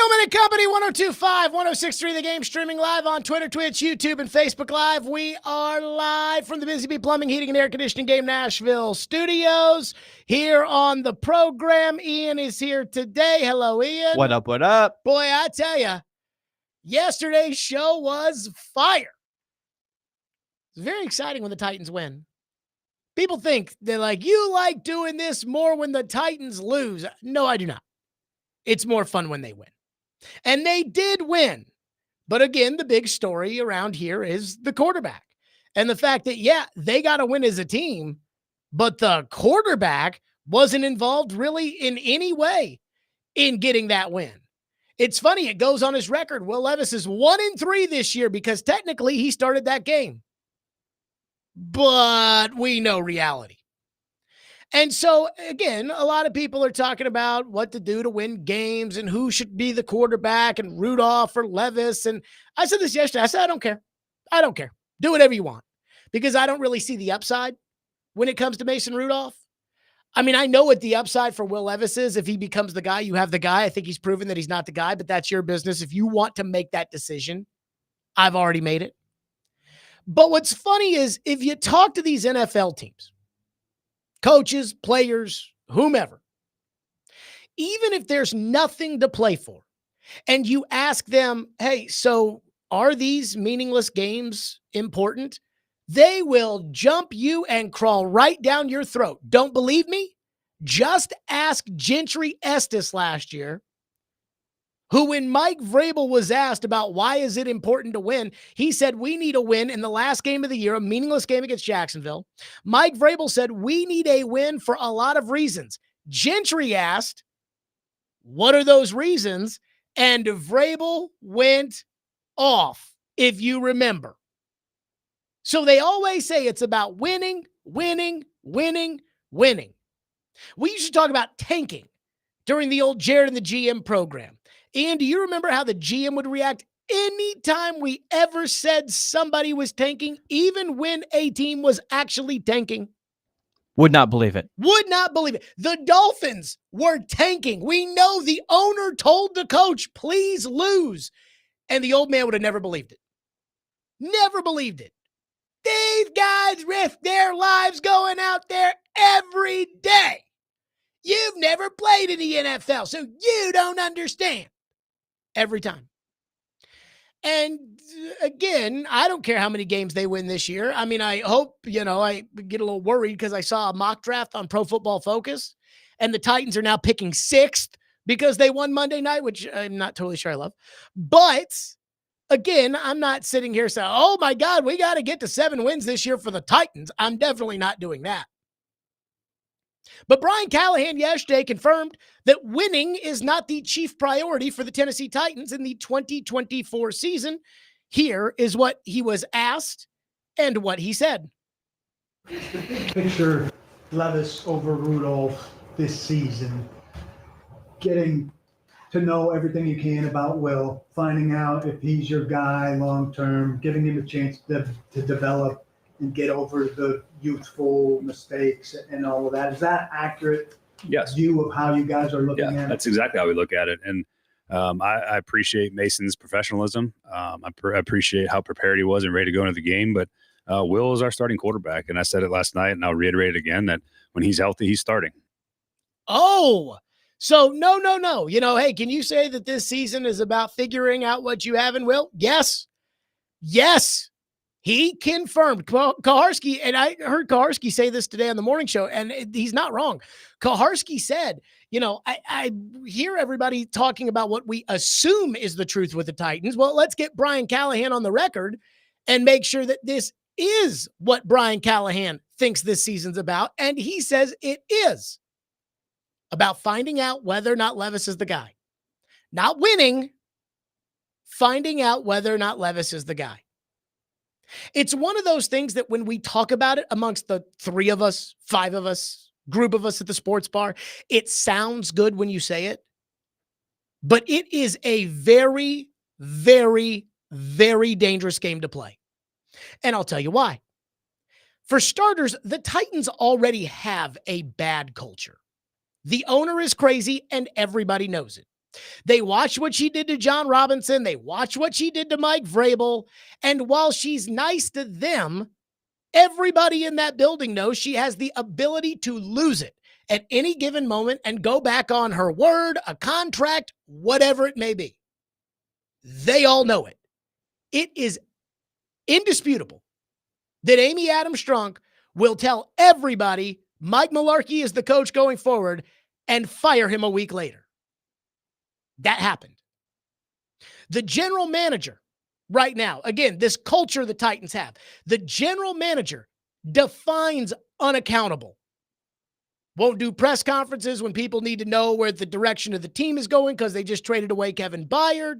Stillman and Company, 102.5, 106.3 The Game, streaming live on Twitter, Twitch, YouTube, and Facebook Live. We are live from the Busy Bee Plumbing, Heating, and Air Conditioning Game Nashville studios. Here on the program, Ian is here today. Hello, Ian. What up, what up? Boy, I tell you, yesterday's show was fire. It's very exciting when the Titans win. People think they're like, you like doing this more when the Titans lose. No, I do not. It's more fun when they win. And they did win. But again, the big story around here is the quarterback. And the fact that, yeah, they got to win as a team, but the quarterback wasn't involved really in any way in getting that win. It's funny, it goes on his record. Will Levis is 1-3 this year because technically he started that game. But we know reality. And so, again, a lot of people are talking about what to do to win games and who should be the quarterback and Rudolph or Levis. And I said this yesterday. I said, I don't care. I don't care. Do whatever you want because I don't really see the upside when it comes to Mason Rudolph. I mean, I know what the upside for Will Levis is. If he becomes the guy, you have the guy. I think he's proven that he's not the guy, but that's your business. If you want to make that decision, I've already made it. But what's funny is if you talk to these NFL teams, coaches, players, whomever, even if there's nothing to play for, and you ask them, hey, so are these meaningless games important? They will jump you and crawl right down your throat. Don't believe me? Just ask Gentry Estes last year, who when Mike Vrabel was asked about why is it important to win, he said, we need a win in the last game of the year, a meaningless game against Jacksonville. Mike Vrabel said, we need a win for a lot of reasons. Gentry asked, what are those reasons? And Vrabel went off, if you remember. So they always say it's about winning, winning, winning, winning. We used to talk about tanking during the old Jared and the GM program. Ian, do you remember how the GM would react anytime we ever said somebody was tanking, even when a team was actually tanking? Would not believe it. Would not believe it. The Dolphins were tanking. We know the owner told the coach, please lose. And the old man would have never believed it. Never believed it. These guys risk their lives going out there every day. You've never played in the NFL, so you don't understand. Every time. And again, I don't care how many games they win this year. I mean, I hope, I get a little worried because I saw a mock draft on Pro Football Focus and the Titans are now picking 6th because they won Monday night, which I'm not totally sure I love. But again, I'm not sitting here saying, oh my God, we got to get to 7 wins this year for the Titans. I'm definitely not doing that. But Brian Callahan yesterday confirmed that winning is not the chief priority for the Tennessee Titans in the 2024 season. Here is what he was asked and what he said. The big picture, Levis over Rudolph this season, getting to know everything you can about Will, finding out if he's your guy long-term, giving him a chance to develop and get over the youthful mistakes and all of that. Is that accurate? Yes. View of how you guys are looking at it? That's exactly how we look at it. And I appreciate Mason's professionalism. I appreciate how prepared he was and ready to go into the game. But Will is our starting quarterback. And I said it last night, and I'll reiterate it again, that when he's healthy, he's starting. Oh, so no. Hey, can you say that this season is about figuring out what you have in Will? Yes. He confirmed Kaharski, and I heard Kaharski say this today on the morning show, and he's not wrong. Kaharski said, I hear everybody talking about what we assume is the truth with the Titans. Well, let's get Brian Callahan on the record and make sure that this is what Brian Callahan thinks this season's about. And he says it is about finding out whether or not Levis is the guy. Not winning, finding out whether or not Levis is the guy. It's one of those things that when we talk about it amongst the 3 of us, 5 of us, group of us at the sports bar, it sounds good when you say it, but it is a very, very, very dangerous game to play. And I'll tell you why. For starters, the Titans already have a bad culture. The owner is crazy and everybody knows it. They watched what she did to John Robinson. They watched what she did to Mike Vrabel. And while she's nice to them, everybody in that building knows she has the ability to lose it at any given moment and go back on her word, a contract, whatever it may be. They all know it. It is indisputable that Amy Adams Strunk will tell everybody Mike Mularkey is the coach going forward and fire him a week later. That happened. The general manager right now, again, this culture the Titans have, the general manager defines unaccountable. Won't do press conferences when people need to know where the direction of the team is going because they just traded away Kevin Byard.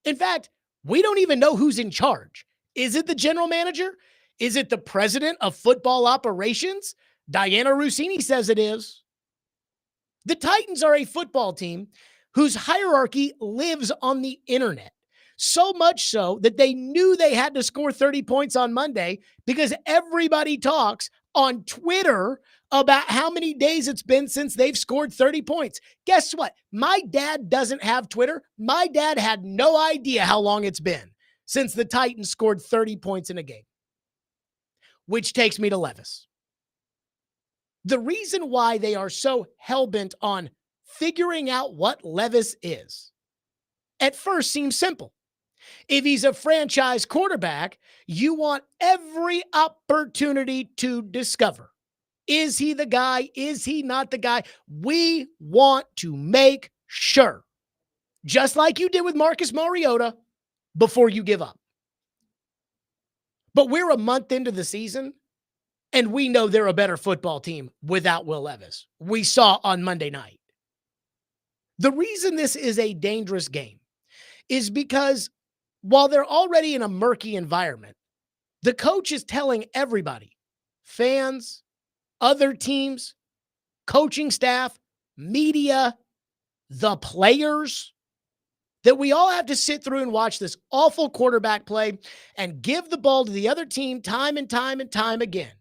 In fact, we don't even know who's in charge. Is it the general manager? Is it the president of football operations? Diana Rossini says it is. The Titans are a football team whose hierarchy lives on the internet. So much so that they knew they had to score 30 points on Monday because everybody talks on Twitter about how many days it's been since they've scored 30 points. Guess what? My dad doesn't have Twitter. My dad had no idea how long it's been since the Titans scored 30 points in a game. Which takes me to Levis. The reason why they are so hell-bent on figuring out what Levis is, at first seems simple. If he's a franchise quarterback, you want every opportunity to discover. Is he the guy? Is he not the guy? We want to make sure, just like you did with Marcus Mariota, before you give up. But we're a month into the season, and we know they're a better football team without Will Levis. We saw on Monday night. The reason this is a dangerous game is because while they're already in a murky environment, the coach is telling everybody, fans, other teams, coaching staff, media, the players, that we all have to sit through and watch this awful quarterback play and give the ball to the other team time and time and time again.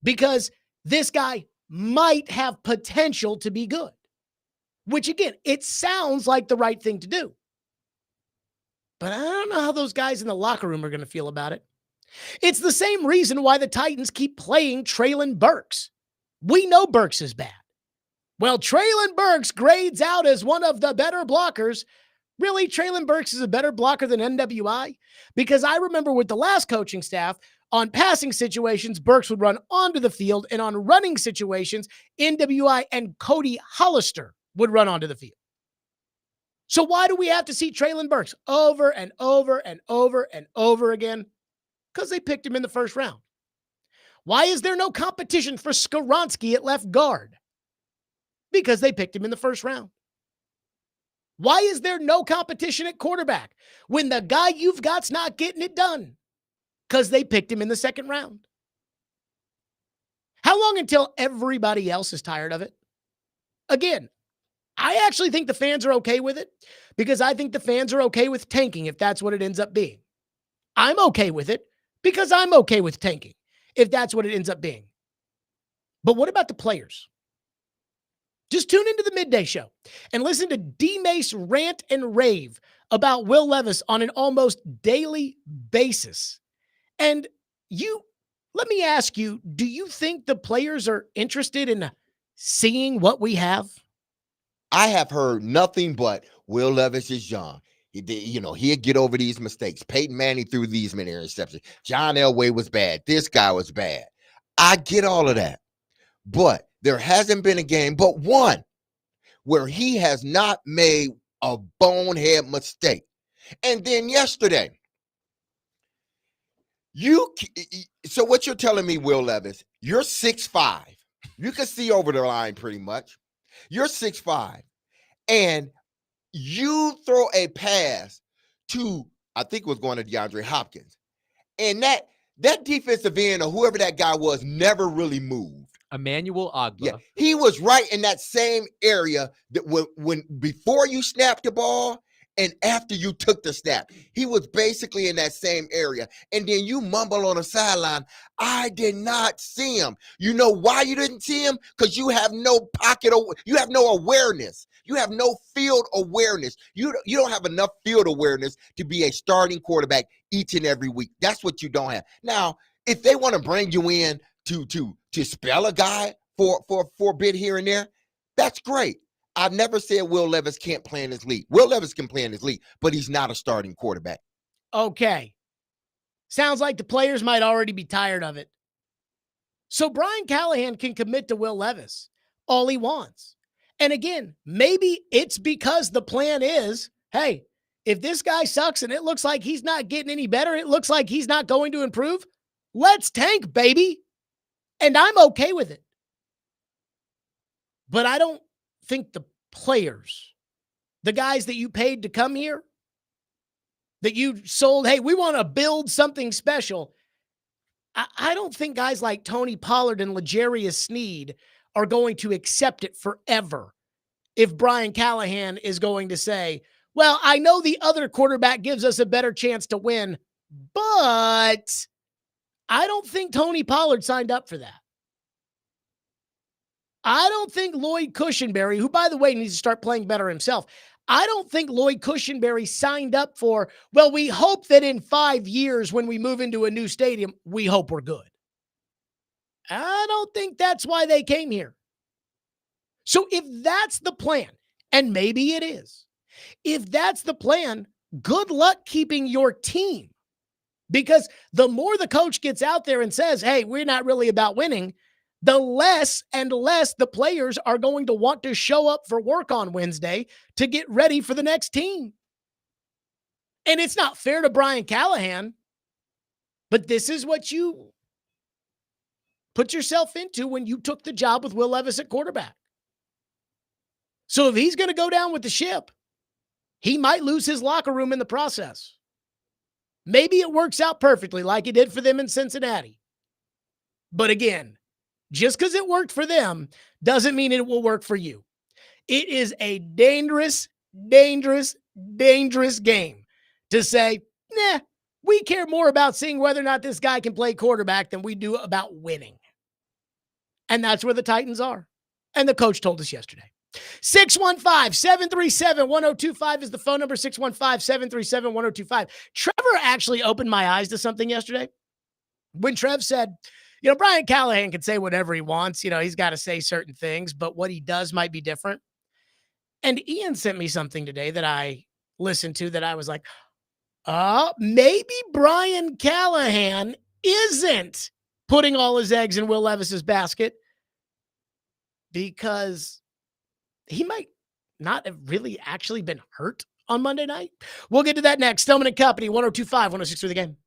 Because this guy might have potential to be good. Which, again, it sounds like the right thing to do. But I don't know how those guys in the locker room are going to feel about it. It's the same reason why the Titans keep playing Treylon Burks. We know Burks is bad. Well, Treylon Burks grades out as one of the better blockers. Really, Treylon Burks is a better blocker than NWI? Because I remember with the last coaching staff, on passing situations, Burks would run onto the field, and on running situations, NWI and Cody Hollister would run onto the field. So why do we have to see Treylon Burks over and over and over and over again? Because they picked him in the first round. Why is there no competition for Skoronski at left guard? Because they picked him in the first round. Why is there no competition at quarterback when the guy you've got's not getting it done? Because they picked him in the second round. How long until everybody else is tired of it? Again, I actually think the fans are okay with it because I think the fans are okay with tanking if that's what it ends up being. I'm okay with it because I'm okay with tanking if that's what it ends up being. But what about the players? Just tune into the midday show and listen to D-Mace rant and rave about Will Levis on an almost daily basis. And let me ask you, do you think the players are interested in seeing what we have? I have heard nothing but Will Levis is young. He'll get over these mistakes. Peyton Manning threw these many interceptions. John Elway was bad. This guy was bad. I get all of that. But there hasn't been a game but one where he has not made a bonehead mistake. And then yesterday, so what you're telling me, Will Levis, you're 6'5". You can see over the line pretty much. You're 6'5", and you throw a pass to, I think it was going to DeAndre Hopkins. And that defensive end or whoever that guy was never really moved. Emmanuel Ogbah. Yeah, he was right in that same area that when before you snapped the ball And after you took the snap, he was basically in that same area. And then you mumble on the sideline, I did not see him. You know why you didn't see him? Because you have no you have no awareness. You have no field awareness. You don't have enough field awareness to be a starting quarterback each and every week. That's what you don't have. Now, if they want to bring you in to spell a guy for a bit here and there, that's great. I've never said Will Levis can't play in his league. Will Levis can play in his league, but he's not a starting quarterback. Okay. Sounds like the players might already be tired of it. So Brian Callahan can commit to Will Levis all he wants. And again, maybe it's because the plan is, hey, if this guy sucks and it looks like he's not getting any better, it looks like he's not going to improve, let's tank, baby. And I'm okay with it. But I don't think the players, the guys that you paid to come here, that you sold, hey, we want to build something special. I don't think guys like Tony Pollard and L'Jarius Sneed are going to accept it forever if Brian Callahan is going to say, well, I know the other quarterback gives us a better chance to win, but I don't think Tony Pollard signed up for that. I don't think Lloyd Cushenberry, who, by the way, needs to start playing better himself, I don't think Lloyd Cushenberry signed up for, well, we hope that in 5 years when we move into a new stadium, we hope we're good. I don't think that's why they came here. So if that's the plan, and maybe it is, if that's the plan, good luck keeping your team. Because the more the coach gets out there and says, hey, we're not really about winning, the less and less the players are going to want to show up for work on Wednesday to get ready for the next team. And it's not fair to Brian Callahan, but this is what you put yourself into when you took the job with Will Levis at quarterback. So if he's going to go down with the ship, he might lose his locker room in the process. Maybe it works out perfectly like it did for them in Cincinnati. But again, just because it worked for them doesn't mean it will work for you. It is a dangerous, dangerous, dangerous game to say, nah, we care more about seeing whether or not this guy can play quarterback than we do about winning. And that's where the Titans are. And the coach told us yesterday. 615-737-1025 is the phone number, 615-737-1025. Trevor actually opened my eyes to something yesterday when Trev said, you know, Brian Callahan can say whatever he wants. You know, he's got to say certain things, but what he does might be different. And Ian sent me something today that I listened to that I was like, maybe Brian Callahan isn't putting all his eggs in Will Levis's basket because he might not have really actually been hurt on Monday night. We'll get to that next. Stillman and Company, 102.5, 106 through the game.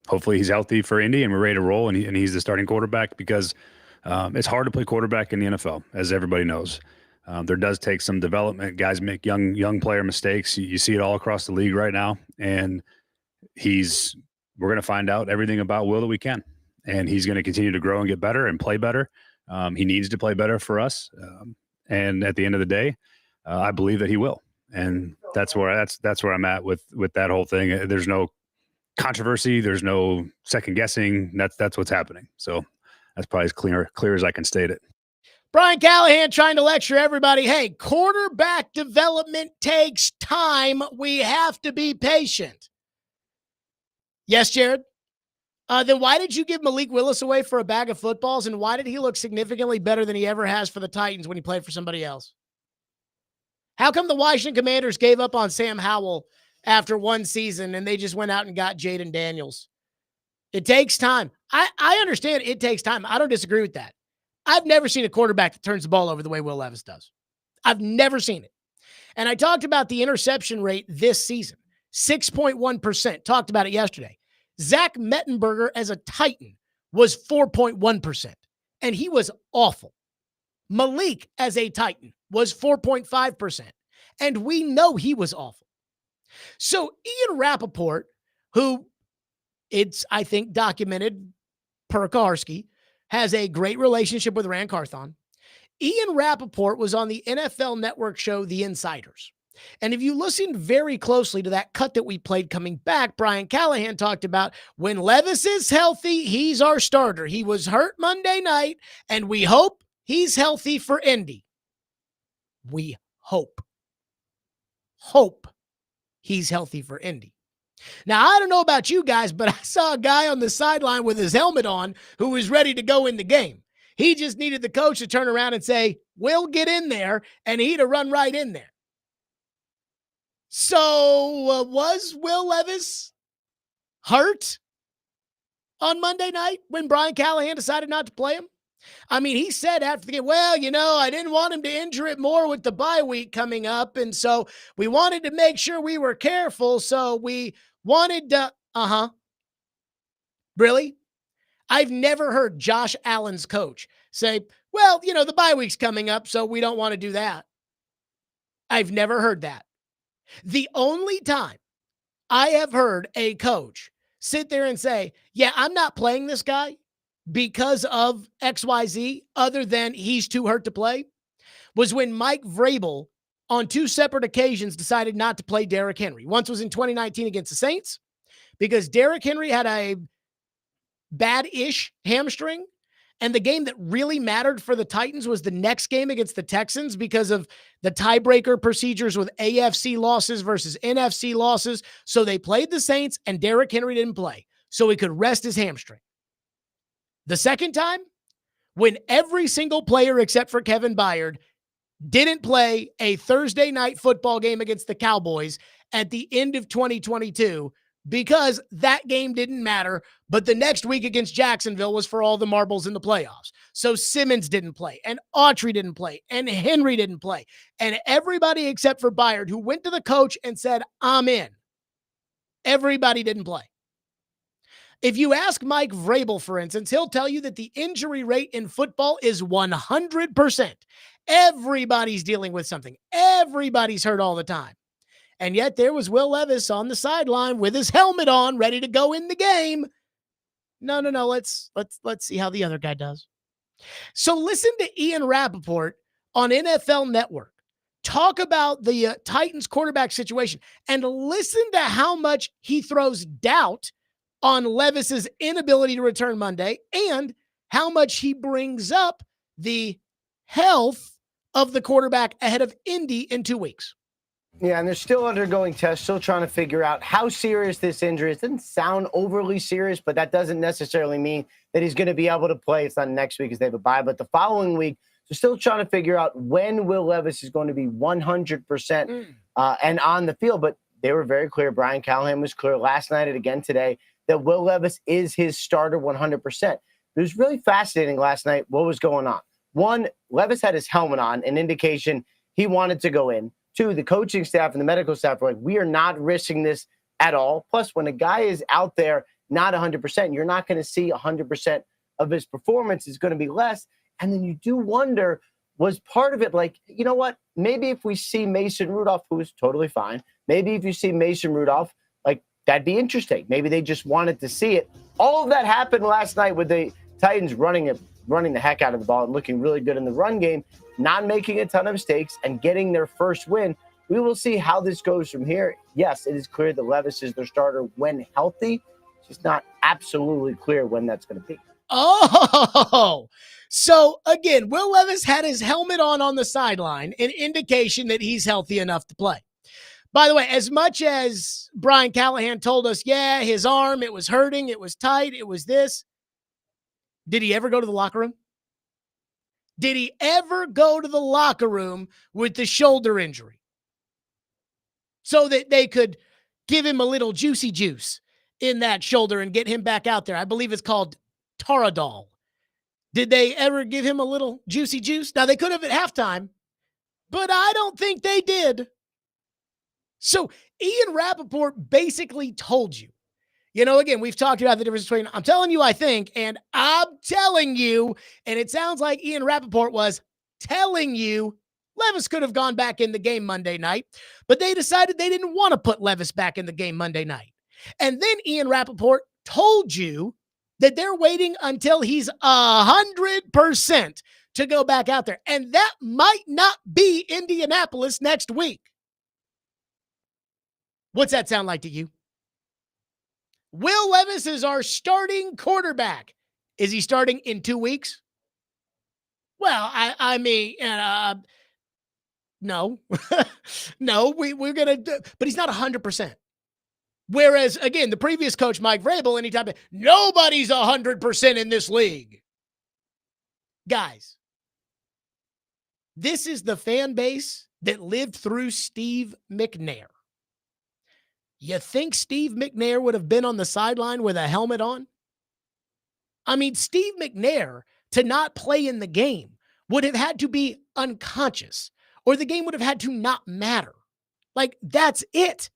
hopefully he's healthy for Indy and we're ready to roll, and he's the starting quarterback, because it's hard to play quarterback in the NFL, as everybody knows. There does take some development. Guys make young player mistakes. You see it all across the league right now, and we're going to find out everything about Will that we can, and he's going to continue to grow and get better and play better. He needs to play better for us, and at the end of the day, I believe that he will, and that's where I'm at with that whole thing. There's no controversy. There's no second guessing. That's what's happening. So that's probably as clear as I can state it. Brian Callahan trying to lecture everybody. Hey, quarterback development takes time. We have to be patient. Yes, Jared? Then why did you give Malik Willis away for a bag of footballs, and why did he look significantly better than he ever has for the Titans when he played for somebody else? How come the Washington Commanders gave up on Sam Howell after one season and they just went out and got Jaden Daniels? It takes time. I understand it takes time. I don't disagree with that. I've never seen a quarterback that turns the ball over the way Will Levis does. I've never seen it. And I talked about the interception rate this season, 6.1%. Talked about it yesterday. Zach Mettenberger as a Titan was 4.1%, and he was awful. Malik as a Titan was 4.5%, and we know he was awful. So Ian Rappaport, who it's, I think, documented per Kaharski, has a great relationship with Rand Carthon. Ian Rappaport was on the NFL Network show The Insiders. And if you listen very closely to that cut that we played coming back, Brian Callahan talked about when Levis is healthy, he's our starter. He was hurt Monday night, and we hope he's healthy for Indy. We hope he's healthy for Indy. Now, I don't know about you guys, but I saw a guy on the sideline with his helmet on who was ready to go in the game. He just needed the coach to turn around and say, "We'll get in there," and he'd have run right in there. So was Will Levis hurt on Monday night when Brian Callahan decided not to play him? I mean, he said after the game, well, I didn't want him to injure it more with the bye week coming up, and so we wanted to make sure we were careful, so we wanted to, Really? I've never heard Josh Allen's coach say, well, the bye week's coming up, so we don't want to do that. I've never heard that. The only time I have heard a coach sit there and say, yeah, I'm not playing this guy because of XYZ, other than he's too hurt to play, was when Mike Vrabel on two separate occasions decided not to play Derrick Henry. Once was in 2019 against the Saints because Derrick Henry had a bad-ish hamstring. And the game that really mattered for the Titans was the next game against the Texans because of the tiebreaker procedures with AFC losses versus NFC losses. So they played the Saints and Derrick Henry didn't play so he could rest his hamstring. The second time, when every single player except for Kevin Byard didn't play a Thursday night football game against the Cowboys at the end of 2022 because that game didn't matter, but the next week against Jacksonville was for all the marbles in the playoffs. So Simmons didn't play, and Autry didn't play, and Henry didn't play, and everybody except for Byard, who went to the coach and said, I'm in. Everybody didn't play. If you ask Mike Vrabel, for instance, he'll tell you that the injury rate in football is 100%. Everybody's dealing with something. Everybody's hurt all the time. And yet there was Will Levis on the sideline with his helmet on, ready to go in the game. No. Let's see how the other guy does. So listen to Ian Rappaport on NFL Network talk about the Titans quarterback situation and listen to how much he throws doubt on Levis's inability to return Monday and how much he brings up the health of the quarterback ahead of Indy in 2 weeks. Yeah, and they're still undergoing tests, still trying to figure out how serious this injury is. It doesn't sound overly serious, but that doesn't necessarily mean that he's going to be able to play. It's not next week as they have a bye, but the following week. So still trying to figure out when Will Levis is going to be 100% and on the field. But they were very clear. Brian Callahan was clear last night and again today that Will Levis is his starter 100%. It was really fascinating last night what was going on. One, Levis had his helmet on, an indication he wanted to go in. Two, the coaching staff and the medical staff were like, we are not risking this at all. Plus, when a guy is out there not 100%. You're not going to see 100% of his performance. Is going to be less. And then you do wonder, was part of it like, you know what? Maybe if we see Mason Rudolph, who is totally fine, maybe if you see Mason Rudolph, like that'd be interesting. Maybe they just wanted to see it. All of that happened last night with the Titans running the heck out of the ball and looking really good in the run game, not making a ton of mistakes and getting their first win. We will see how this goes from here. Yes, it is clear that Levis is their starter when healthy. It's just not absolutely clear when that's going to be. Oh, so again, Will Levis had his helmet on the sideline, an indication that he's healthy enough to play. By the way, as much as Brian Callahan told us, yeah, his arm, it was hurting, it was tight, it was this. Did he ever go to the locker room? Did he ever go to the locker room with the shoulder injury so that they could give him a little juicy juice in that shoulder and get him back out there? I believe it's called Toradol. Did they ever give him a little juicy juice? Now, they could have at halftime, but I don't think they did. So Ian Rappaport basically told you, again, we've talked about the difference between I'm telling you I think and I'm telling you, and it sounds like Ian Rappaport was telling you Levis could have gone back in the game Monday night, but they decided they didn't want to put Levis back in the game Monday night. And then Ian Rappaport told you that they're waiting until he's 100% to go back out there. And that might not be Indianapolis next week. What's that sound like to you? Will Levis is our starting quarterback. Is he starting in 2 weeks? Well, I mean, no. No, we're going to, but he's not 100%. Whereas, again, the previous coach, Mike Vrabel, anytime, nobody's 100% in this league. Guys, this is the fan base that lived through Steve McNair. You think Steve McNair would have been on the sideline with a helmet on? I mean, Steve McNair, to not play in the game, would have had to be unconscious, or the game would have had to not matter. Like, that's it.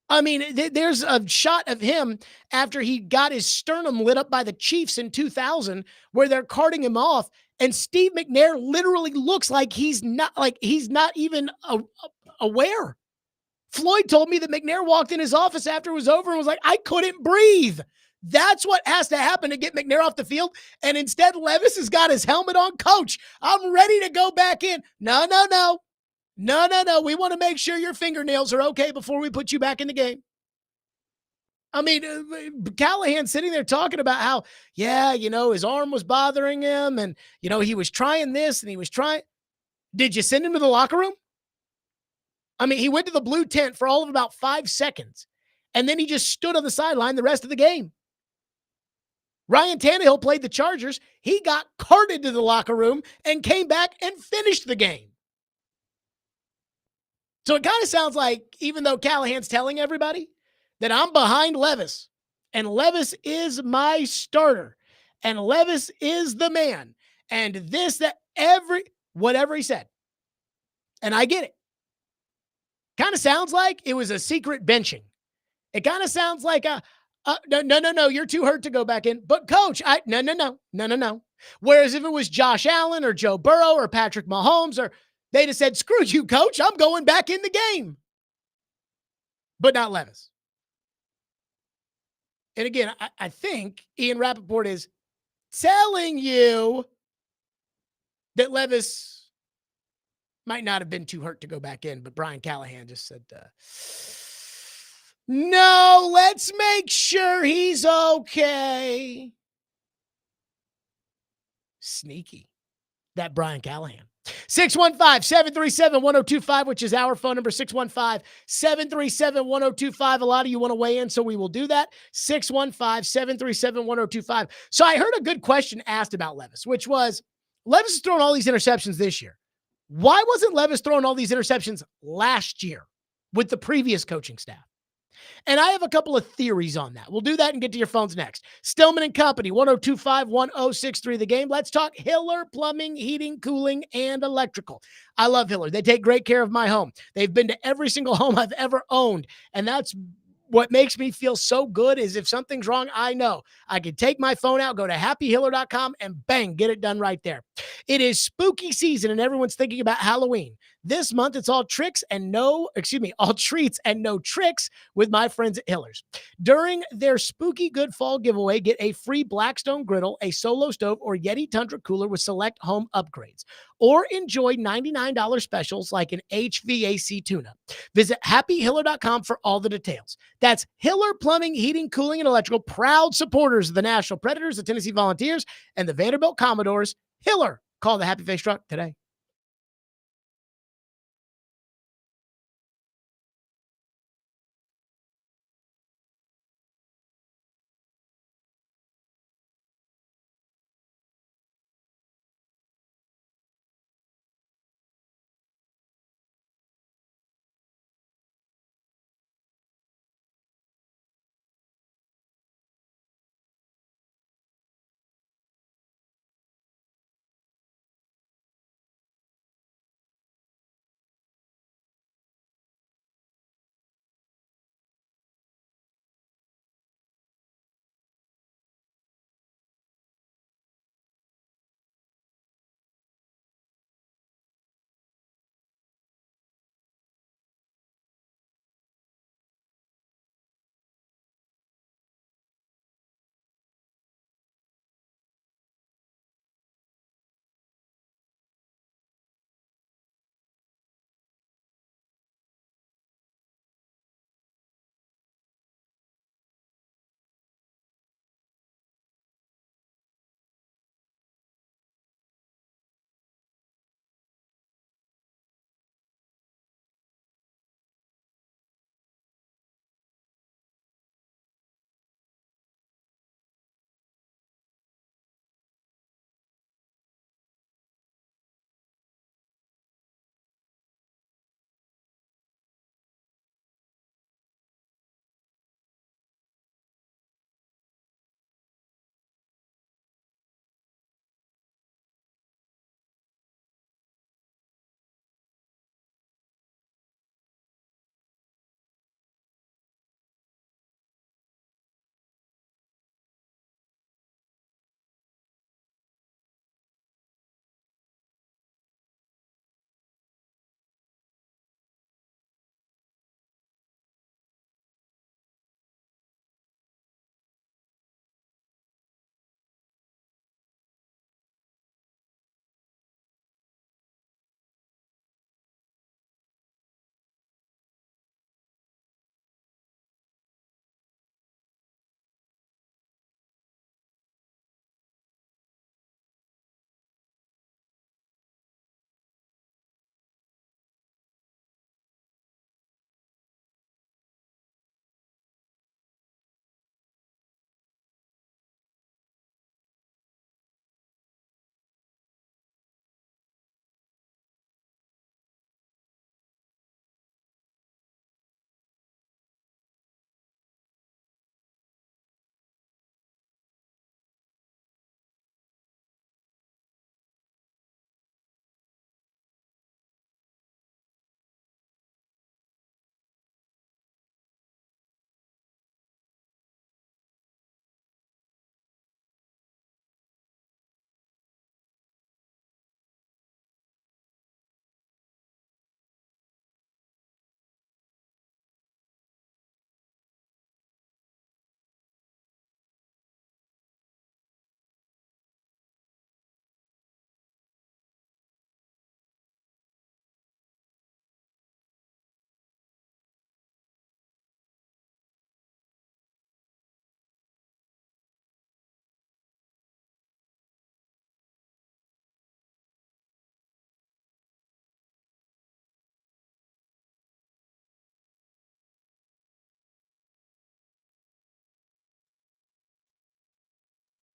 I mean, there's a shot of him after he got his sternum lit up by the Chiefs in 2000 where they're carting him off, and Steve McNair literally looks like he's not even aware. Floyd told me that McNair walked in his office after it was over and was like, I couldn't breathe. That's what has to happen to get McNair off the field. And instead, Levis has got his helmet on. Coach, I'm ready to go back in. No. We want to make sure your fingernails are okay before we put you back in the game. I mean, Callahan sitting there talking about how, his arm was bothering him and, he was trying this and he was trying. Did you send him to the locker room? I mean, he went to the blue tent for all of about 5 seconds, and then he just stood on the sideline the rest of the game. Ryan Tannehill played the Chargers. He got carted to the locker room and came back and finished the game. So it kind of sounds like, even though Callahan's telling everybody that I'm behind Levis, and Levis is my starter, and Levis is the man, and this, that, whatever he said. And I get it. Kind of sounds like it was a secret benching. It kind of sounds like no, you're too hurt to go back in. But coach, no. Whereas if it was Josh Allen or Joe Burrow or Patrick Mahomes, or they'd have said, screw you, coach, I'm going back in the game. But not Levis. And again, I think Ian Rappaport is telling you that Levis might not have been too hurt to go back in, but Brian Callahan just said, no, let's make sure he's okay. Sneaky. That Brian Callahan. 615-737-1025, which is our phone number, 615-737-1025. A lot of you want to weigh in, so we will do that. 615-737-1025. So I heard a good question asked about Levis, which was, Levis has thrown all these interceptions this year. Why wasn't Levis throwing all these interceptions last year with the previous coaching staff? And I have a couple of theories on that. We'll do that and get to your phones next. Stillman and Company, 1025-1063 The Game. Let's talk Hiller Plumbing, Heating, Cooling, and Electrical. I love Hiller. They take great care of my home. They've been to every single home I've ever owned, and that's what makes me feel so good is if something's wrong, I know I can take my phone out, go to happyhiller.com, and bang, get it done right there. It is spooky season and everyone's thinking about Halloween. This month, it's all treats and no tricks with my friends at Hiller's. During their spooky good fall giveaway, get a free Blackstone griddle, a Solo stove, or Yeti Tundra cooler with select home upgrades. Or enjoy $99 specials like an HVAC tune-up. Visit happyhiller.com for all the details. That's Hiller Plumbing, Heating, Cooling, and Electrical, proud supporters of the Nashville Predators, the Tennessee Volunteers, and the Vanderbilt Commodores. Hiller, call the Happy Face Truck today.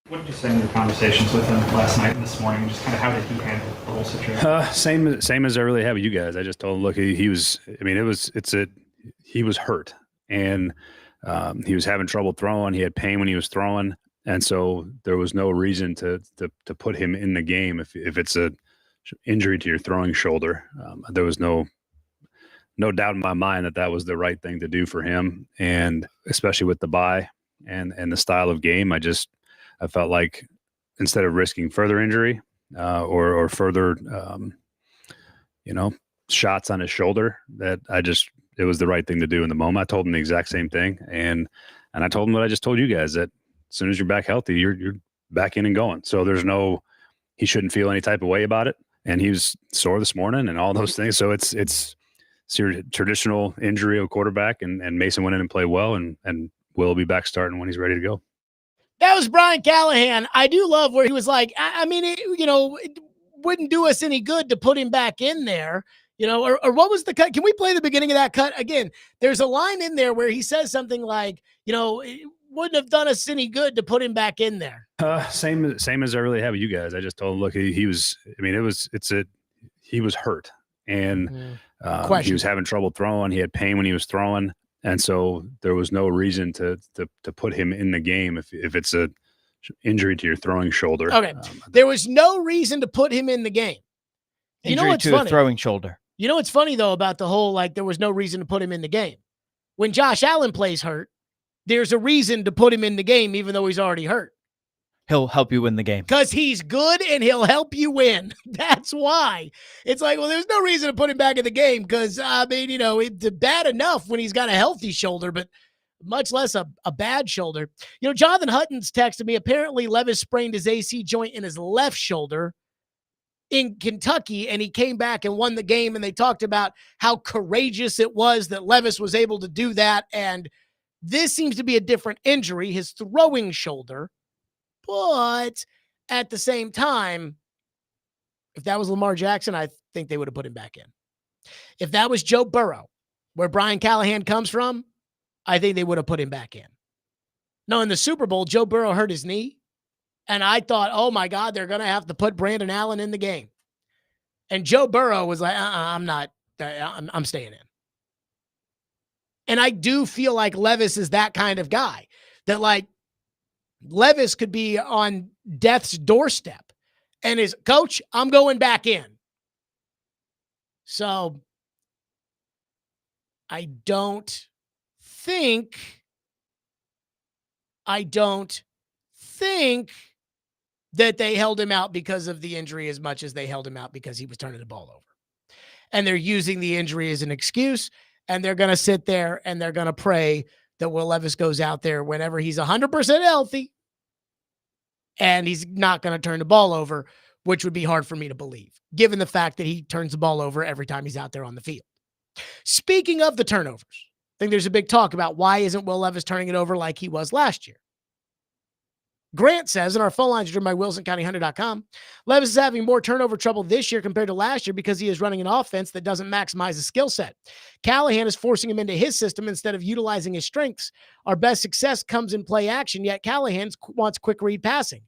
What did you say in your conversations with him last night and this morning? Just kind of how did he handle the whole situation? Same as I really have with you guys. I just told him, look, he was. I mean, he was hurt and he was having trouble throwing. He had pain when he was throwing, and so there was no reason to put him in the game if it's a injury to your throwing shoulder. There was no no doubt in my mind that was the right thing to do for him. And especially with the bye and the style of game, I felt like instead of risking further injury or further, shots on his shoulder, that it was the right thing to do in the moment. I told him the exact same thing. And I told him what I just told you guys, that as soon as you're back healthy, you're back in and going. So he shouldn't feel any type of way about it. And he was sore this morning and all those things. So it's traditional injury of a quarterback, and Mason went in and played well, and Will be back starting when he's ready to go. That was Brian Callahan. I do love where he was like, it wouldn't do us any good to put him back in there, or what was the cut? Can we play the beginning of that cut again? There's a line in there where he says something like, it wouldn't have done us any good to put him back in there. Same as I really have with you guys. I just told him, look, he was hurt, and he was having trouble throwing. He had pain when he was throwing. And so there was no reason to put him in the game if it's a injury to your throwing shoulder. Okay. There was no reason to put him in the game. Injury to a throwing shoulder. You know what's funny, though, about the whole, there was no reason to put him in the game. When Josh Allen plays hurt, there's a reason to put him in the game, even though he's already hurt. He'll help you win the game. Because he's good and he'll help you win. That's why. It's like, well, there's no reason to put him back in the game because, it's bad enough when he's got a healthy shoulder, but much less a bad shoulder. Jonathan Hutton's texted me. Apparently, Levis sprained his AC joint in his left shoulder in Kentucky, and he came back and won the game, and they talked about how courageous it was that Levis was able to do that, and this seems to be a different injury, his throwing shoulder. But at the same time, if that was Lamar Jackson, I think they would have put him back in. If that was Joe Burrow, where Brian Callahan comes from, I think they would have put him back in. No, in the Super Bowl, Joe Burrow hurt his knee, and I thought, oh my God, they're going to have to put Brandon Allen in the game. And Joe Burrow was like, I'm staying in. And I do feel like Levis is that kind of guy that Levis could be on death's doorstep and is, coach, I'm going back in. So I don't think that they held him out because of the injury as much as they held him out because he was turning the ball over. And they're using the injury as an excuse, and they're going to sit there and they're going to pray that Will Levis goes out there whenever he's 100% healthy and he's not going to turn the ball over, which would be hard for me to believe, given the fact that he turns the ball over every time he's out there on the field. Speaking of the turnovers, I think there's a big talk about why isn't Will Levis turning it over like he was last year. Grant says, and our phone lines are driven by WilsonCountyHunter.com, Levis is having more turnover trouble this year compared to last year because he is running an offense that doesn't maximize his skill set. Callahan is forcing him into his system instead of utilizing his strengths. Our best success comes in play action, yet Callahan wants quick read passing.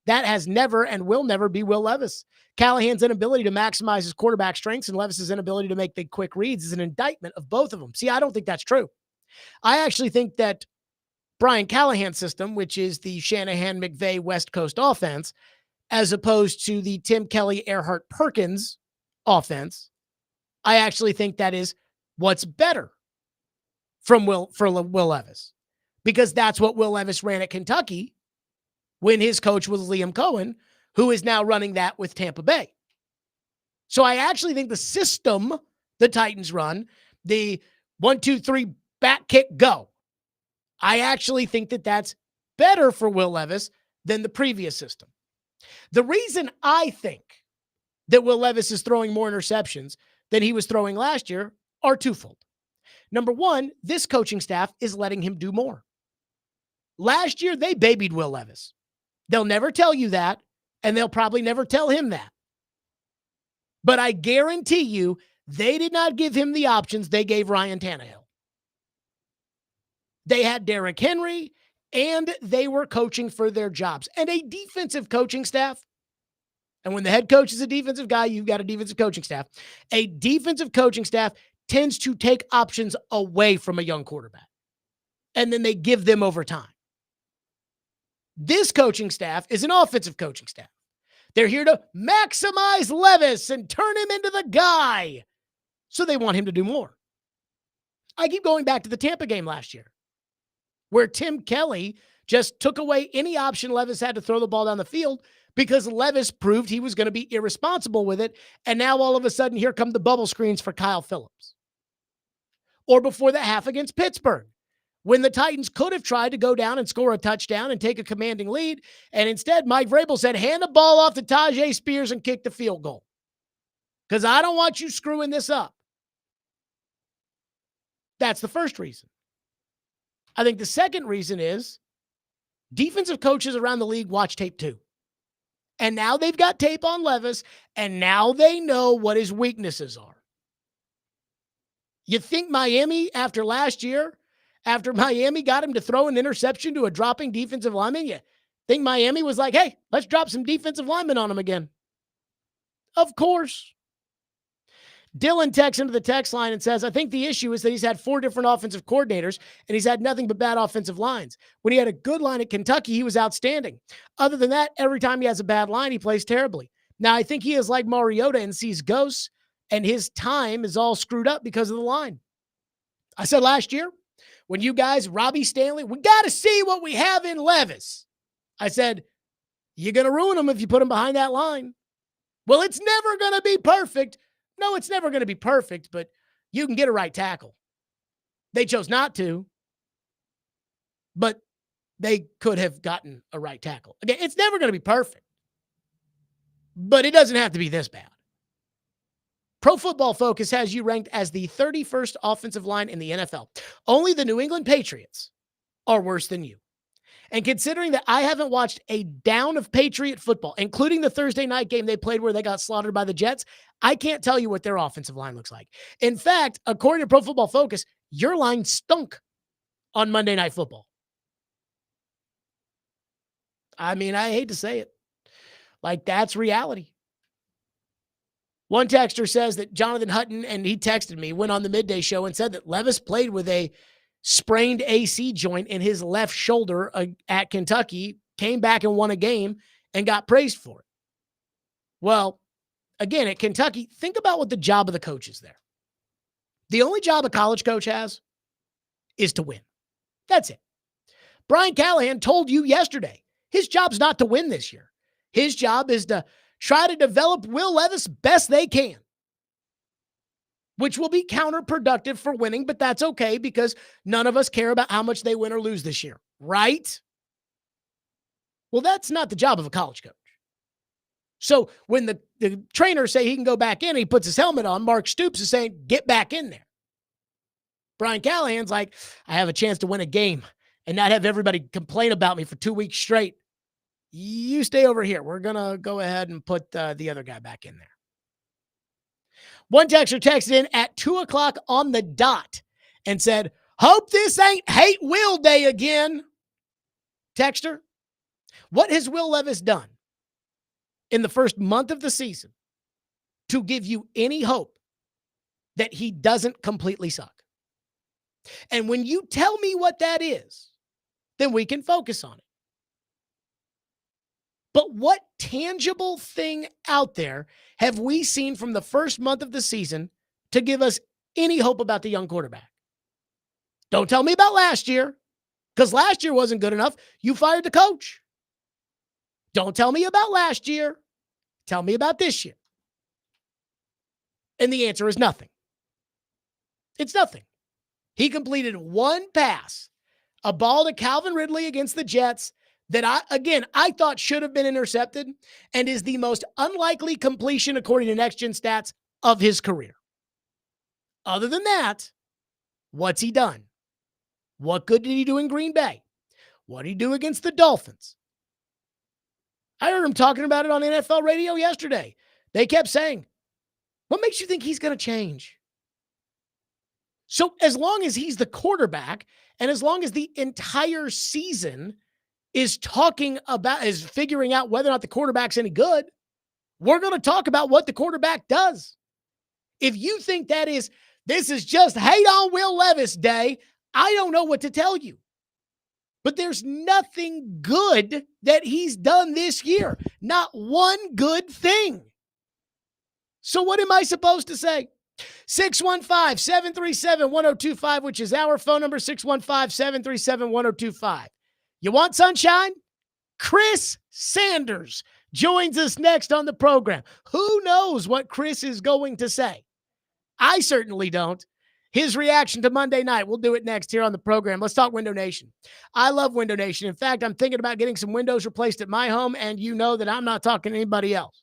That has never and will never be Will Levis. Callahan's inability to maximize his quarterback strengths and Levis's inability to make the quick reads is an indictment of both of them. See, I don't think that's true. I actually think that Brian Callahan's system, which is the Shanahan-McVay West Coast offense, as opposed to the Tim Kelly, Earhart, Perkins offense, I actually think that is what's better for Will Levis, because that's what Will Levis ran at Kentucky when his coach was Liam Cohen, who is now running that with Tampa Bay. So I actually think the system the Titans run, the 1-2-3 back kick go, I actually think that that's better for Will Levis than the previous system. The reason I think that Will Levis is throwing more interceptions than he was throwing last year are twofold. Number one, this coaching staff is letting him do more. Last year, they babied Will Levis. They'll never tell you that, and they'll probably never tell him that. But I guarantee you, they did not give him the options they gave Ryan Tannehill. They had Derrick Henry, and they were coaching for their jobs. And a defensive coaching staff, and when the head coach is a defensive guy, you've got a defensive coaching staff. A defensive coaching staff tends to take options away from a young quarterback, and then they give them over time. This coaching staff is an offensive coaching staff. They're here to maximize Levis and turn him into the guy. So they want him to do more. I keep going back to the Tampa game last year, where Tim Kelly just took away any option Levis had to throw the ball down the field because Levis proved he was going to be irresponsible with it. And now all of a sudden, here come the bubble screens for Kyle Phillips. Or before the half against Pittsburgh, when the Titans could have tried to go down and score a touchdown and take a commanding lead. And instead, Mike Vrabel said, hand the ball off to Tajay Spears and kick the field goal, because I don't want you screwing this up. That's the first reason. I think the second reason is defensive coaches around the league watch tape too. And now they've got tape on Levis, and now they know what his weaknesses are. You think Miami, after last year, after Miami got him to throw an interception to a dropping defensive lineman, you think Miami was like, hey, let's drop some defensive linemen on him again? Of course. Dylan texts into the text line and says, I think the issue is that he's had 4 different offensive coordinators and he's had nothing but bad offensive lines. When he had a good line at Kentucky, he was outstanding. Other than that, every time he has a bad line, he plays terribly. Now, I think he is like Mariota and sees ghosts, and his time is all screwed up because of the line. I said last year, when you guys, Robbie Stanley, we got to see what we have in Levis. I said, you're going to ruin him if you put him behind that line. Well, it's never going to be perfect. No, it's never going to be perfect, but you can get a right tackle. They chose not to, but they could have gotten a right tackle. Again, it's never going to be perfect, but it doesn't have to be this bad. Pro Football Focus has you ranked as the 31st offensive line in the NFL. Only the New England Patriots are worse than you. And considering that I haven't watched a down of Patriot football, including the Thursday night game they played where they got slaughtered by the Jets, I can't tell you what their offensive line looks like. In fact, according to Pro Football Focus, your line stunk on Monday Night Football. I mean, I hate to say it. Like, that's reality. One texter says that Jonathan Hutton, and he texted me, went on the midday show and said that Levis played with a sprained AC joint in his left shoulder at Kentucky, came back and won a game and got praised for it. Well, again, at Kentucky, think about what the job of the coach is there. The only job a college coach has is to win. That's it. Brian Callahan told you yesterday, his job's not to win this year. His job is to try to develop Will Levis best they can, which will be counterproductive for winning, but that's okay because none of us care about how much they win or lose this year, right? Well, that's not the job of a college coach. So when the trainers say he can go back in, he puts his helmet on, Mark Stoops is saying, get back in there. Brian Callahan's like, I have a chance to win a game and not have everybody complain about me for 2 weeks straight. You stay over here. We're going to go ahead and put the other guy back in there. One texter texted in at 2:00 on the dot and said, hope this ain't hate Will day again. Texter, what has Will Levis done in the first month of the season to give you any hope that he doesn't completely suck? And when you tell me what that is, then we can focus on it. But what tangible thing out there have we seen from the first month of the season to give us any hope about the young quarterback? Don't tell me about last year, because last year wasn't good enough. You fired the coach. Don't tell me about last year. Tell me about this year. And the answer is nothing. It's nothing. He completed one pass, a ball to Calvin Ridley against the Jets, that I thought should have been intercepted and is the most unlikely completion, according to Next Gen Stats, of his career. Other than that, what's he done? What good did he do in Green Bay? What did he do against the Dolphins? I heard him talking about it on NFL radio yesterday. They kept saying, what makes you think he's going to change? So as long as he's the quarterback and as long as the entire season is figuring out whether or not the quarterback's any good, we're going to talk about what the quarterback does. If you think this is just hate on Will Levis day, I don't know what to tell you. But there's nothing good that he's done this year. Not one good thing. So what am I supposed to say? 615-737-1025, which is our phone number, 615-737-1025. You want sunshine? Chris Sanders joins us next on the program. Who knows what Chris is going to say? I certainly don't. His reaction to Monday night. We'll do it next here on the program. Let's talk Window Nation. I love Window Nation. In fact, I'm thinking about getting some windows replaced at my home, and you know that I'm not talking to anybody else.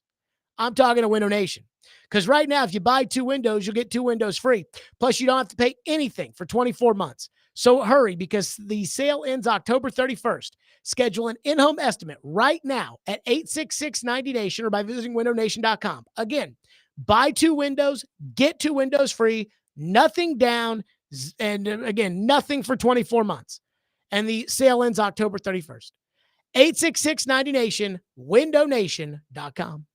I'm talking to Window Nation. Because right now, if you buy 2 windows, you'll get 2 windows free. Plus, you don't have to pay anything for 24 months. So hurry, because the sale ends October 31st. Schedule an in-home estimate right now at 866-90Nation or by visiting windownation.com. Again, buy 2 windows, get 2 windows free, nothing down, and again, nothing for 24 months. And the sale ends October 31st. 866-90Nation, windownation.com.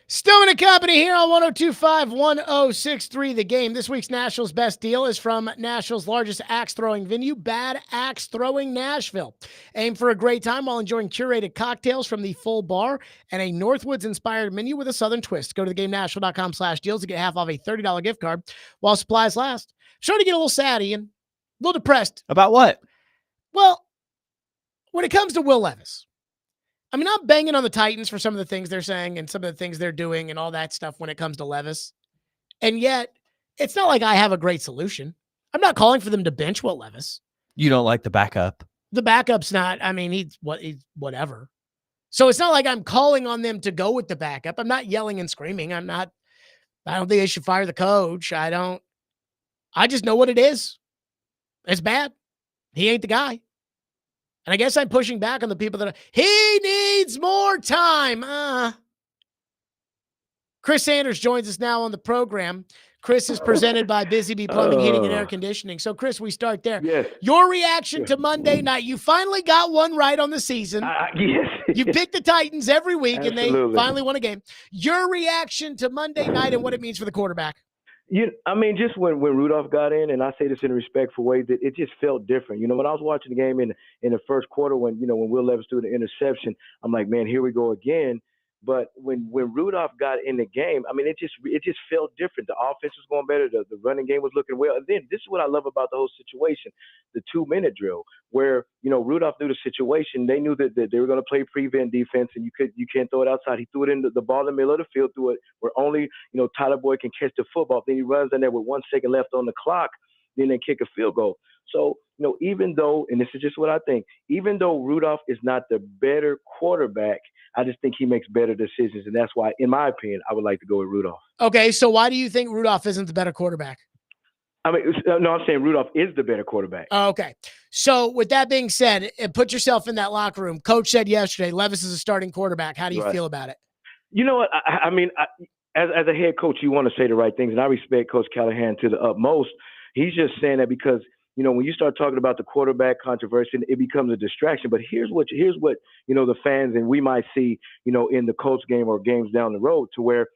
Stillman and Company here on 102.5-1063 The Game. This week's Nationals Best Deal is from Nationals' largest axe-throwing venue, Bad Axe Throwing Nashville. Aim for a great time while enjoying curated cocktails from the full bar and a Northwoods-inspired menu with a Southern twist. Go to theGameNashville.com/deals to get half off a $30 gift card while supplies last. I'm starting to get a little sad, Ian. A little depressed. About what? Well, when it comes to Will Levis, I mean, I'm banging on the Titans for some of the things they're saying and some of the things they're doing and all that stuff when it comes to Levis. And yet, it's not like I have a great solution. I'm not calling for them to bench Will Levis. You don't like the backup? The backup's not, I mean, he's whatever. So it's not like I'm calling on them to go with the backup. I'm not yelling and screaming. I'm not I don't think they should fire the coach. I just know what it is. It's bad. He ain't the guy. And I guess I'm pushing back on the people that he needs more time. Chris Sanders joins us now on the program. Chris is presented by Busy Bee Plumbing, Heating, and Air Conditioning. So, Chris, we start there. Yes. Your reaction to Monday night. You finally got one right on the season. Yes. You pick the Titans every week, Absolutely. and they finally won a game. Your reaction to Monday night and what it means for the quarterback. Just when Rudolph got in, and I say this in a respectful way, that it just felt different. When I was watching the game in the first quarter, when Will Levis threw the interception, I'm like, man, here we go again. But when Rudolph got in the game, it just felt different. The offense was going better. The running game was looking well. And then this is what I love about the whole situation, the 2-minute drill, where, Rudolph knew the situation. They knew that they were going to play prevent defense, and you can't throw it outside. He threw it in the ball in the middle of the field, threw it where only, Tyler Boyd can catch the football. Then he runs in there with 1 second left on the clock. Then they kick a field goal. So, even though, and this is just what I think, even though Rudolph is not the better quarterback, I just think he makes better decisions. And that's why, in my opinion, I would like to go with Rudolph. Okay, so why do you think Rudolph isn't the better quarterback? No, I'm saying Rudolph is the better quarterback. Okay. So with that being said, put yourself in that locker room. Coach said yesterday, Levis is a starting quarterback. How do you feel about it? You know what? As a head coach, you want to say the right things. And I respect Coach Callahan to the utmost. He's just saying that because, when you start talking about the quarterback controversy, it becomes a distraction. But here's what the fans and we might see, in the Colts game or games down the road, to where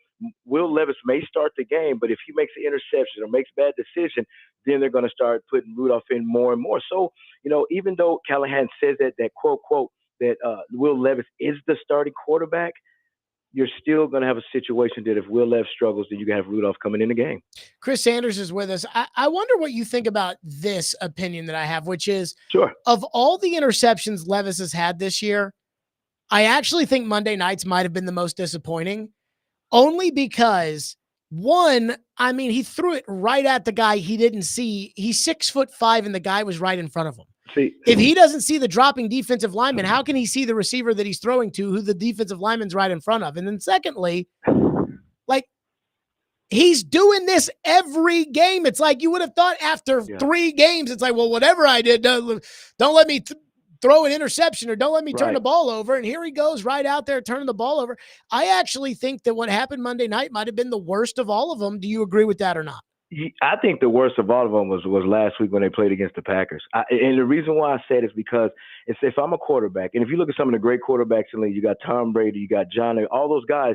Will Levis may start the game, but if he makes an interception or makes bad decision, then they're going to start putting Rudolph in more and more. So, even though Callahan says that quote, that Will Levis is the starting quarterback, you're still going to have a situation that if Will Levis struggles, then you can have Rudolph coming in the game. Chris Sanders is with us. I wonder what you think about this opinion that I have, which is, sure, of all the interceptions Levis has had this year, I actually think Monday nights might have been the most disappointing, only because, one, he threw it right at the guy he didn't see. He's 6'5", and the guy was right in front of him. If he doesn't see the dropping defensive lineman, how can he see the receiver that he's throwing to, who the defensive lineman's right in front of? And then secondly, he's doing this every game. It's like you would have thought after 3 games, it's like, well, whatever I did, don't let me throw an interception or don't let me turn the ball over. And here he goes right out there turning the ball over. I actually think that what happened Monday night might have been the worst of all of them. Do you agree with that or not? I think the worst of all of them was last week when they played against the Packers. And the reason why I say it is because if I'm a quarterback, and if you look at some of the great quarterbacks in the league, you got Tom Brady, you got John, all those guys,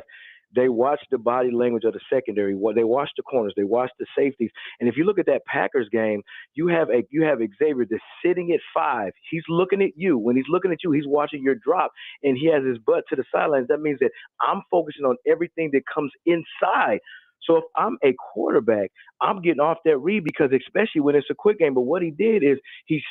they watch the body language of the secondary. They watch the corners, they watch the safeties. And if you look at that Packers game, you have Xavier that's sitting at 5. He's looking at you. When he's looking at you, he's watching your drop, and he has his butt to the sidelines. That means that I'm focusing on everything that comes inside. So if I'm a quarterback, I'm getting off that read, because especially when it's a quick game. But what he did is he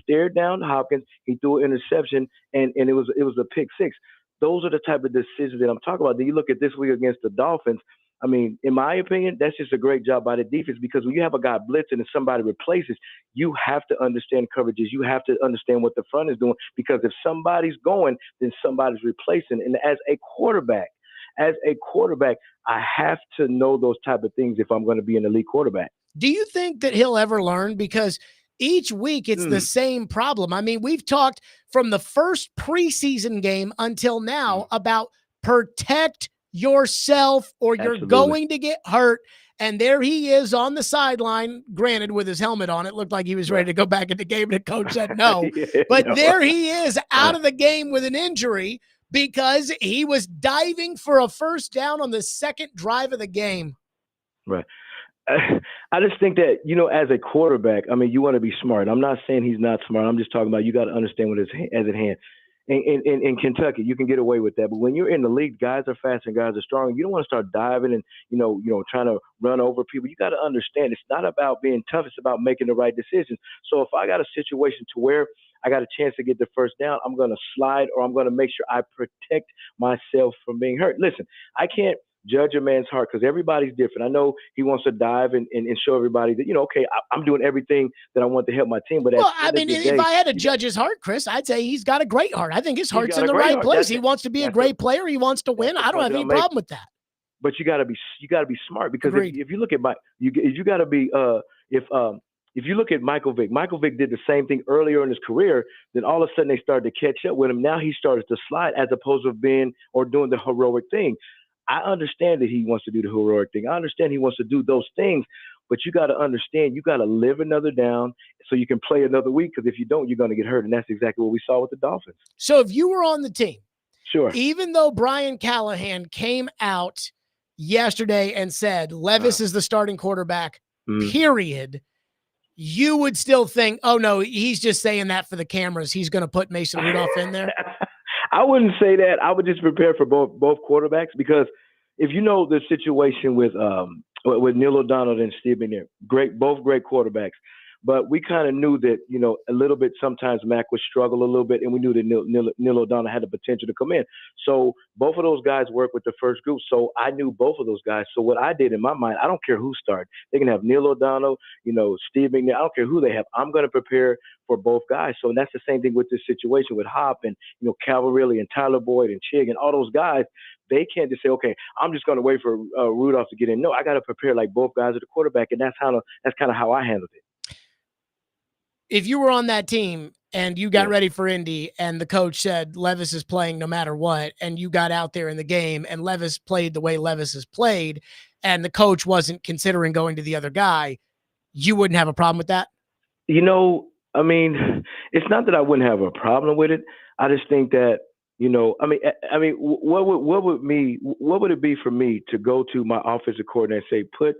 stared down Hopkins, he threw an interception, and it was a pick 6. Those are the type of decisions that I'm talking about. Then you look at this week against the Dolphins. In my opinion, that's just a great job by the defense, because when you have a guy blitzing and somebody replaces, you have to understand coverages. You have to understand what the front is doing, because if somebody's going, then somebody's replacing. And as a quarterback, I have to know those type of things if I'm going to be an elite quarterback. Do you think that he'll ever learn? Because each week it's the same problem. We've talked from the first preseason game until now about protect yourself or you're going to get hurt. And there he is on the sideline, granted with his helmet on. It looked like he was ready to go back in the game, and the coach said no. There he is out of the game with an injury, because he was diving for a first down on the second drive of the game. Right. I just think that, as a quarterback, you want to be smart. I'm not saying he's not smart. I'm just talking about you got to understand what is at hand. In Kentucky, you can get away with that. But when you're in the league, guys are fast and guys are strong. You don't want to start diving and, trying to run over people. You got to understand it's not about being tough. It's about making the right decisions. So if I got a situation to where I got a chance to get the first down, I'm going to slide, or I'm going to make sure I protect myself from being hurt. Listen, I can't judge a man's heart, because everybody's different. I know he wants to dive and show everybody that, okay, I'm doing everything that I want to help my team. But if I had to judge his heart, Chris, I'd say he's got a great heart. I think his heart's in the right place. He wants to be a great player. He wants to win. I don't have any problem with that. but you got to be smart, because if you look at you got to be if you look at Michael Vick did the same thing earlier in his career. Then all of a sudden they started to catch up with him. Now he started to slide as opposed to doing the heroic thing. I understand that he wants to do the heroic thing. I understand he wants to do those things, but you got to understand, you got to live another down so you can play another week, because if you don't, you're going to get hurt. And that's exactly what we saw with the Dolphins. So if you were on the team, sure, even though Brian Callahan came out yesterday and said Levis is the starting quarterback, period, you would still think, oh, no, he's just saying that for the cameras. He's going to put Mason Rudolph in there? I wouldn't say that. I would just prepare for both quarterbacks, because if you know the situation with Neil O'Donnell and Stillman, both great quarterbacks. But we kind of knew that, a little bit sometimes Mac would struggle a little bit, and we knew that Neil O'Donnell had the potential to come in. So both of those guys work with the first group. So I knew both of those guys. So what I did in my mind, I don't care who started. They can have Neil O'Donnell, Steve McNair. I don't care who they have. I'm going to prepare for both guys. So that's the same thing with this situation with Hop and, Calvarelli and Tyler Boyd and Chig and all those guys. They can't just say, okay, I'm just going to wait for Rudolph to get in. No, I got to prepare like both guys are the quarterback, and that's kind of how I handled it. If you were on that team and you got ready for Indy and the coach said Levis is playing no matter what, and you got out there in the game and Levis played the way Levis has played, and the coach wasn't considering going to the other guy, you wouldn't have a problem with that? I mean, it's not that I wouldn't have a problem with it. I just think that, what would it be for me to go to my offensive coordinator and say, put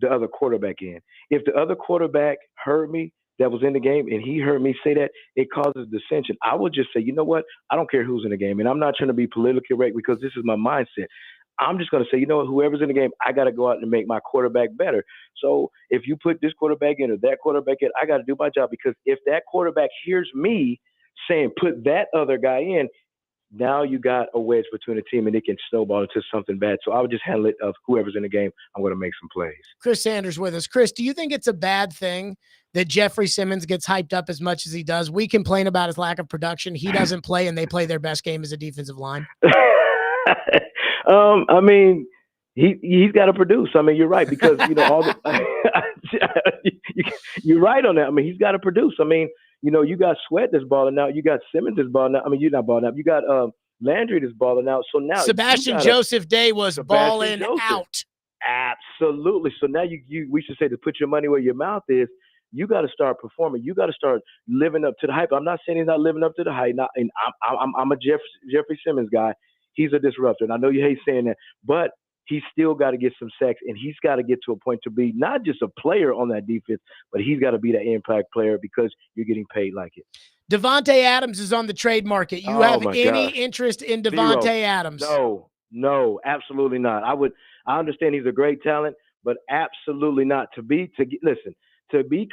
the other quarterback in? If the other quarterback heard me, that was in the game, and he heard me say that, it causes dissension. I would just say, you know what? I don't care who's in the game, and I'm not trying to be politically correct, because this is my mindset. I'm just going to say, you know what? Whoever's in the game, I got to go out and make my quarterback better. So if you put this quarterback in or that quarterback in, I got to do my job, because if that quarterback hears me saying put that other guy in, now you got a wedge between the team, and it can snowball into something bad. So I would just handle it of whoever's in the game. I'm going to make some plays. Chris Sanders with us. Chris, do you think it's a bad thing that Jeffrey Simmons gets hyped up as much as he does? We complain about his lack of production. He doesn't play, and they play their best game as a defensive line. I mean, he's got to produce. I mean, you're right, because you're right on that. I mean, he's got to produce. I mean, you got Sweat that's balling out. You got Simmons that's balling out. I mean, you're not balling out. You got Landry that's balling out. So now Sebastian Joseph Day was balling out. Absolutely. So now we should say to put your money where your mouth is. You got to start performing. You got to start living up to the hype. I'm not saying he's not living up to the hype. And I'm a Jeffrey Simmons guy. He's a disruptor, and I know you hate saying that, but he's still got to get some sacks, and he's got to get to a point to be not just a player on that defense, but he's got to be that impact player, because you're getting paid like it. Devante Adams is on the trade market. You have any interest in Devante Adams? No, absolutely not. I understand he's a great talent, but absolutely not. To be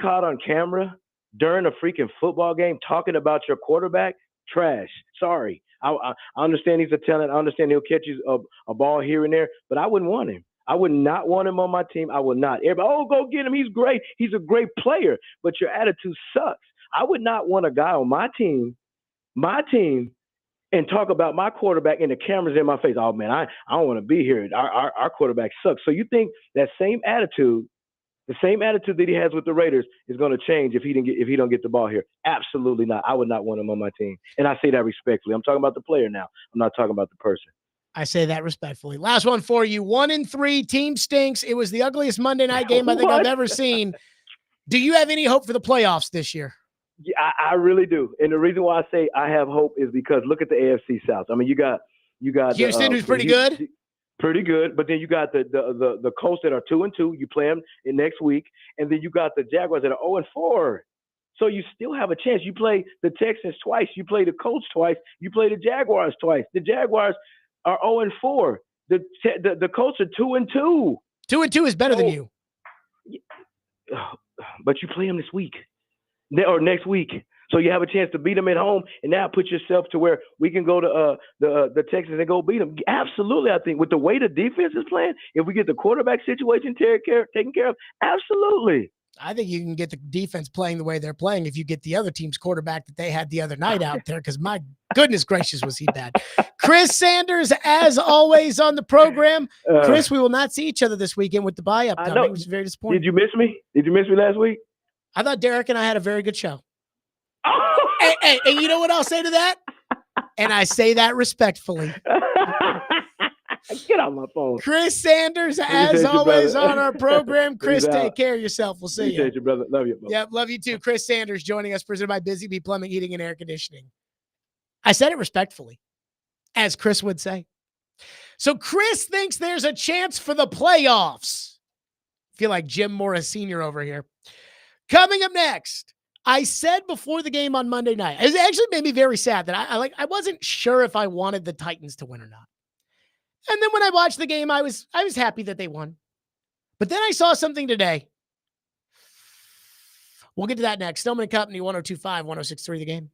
caught on camera during a freaking football game talking about your quarterback, trash. Sorry. I understand he's a talent. I understand he'll catch you a ball here and there, but I wouldn't want him. I would not want him on my team. I would not. Everybody, go get him. He's great. He's a great player, but your attitude sucks. I would not want a guy on my team, and talk about my quarterback and the cameras in my face. Oh man, I don't want to be here. Our quarterback sucks. So you think that same attitude, the same attitude that he has with the Raiders, is going to change if he don't get the ball here? Absolutely not. I would not want him on my team, and I say that respectfully. I'm talking about the player now. I'm not talking about the person. I say that respectfully. Last one for you. 1-3, team stinks. It was the ugliest Monday night game I think I've ever seen. Do you have any hope for the playoffs this year? Yeah, I really do. And the reason why I say I have hope is because look at the AFC South. I mean, you got Houston, who's pretty good. Pretty good, but then you got the Colts that are 2-2. You play them in next week, and then you got the Jaguars that are 0-4. So you still have a chance. You play the Texans twice. You play the Colts twice. You play the Jaguars twice. The Jaguars are 0-4. The Colts are 2-2. 2-2 is better than you. But you play them this week or next week. So you have a chance to beat them at home, and now put yourself to where we can go to the Texans and go beat them. Absolutely, I think with the way the defense is playing, if we get the quarterback situation taken care of, absolutely. I think you can get the defense playing the way they're playing if you get the other team's quarterback that they had the other night out there, because my goodness gracious, was he bad. Chris Sanders, as always, on the program. Chris, we will not see each other this weekend with the bye upcoming, which is very disappointing. Did you miss me? Did you miss me last week? I thought Derek and I had a very good show. Hey, and you know what I'll say to that? And I say that respectfully. Get on my phone. Chris Sanders, as always, on our program. Chris, take care of yourself. We'll see you. Appreciate you, brother. Love you. Yeah, love you too. Chris Sanders joining us, presented by Busy Bee Plumbing, Heating, and Air Conditioning. I said it respectfully, as Chris would say. So Chris thinks there's a chance for the playoffs. I feel like Jim Morris Sr. over here. Coming up next, I said before the game on Monday night, it actually made me very sad that I wasn't sure if I wanted the Titans to win or not. And then when I watched the game, I was happy that they won. But then I saw something today. We'll get to that next. Stillman & Company, 102.5, 106.3 The Game.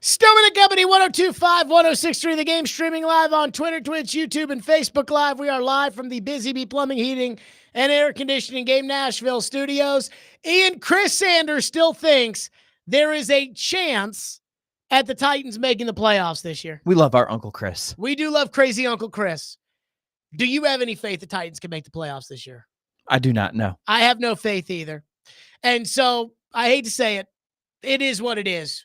Stillman and Company, 102.5, 106.3. The Game, streaming live on Twitter, Twitch, YouTube, and Facebook Live. We are live from the Busy Bee Plumbing, Heating, and Air Conditioning Game Nashville studios. Chris Sanders still thinks there is a chance at the Titans making the playoffs this year. We love our Uncle Chris. We do love crazy Uncle Chris. Do you have any faith the Titans can make the playoffs this year? I do not know. I have no faith either. And so I hate to say it. It is what it is.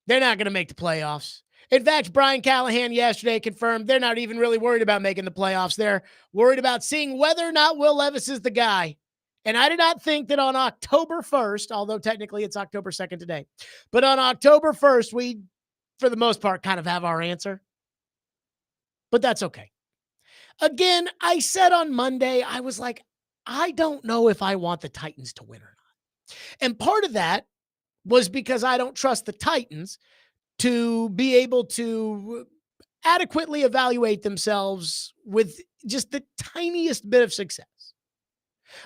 They're not going to make the playoffs. In fact, Brian Callahan yesterday confirmed they're not even really worried about making the playoffs. They're worried about seeing whether or not Will Levis is the guy. And I did not think that on October 1st, although technically it's October 2nd today, but on October 1st, we, for the most part, kind of have our answer. But that's okay. Again, I said on Monday, I was like, I don't know if I want the Titans to win or not. And part of that was because I don't trust the Titans to be able to adequately evaluate themselves with just the tiniest bit of success.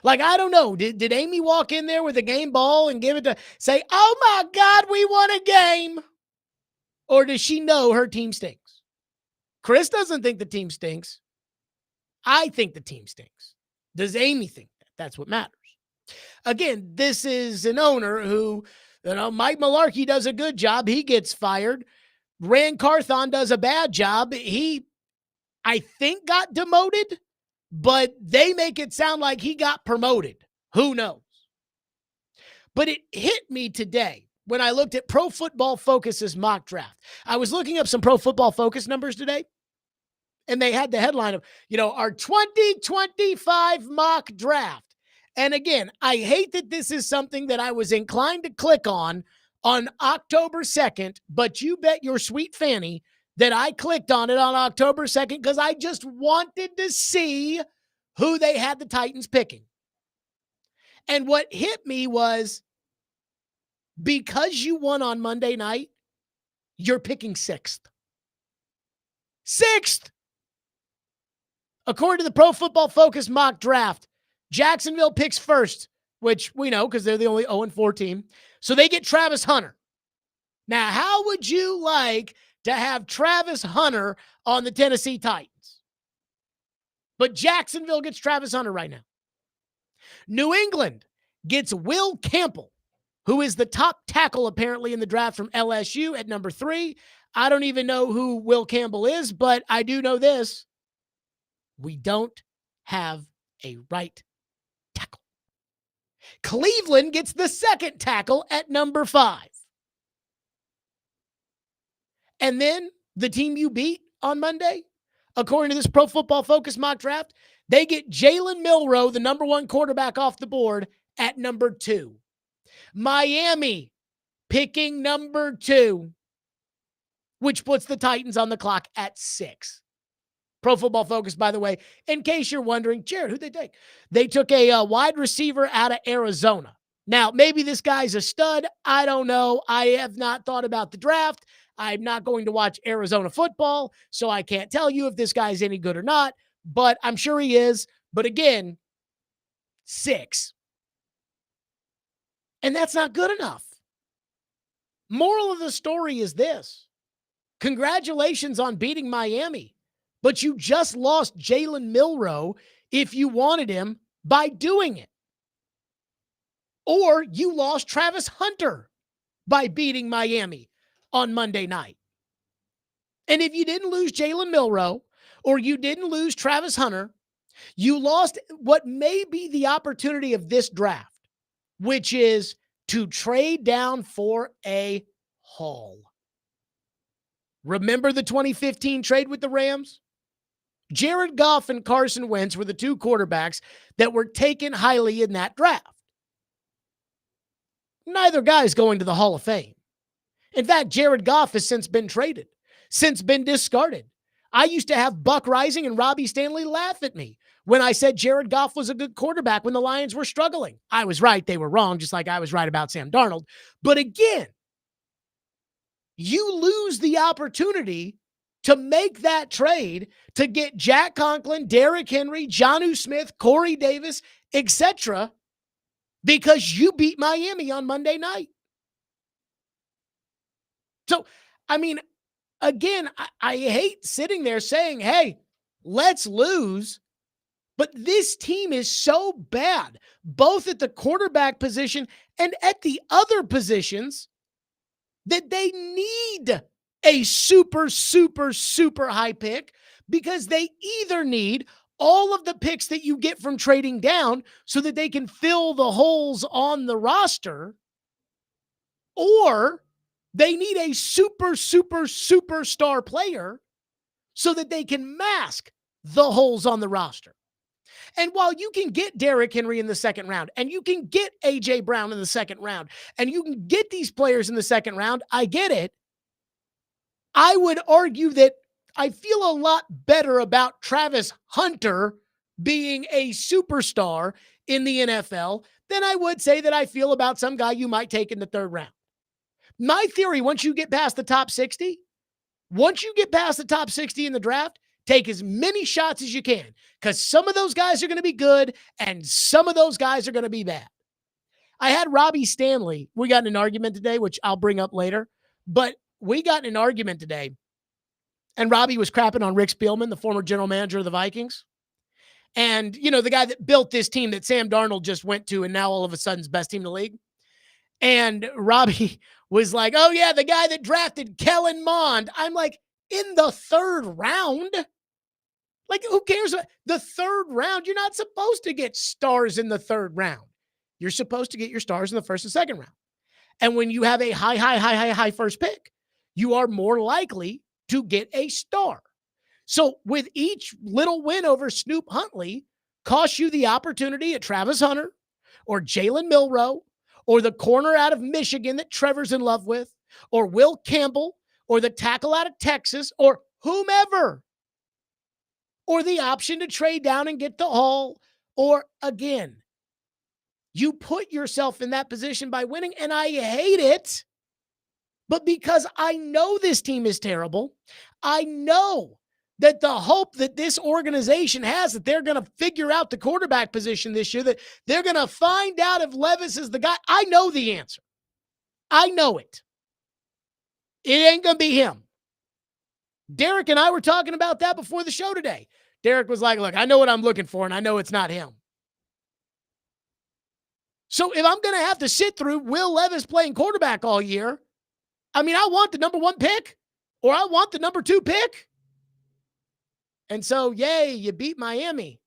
Like, I don't know, did Amy walk in there with a game ball and give it to say, oh my God, we won a game? Or does she know her team stinks? Chris doesn't think the team stinks. I think the team stinks. Does Amy think that? That's what matters. Again, this is an owner who, Mike Mularkey does a good job. He gets fired. Rand Carthon does a bad job. He, I think, got demoted, but they make it sound like he got promoted. Who knows? But it hit me today when I looked at Pro Football Focus's mock draft. I was looking up some Pro Football Focus numbers today, and they had the headline of, our 2025 mock draft. And again, I hate that this is something that I was inclined to click on October 2nd, but you bet your sweet fanny that I clicked on it on October 2nd because I just wanted to see who they had the Titans picking. And what hit me was, because you won on Monday night, you're picking sixth. Sixth! According to the Pro Football Focus mock draft, Jacksonville picks first, which we know because they're the only 0-4 team. So they get Travis Hunter. Now, how would you like to have Travis Hunter on the Tennessee Titans? But Jacksonville gets Travis Hunter right now. New England gets Will Campbell, who is the top tackle apparently in the draft from LSU at number 3. I don't even know who Will Campbell is, but I do know this. We don't have a right tackle. Cleveland gets the second tackle at number 5. And then the team you beat on Monday, according to this Pro Football Focus mock draft, they get Jalen Milroe, the number 1 quarterback, off the board at number 2. Miami picking number 2, which puts the Titans on the clock at 6. Pro Football Focus, by the way, in case you're wondering, Jared, who'd they take? They took a wide receiver out of Arizona. Now, maybe this guy's a stud. I don't know. I have not thought about the draft. I'm not going to watch Arizona football, so I can't tell you if this guy's any good or not, but I'm sure he is. But again, 6. And that's not good enough. Moral of the story is this. Congratulations on beating Miami. But you just lost Jalen Milroe if you wanted him by doing it. Or you lost Travis Hunter by beating Miami on Monday night. And if you didn't lose Jalen Milroe or you didn't lose Travis Hunter, you lost what may be the opportunity of this draft, which is to trade down for a haul. Remember the 2015 trade with the Rams? Jared Goff and Carson Wentz were the 2 quarterbacks that were taken highly in that draft. Neither guy is going to the Hall of Fame. In fact, Jared Goff has since been traded, since been discarded. I used to have Buck Rising and Robbie Stanley laugh at me when I said Jared Goff was a good quarterback when the Lions were struggling. I was right. They were wrong, just like I was right about Sam Darnold. But again, you lose the opportunity to make that trade to get Jack Conklin, Derrick Henry, Jonnu Smith, Corey Davis, etc., because you beat Miami on Monday night. So I mean, again, I hate sitting there saying, hey, let's lose. But this team is so bad, both at the quarterback position and at the other positions, that they need a super, super, super high pick, because they either need all of the picks that you get from trading down so that they can fill the holes on the roster, or they need a super, super, superstar player so that they can mask the holes on the roster. And while you can get Derrick Henry in the second round, and you can get A.J. Brown in the second round, and you can get these players in the second round, I get it. I would argue that I feel a lot better about Travis Hunter being a superstar in the NFL than I would say that I feel about some guy you might take in the third round. My theory, once you get past the top 60, in the draft, take as many shots as you can, because some of those guys are going to be good and some of those guys are going to be bad. I had Robbie Stanley. We got in an argument today, which I'll bring up later, but we got in an argument today, and Robbie was crapping on Rick Spielman, the former general manager of the Vikings. And, the guy that built this team that Sam Darnold just went to and now all of a sudden is best team in the league. And Robbie was like, oh, yeah, the guy that drafted Kellen Mond. I'm like, in the third round? Like, who cares? The third round, you're not supposed to get stars in the third round. You're supposed to get your stars in the first and second round. And when you have a high first pick, you are more likely to get a star. So with each little win over Snoop Huntley costs you the opportunity at Travis Hunter or Jalen Milroe or the corner out of Michigan that Trevor's in love with, or Will Campbell, or the tackle out of Texas, or whomever, or the option to trade down and get the haul, or again, you put yourself in that position by winning, and I hate it. But because I know this team is terrible, I know that the hope that this organization has that they're going to figure out the quarterback position this year, that they're going to find out if Levis is the guy. I know the answer. I know it. It ain't going to be him. Derek and I were talking about that before the show today. Derek was like, look, I know what I'm looking for, and I know it's not him. So if I'm going to have to sit through Will Levis playing quarterback all year, I mean, I want the number 1 pick, or I want the number 2 pick. And so, yay, you beat Miami.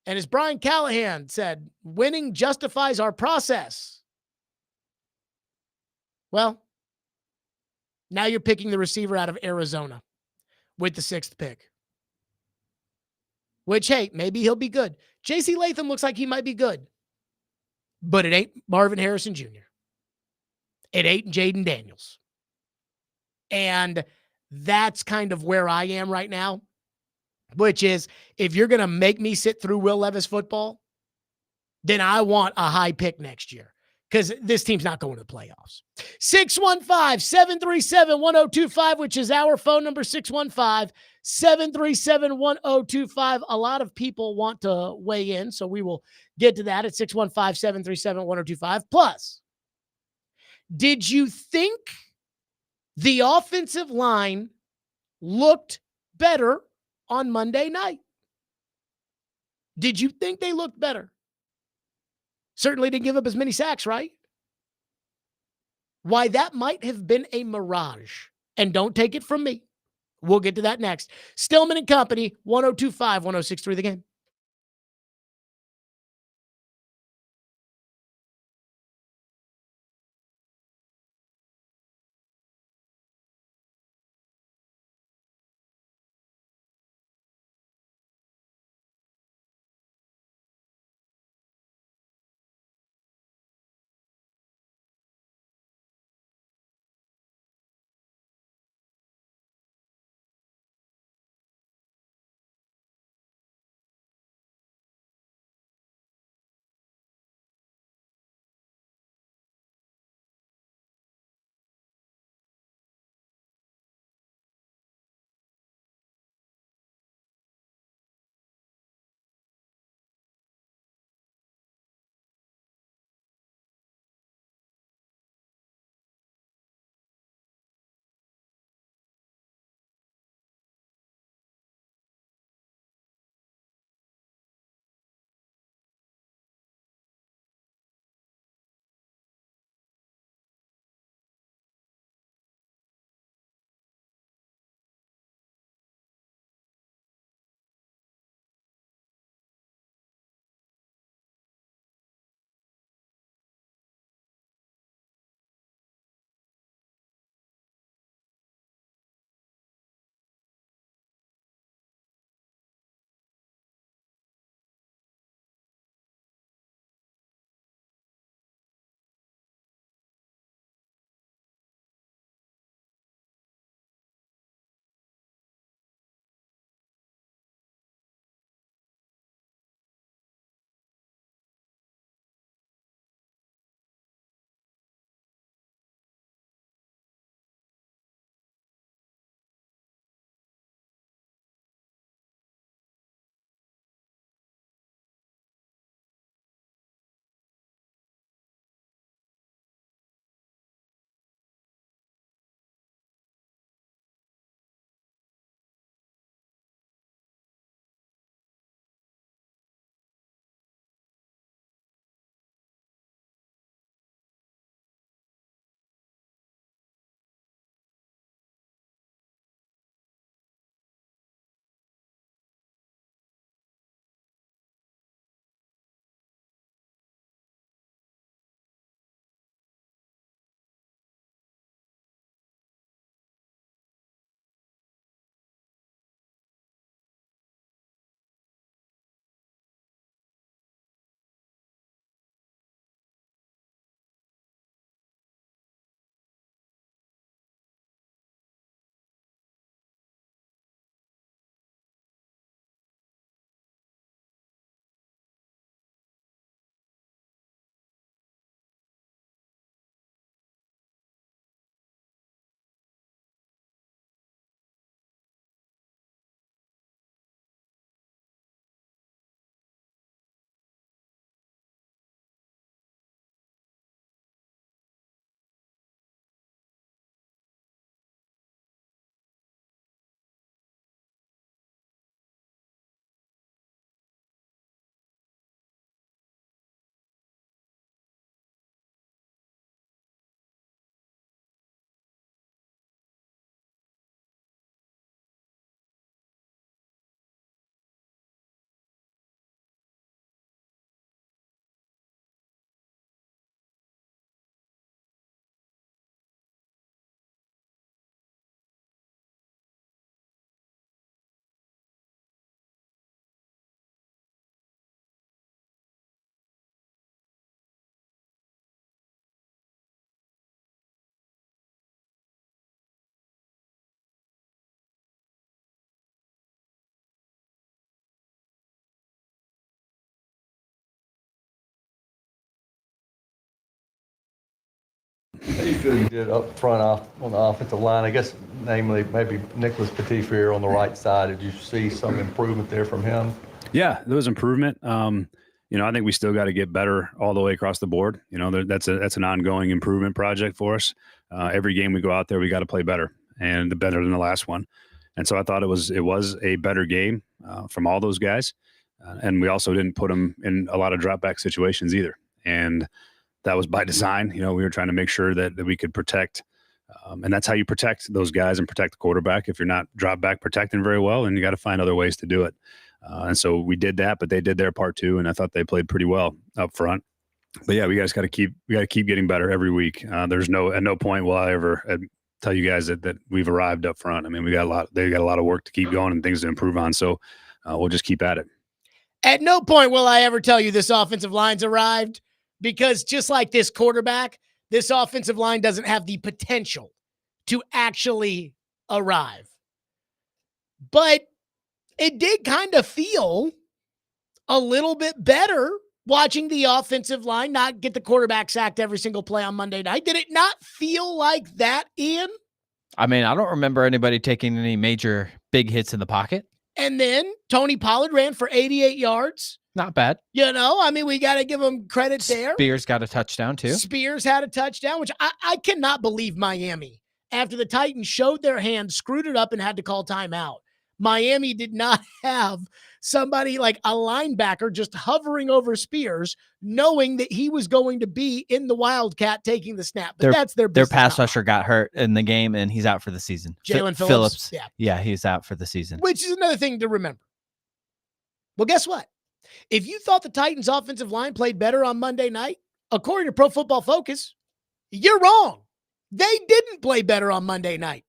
And as Brian Callahan said, winning justifies our process. Well, now you're picking the receiver out of Arizona with the 6th pick. Which, hey, maybe he'll be good. J.C. Latham looks like he might be good. But it ain't Marvin Harrison Jr. It ain't Jaden Daniels. And that's kind of where I am right now. Which is, if you're going to make me sit through Will Levis football, then I want a high pick next year, because this team's not going to the playoffs. 615-737-1025, which is our phone number, 615-737-1025. A lot of people want to weigh in, so we will get to that at 615-737-1025. Plus, did you think the offensive line looked better on Monday night? Did you think they looked better? Certainly didn't give up as many sacks, right? Why that might have been a mirage. And don't take it from me. We'll get to that next. Stillman and Company, 102.5, 106.3 The Game. do you feel you did up front on the offensive line? I guess, namely, maybe Nicholas Petitfear on the right side. Did you see some improvement there from him? Yeah, there was improvement. I think we still got to get better all the way across the board. That's an ongoing improvement project for us. Every game we go out there, we got to play better and better than the last one. And so I thought it was a better game from all those guys. And we also didn't put them in a lot of drop back situations either. And that was by design. We were trying to make sure that we could protect. And that's how you protect those guys and protect the quarterback. If you're not drop back protecting very well, then you got to find other ways to do it. And so we did that, but they did their part too. And I thought they played pretty well up front. But yeah, we got to keep getting better every week. At no point will I ever tell you guys that we've arrived up front. I mean, they got a lot of work to keep going and things to improve on. So we'll just keep at it. At no point will I ever tell you this offensive line's arrived, because just like this quarterback, this offensive line doesn't have the potential to actually arrive. But it did kind of feel a little bit better watching the offensive line not get the quarterback sacked every single play on Monday night. Did it not feel like that, Ian? I mean, I don't remember anybody taking any major big hits in the pocket. And then Tony Pollard ran for 88 yards. Not bad. We got to give him credit there. Spears got a touchdown too. Spears had a touchdown, which I cannot believe Miami, after the Titans showed their hand, screwed it up, and had to call timeout. Miami did not have somebody like a linebacker just hovering over Spears, knowing that he was going to be in the Wildcat taking the snap. But that's their business. Their pass rusher got hurt in the game, and he's out for the season. Jalen Phillips. Yeah, he's out for the season. Which is another thing to remember. Well, guess what? If you thought the Titans' offensive line played better on Monday night, according to Pro Football Focus, you're wrong. They didn't play better on Monday night.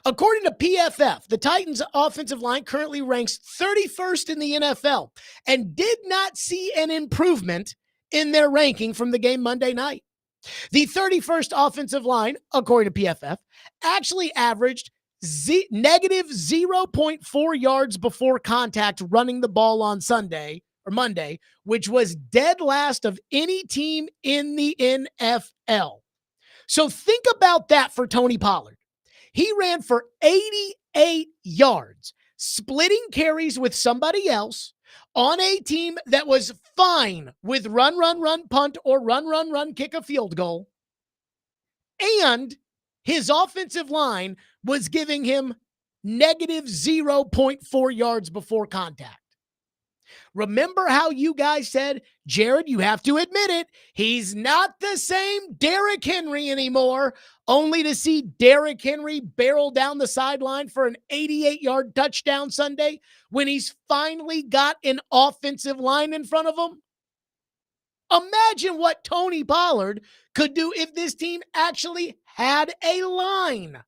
According to PFF, the Titans' offensive line currently ranks 31st in the NFL and did not see an improvement in their ranking from the game Monday night. The 31st offensive line, according to PFF, actually averaged negative 0.4 yards before contact running the ball on Monday, which was dead last of any team in the NFL. So think about that for Tony Pollard. He ran for 88 yards, splitting carries with somebody else on a team that was fine with run, punt, or run, kick a field goal. And his offensive line was giving him negative 0.4 yards before contact. Remember how you guys said, Jared, you have to admit it, he's not the same Derrick Henry anymore, only to see Derrick Henry barrel down the sideline for an 88-yard touchdown Sunday when he's finally got an offensive line in front of him? Imagine what Tony Pollard could do if this team actually had a line.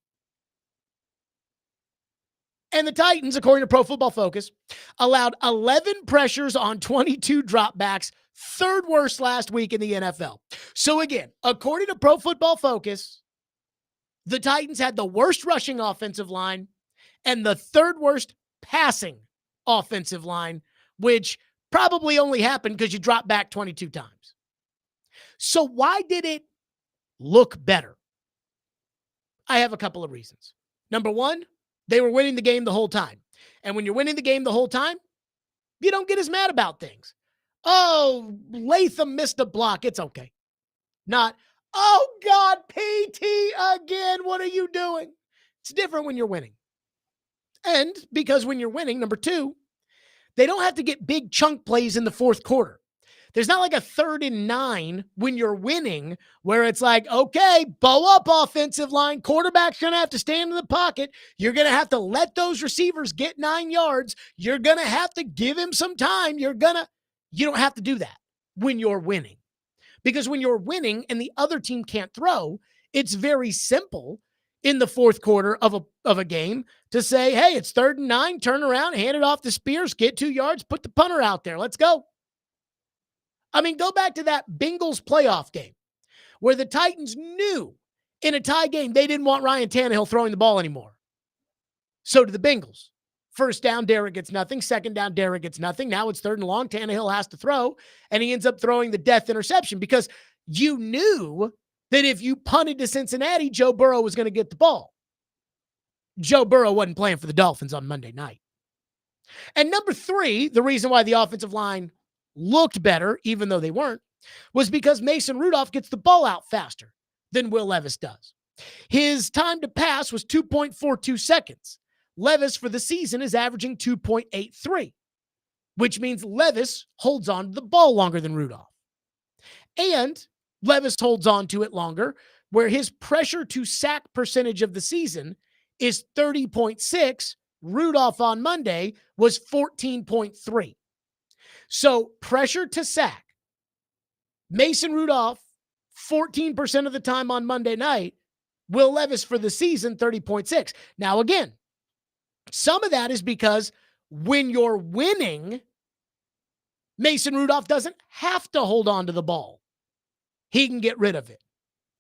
And the Titans, according to Pro Football Focus, allowed 11 pressures on 22 dropbacks, third worst last week in the NFL. So again, according to Pro Football Focus, the Titans had the worst rushing offensive line and the third worst passing offensive line, which probably only happened because you dropped back 22 times. So why did it look better? I have a couple of reasons. Number one, they were winning the game the whole time. And when you're winning the game the whole time, you don't get as mad about things. Oh, Latham missed a block. It's okay. Not, oh, God, PT again. What are you doing? It's different when you're winning. And because when you're winning, number two, they don't have to get big chunk plays in the fourth quarter. There's not like a 3rd and 9 when you're winning where it's like, okay, bow up offensive line. Quarterback's going to have to stand in the pocket. You're going to have to let those receivers get 9 yards. You're going to have to give him some time. You don't have to do that when you're winning. Because when you're winning and the other team can't throw, it's very simple in the fourth quarter of a game to say, hey, it's 3rd and 9, turn around, hand it off to Spears, get 2 yards, put the punter out there. Let's go. I mean, go back to that Bengals playoff game where the Titans knew in a tie game they didn't want Ryan Tannehill throwing the ball anymore. So did the Bengals. First down, Derrick gets nothing. Second down, Derrick gets nothing. Now it's 3rd and long. Tannehill has to throw, and he ends up throwing the death interception because you knew that if you punted to Cincinnati, Joe Burrow was going to get the ball. Joe Burrow wasn't playing for the Dolphins on Monday night. And number 3, the reason why the offensive line looked better, even though they weren't, was because Mason Rudolph gets the ball out faster than Will Levis does. His time to pass was 2.42 seconds. Levis for the season is averaging 2.83, which means Levis holds on to the ball longer than Rudolph. And Levis holds on to it longer, where his pressure to sack percentage of the season is 30.6. Rudolph on Monday was 14.3. So pressure to sack. Mason Rudolph, 14% of the time on Monday night. Will Levis for the season, 30.6. Now, again, some of that is because when you're winning, Mason Rudolph doesn't have to hold on to the ball. He can get rid of it.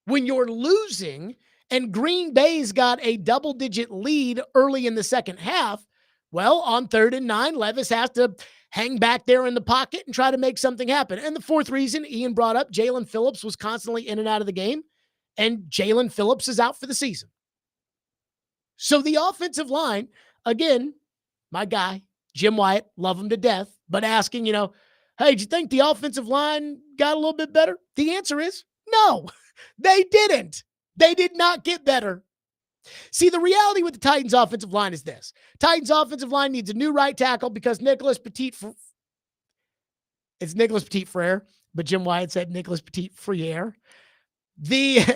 When you're losing and Green Bay's got a double-digit lead early in the second half, well, on 3rd and 9, Levis has to hang back there in the pocket and try to make something happen. And the fourth reason Ian brought up, Jalen Phillips was constantly in and out of the game, and Jalen Phillips is out for the season. So the offensive line, again, my guy, Jim Wyatt, love him to death, but asking, hey, do you think the offensive line got a little bit better? The answer is no, they didn't. They did not get better. See, the reality with the Titans offensive line is this. Titans offensive line needs a new right tackle because it's Nicholas Petit-Frere, but Jim Wyatt said Nicholas Petit-Frere.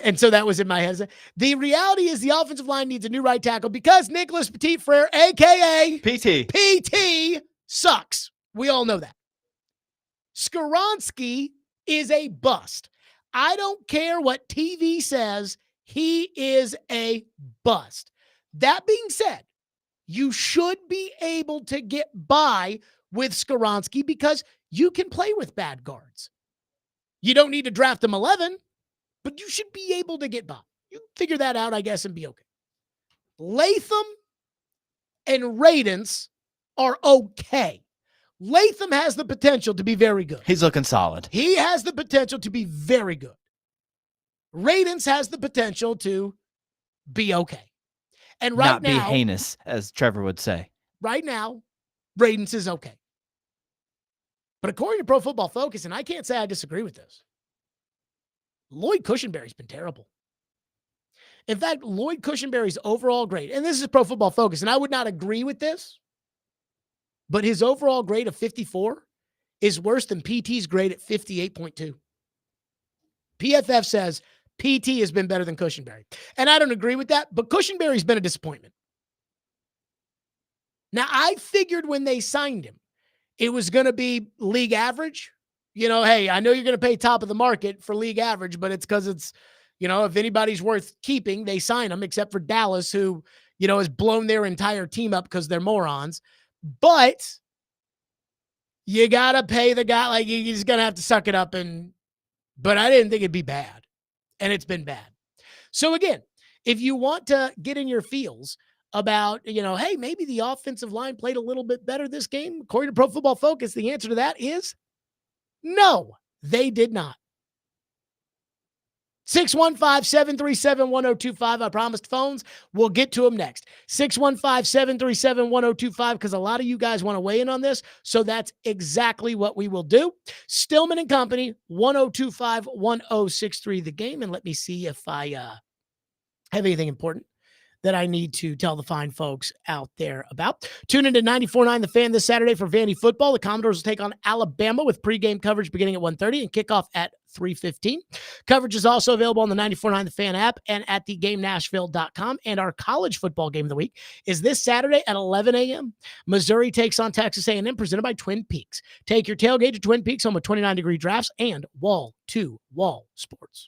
And so that was in my head. The reality is the offensive line needs a new right tackle because Nicholas Petit-Frere, a.k.a. PT, sucks. We all know that. Skoronski is a bust. I don't care what TV says. He is a bust. That being said, you should be able to get by with Skoronski because you can play with bad guards. You don't need to draft him 11, but you should be able to get by. You can figure that out, I guess, and be okay. Latham and Radence are okay. Latham has the potential to be very good. He's looking solid. He has the potential to be very good. Radence has the potential to be okay. And right Not now, be heinous, as Trevor would say. Right now, Radence is okay. But according to Pro Football Focus, and I can't say I disagree with this, Lloyd Cushenberry's been terrible. In fact, Lloyd Cushenberry's overall grade, and this is Pro Football Focus, and I would not agree with this, but his overall grade of 54 is worse than PT's grade at 58.2. PFF says PT has been better than Cushenberry. And I don't agree with that, but Cushenberry's been a disappointment. Now, I figured when they signed him, it was going to be league average. Hey, I know you're going to pay top of the market for league average, but it's because it's, if anybody's worth keeping, they sign them, except for Dallas, who, has blown their entire team up because they're morons. But you got to pay the guy. Like, he's going to have to suck it up. But I didn't think it'd be bad. And it's been bad. So again, if you want to get in your feels about, hey, maybe the offensive line played a little bit better this game, according to Pro Football Focus, the answer to that is no, they did not. 615-737-1025. I promised phones. We'll get to them next. 615-737-1025, because a lot of you guys want to weigh in on this. So that's exactly what we will do. Stillman and Company, 1025-1063 the game. And let me see if I have anything important that I need to tell the fine folks out there about. Tune into 94.9 The Fan this Saturday for Vandy football. The Commodores will take on Alabama with pregame coverage beginning at 1:30 and kickoff at 3:15. Coverage is also available on the 94.9 The Fan app and at theGameNashville.com. And our college football game of the week is this Saturday at 11 a.m. Missouri takes on Texas A&M, presented by Twin Peaks. Take your tailgate to Twin Peaks home with 29-degree drafts and wall-to-wall sports.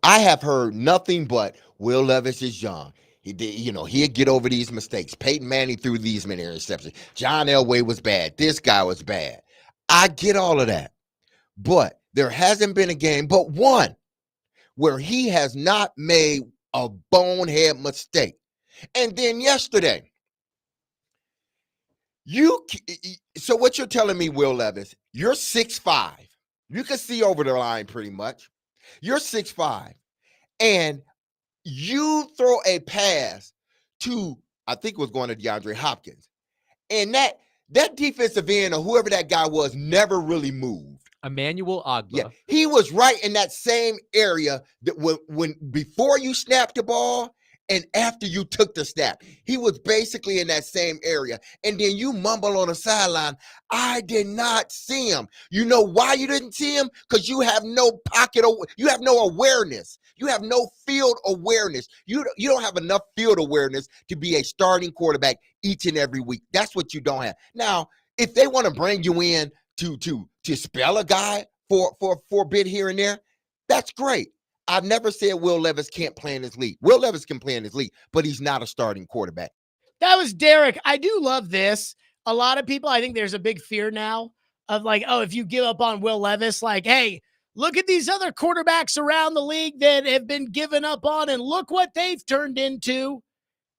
I have heard nothing but Will Levis is young. He did, he'd get over these mistakes. Peyton Manning threw these many interceptions. John Elway was bad. This guy was bad. I get all of that. But there hasn't been a game but one where he has not made a bonehead mistake. And then yesterday, so what you're telling me, Will Levis, you're 6'5". You can see over the line pretty much. You're 6'5", and you throw a pass to, I think it was going to DeAndre Hopkins, and that defensive end or whoever that guy was never really moved. Emmanuel Agba. Yeah, he was right in that same area that when before you snapped the ball and after you took the snap, he was basically in that same area. And then you mumble on the sideline, I did not see him. You know why you didn't see him? Because you have no you have no awareness. You have no field awareness. You don't have enough field awareness to be a starting quarterback each and every week. That's what you don't have. Now, if they want to bring you in to spell a guy for a bit here and there, that's great. I've never said Will Levis can't play in his league. Will Levis can play in his league, but he's not a starting quarterback. That was Derek. I do love this. A lot of people, I think there's a big fear now of like, oh, if you give up on Will Levis, like, hey, look at these other quarterbacks around the league that have been given up on and look what they've turned into.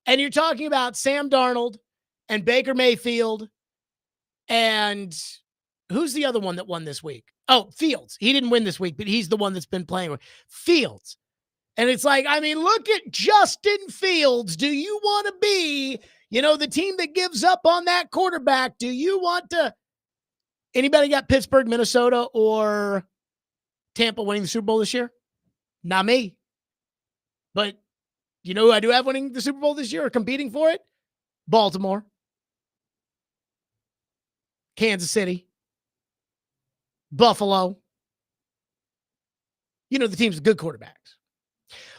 And you're talking about Sam Darnold and Baker Mayfield and who's the other one that won this week? Oh, Fields. He didn't win this week, but he's the one that's been playing with Fields. And it's like, I mean, look at Justin Fields. Do you want to be, the team that gives up on that quarterback? Do you want to? Anybody got Pittsburgh, Minnesota, or Tampa winning the Super Bowl this year? Not me. But you know who I do have winning the Super Bowl this year or competing for it? Baltimore. Kansas City. Buffalo. The teams with good quarterbacks.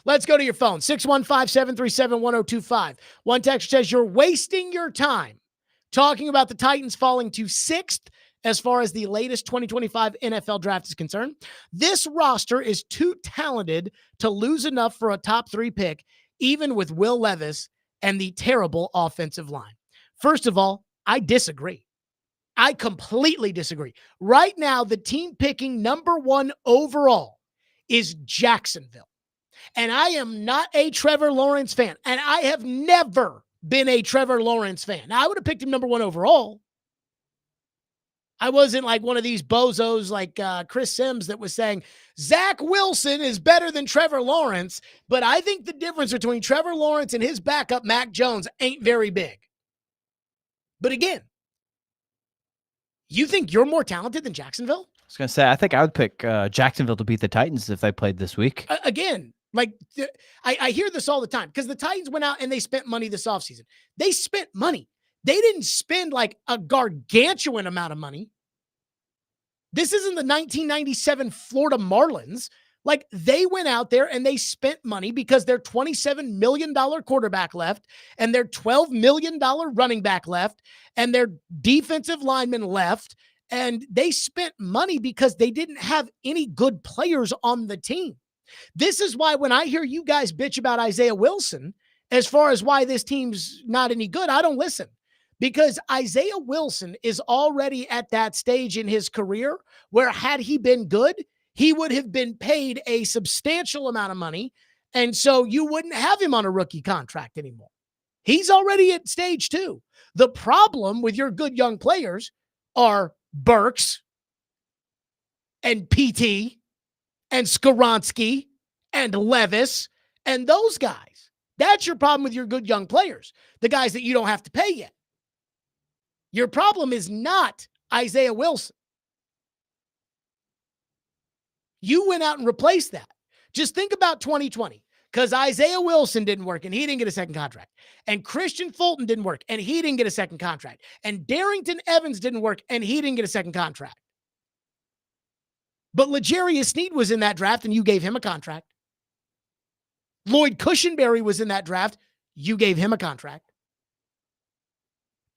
Let's go to your phone. 615-737-1025. One text says, you're wasting your time talking about the Titans falling to 6th as far as the latest 2025 NFL draft is concerned. This roster is too talented to lose enough for a top 3 pick, even with Will Levis and the terrible offensive line. First of all, I disagree. I completely disagree. Right now, the team picking number 1 overall is Jacksonville. And I am not a Trevor Lawrence fan. And I have never been a Trevor Lawrence fan. Now, I would have picked him number 1 overall. I wasn't like one of these bozos like Chris Sims that was saying, Zach Wilson is better than Trevor Lawrence. But I think the difference between Trevor Lawrence and his backup, Mac Jones, ain't very big. But again, you think you're more talented than Jacksonville? I was going to say, I think I would pick Jacksonville to beat the Titans if they played this week. Again, like I hear this all the time because the Titans went out and they spent money this offseason. They spent money. They didn't spend like a gargantuan amount of money. This isn't the 1997 Florida Marlins. Like they went out there and they spent money because their $27 million quarterback left and their $12 million running back left and their defensive lineman left. And they spent money because they didn't have any good players on the team. This is why when I hear you guys bitch about Isaiah Wilson, as far as why this team's not any good, I don't listen. Because Isaiah Wilson is already at that stage in his career where had he been good, he would have been paid a substantial amount of money. And so you wouldn't have him on a rookie contract anymore. He's already at stage 2. The problem with your good young players are Burks and PT and Skoronski and Levis and those guys. That's your problem with your good young players, the guys that you don't have to pay yet. Your problem is not Isaiah Wilson. You went out and replaced that. Just think about 2020, because Isaiah Wilson didn't work and he didn't get a second contract. And Christian Fulton didn't work and he didn't get a second contract. And Darrington Evans didn't work and he didn't get a second contract. But L'Jarius Sneed was in that draft and you gave him a contract. Lloyd Cushenberry was in that draft. You gave him a contract.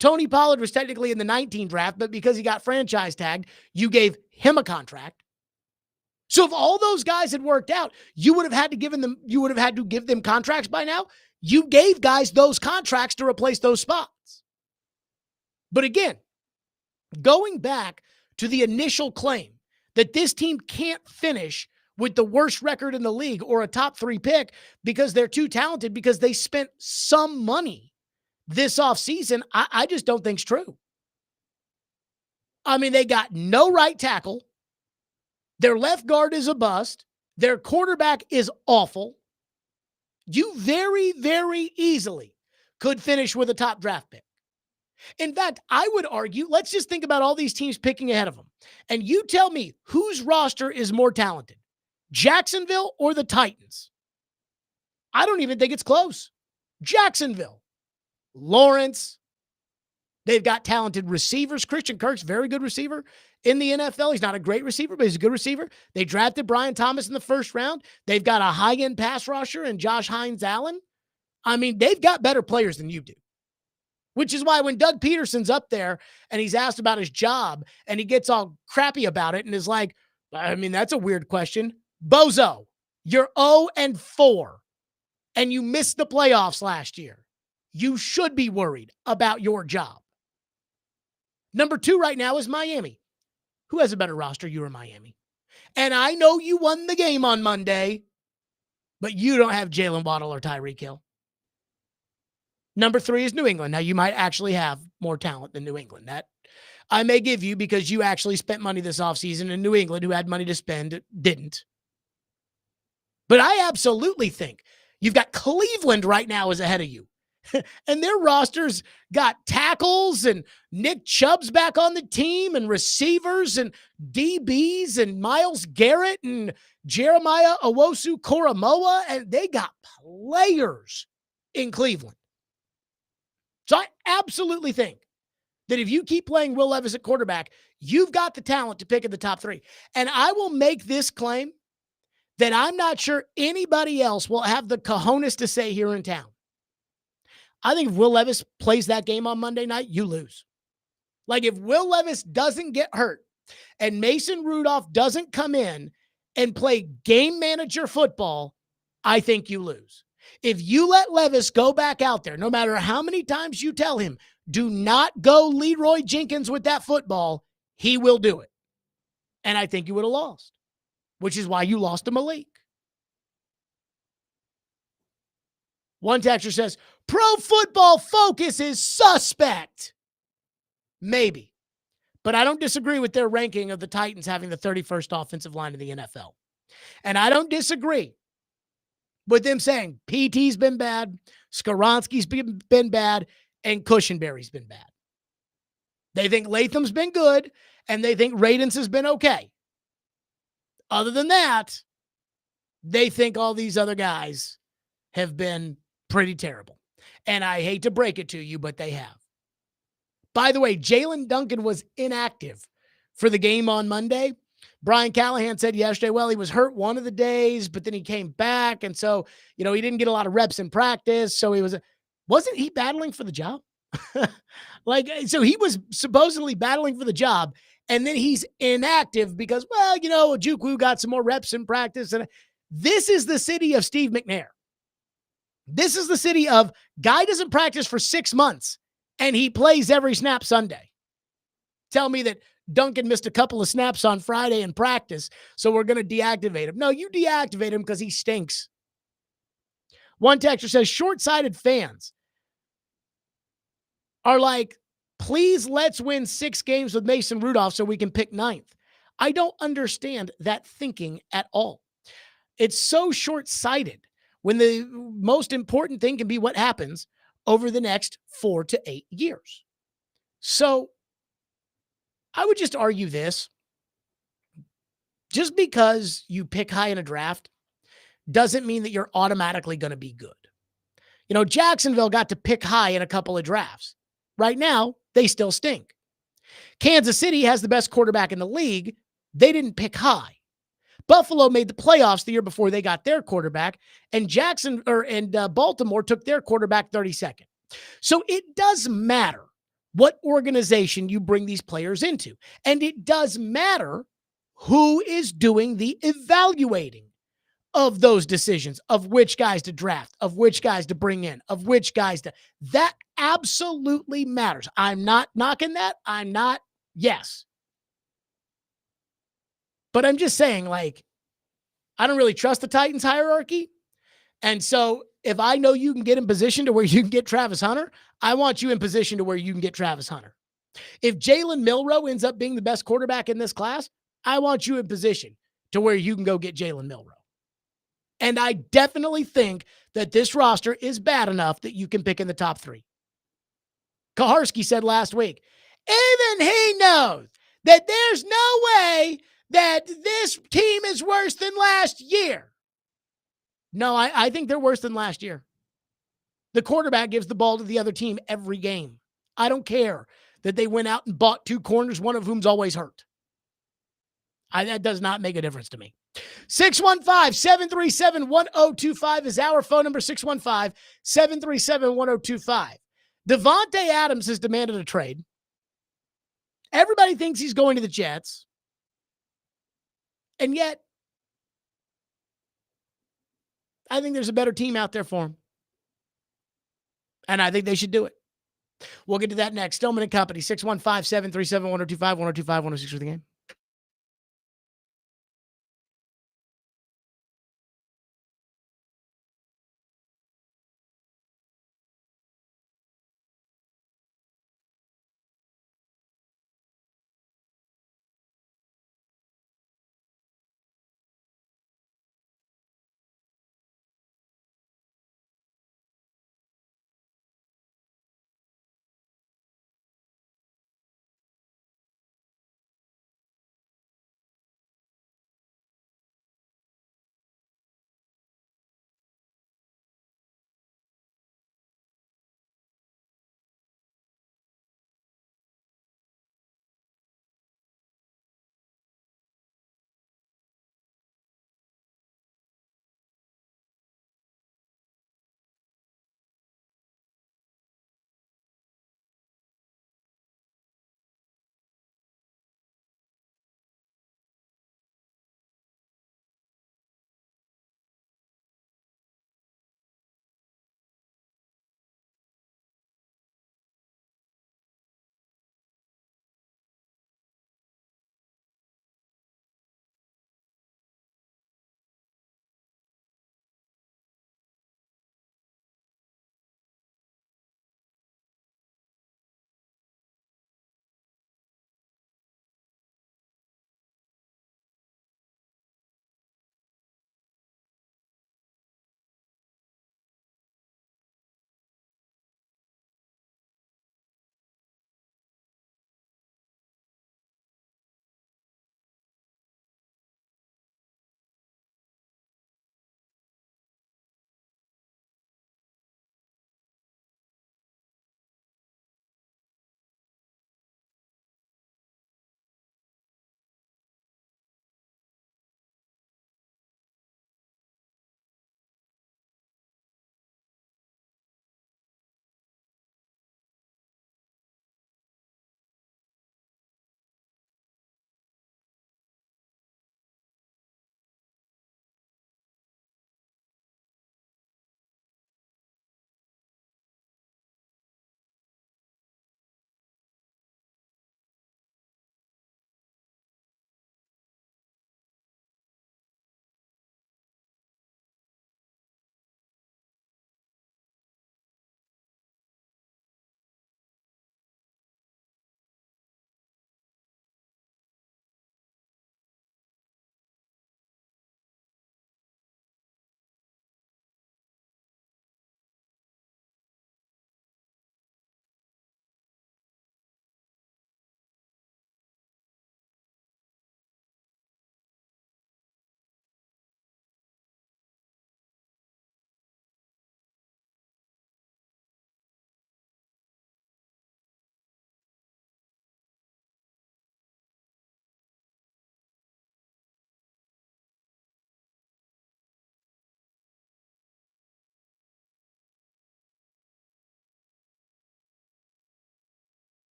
Tony Pollard was technically in the 19 draft, but because he got franchise tagged, you gave him a contract. So if all those guys had worked out, you would have had to give them contracts by now. You gave guys those contracts to replace those spots. But again, going back to the initial claim that this team can't finish with the worst record in the league or a top 3 pick because they're too talented because they spent some money this offseason, I just don't think it's true. I mean, they got no right tackle. Their left guard is a bust. Their quarterback is awful. You very, very easily could finish with a top draft pick. In fact, I would argue, let's just think about all these teams picking ahead of them. And you tell me whose roster is more talented, Jacksonville or the Titans? I don't even think it's close. Jacksonville. Lawrence. They've got talented receivers. Christian Kirk's very good receiver in the NFL. He's not a great receiver, but he's a good receiver. They drafted Brian Thomas in the first round. They've got a high-end pass rusher in Josh Hines-Allen. I mean, they've got better players than you do. Which is why when Doug Peterson's up there and he's asked about his job and he gets all crappy about it and is like, I mean, that's a weird question. Bozo, you're 0-4 and you missed the playoffs last year. You should be worried about your job. Number 2 right now is Miami. Who has a better roster? You or Miami? And I know you won the game on Monday, but you don't have Jalen Waddle or Tyreek Hill. Number 3 is New England. Now, you might actually have more talent than New England. That I may give you because you actually spent money this offseason, and New England, who had money to spend, didn't. But I absolutely think you've got Cleveland right now is ahead of you. And their rosters got tackles and Nick Chubb's back on the team and receivers and DBs and Myles Garrett and Jeremiah Owusu-Koramoah, and they got players in Cleveland. So I absolutely think that if you keep playing Will Levis at quarterback, you've got the talent to pick in the top 3. And I will make this claim that I'm not sure anybody else will have the cojones to say here in town. I think if Will Levis plays that game on Monday night, you lose. Like if Will Levis doesn't get hurt and Mason Rudolph doesn't come in and play game manager football, I think you lose. If you let Levis go back out there, no matter how many times you tell him, do not go Leroy Jenkins with that football, he will do it. And I think you would have lost, which is why you lost to Malik. One texter says, Pro Football Focus is suspect. Maybe. But I don't disagree with their ranking of the Titans having the 31st offensive line in the NFL. And I don't disagree with them saying PT's been bad, Skoronski's been bad, and Cushenberry's been bad. They think Latham's been good, and they think Radens has been okay. Other than that, they think all these other guys have been pretty terrible. And I hate to break it to you, but they have. By the way, Jalen Duncan was inactive for the game on Monday. Brian Callahan said yesterday, well, he was hurt one of the days, but then he came back. And so, he didn't get a lot of reps in practice. So wasn't he battling for the job? So he was supposedly battling for the job. And then he's inactive because, Ojukwu got some more reps in practice. And this is the city of Steve McNair. This is the city of guy doesn't practice for 6 months and he plays every snap Sunday. Tell me that Duncan missed a couple of snaps on Friday in practice, so we're going to deactivate him. No, you deactivate him because he stinks. One texter says, short-sighted fans are like, please let's win 6 games with Mason Rudolph so we can pick 9th. I don't understand that thinking at all. It's so short-sighted when the most important thing can be what happens over the next 4 to 8 years. So I would just argue this. Just because you pick high in a draft doesn't mean that you're automatically going to be good. Jacksonville got to pick high in a couple of drafts. Right now, they still stink. Kansas City has the best quarterback in the league. They didn't pick high. Buffalo made the playoffs the year before they got their quarterback, and Baltimore took their quarterback 32nd. So it does matter what organization you bring these players into. And it does matter Who is doing the evaluating of those decisions, of which guys to draft, of which guys to bring in, of which guys to, that absolutely matters. I'm not knocking that. Yes. But I'm just saying, like, I don't really trust the Titans hierarchy. And so if I know you can get in position to where you can get Travis Hunter, I want you in position to where you can get Travis Hunter. If Jalen Milroe ends up being the best quarterback in this class, I want you in position to where you can go get Jalen Milroe. And I definitely think that this roster is bad enough that you can pick in the top 3. Kaharski said last week, even he knows that there's no way that this team is worse than last year. No, I think they're worse than last year. The quarterback gives the ball to the other team every game. I don't care that they went out and bought 2 corners, one of whom's always hurt. That does not make a difference to me. 615-737-1025 is our phone number, 615-737-1025. Devante Adams has demanded a trade. Everybody thinks he's going to the Jets. And yet, I think there's a better team out there for him. And I think they should do it. We'll get to that next. Stillman and Company, 615-737-1025, 1025, 106 for the game.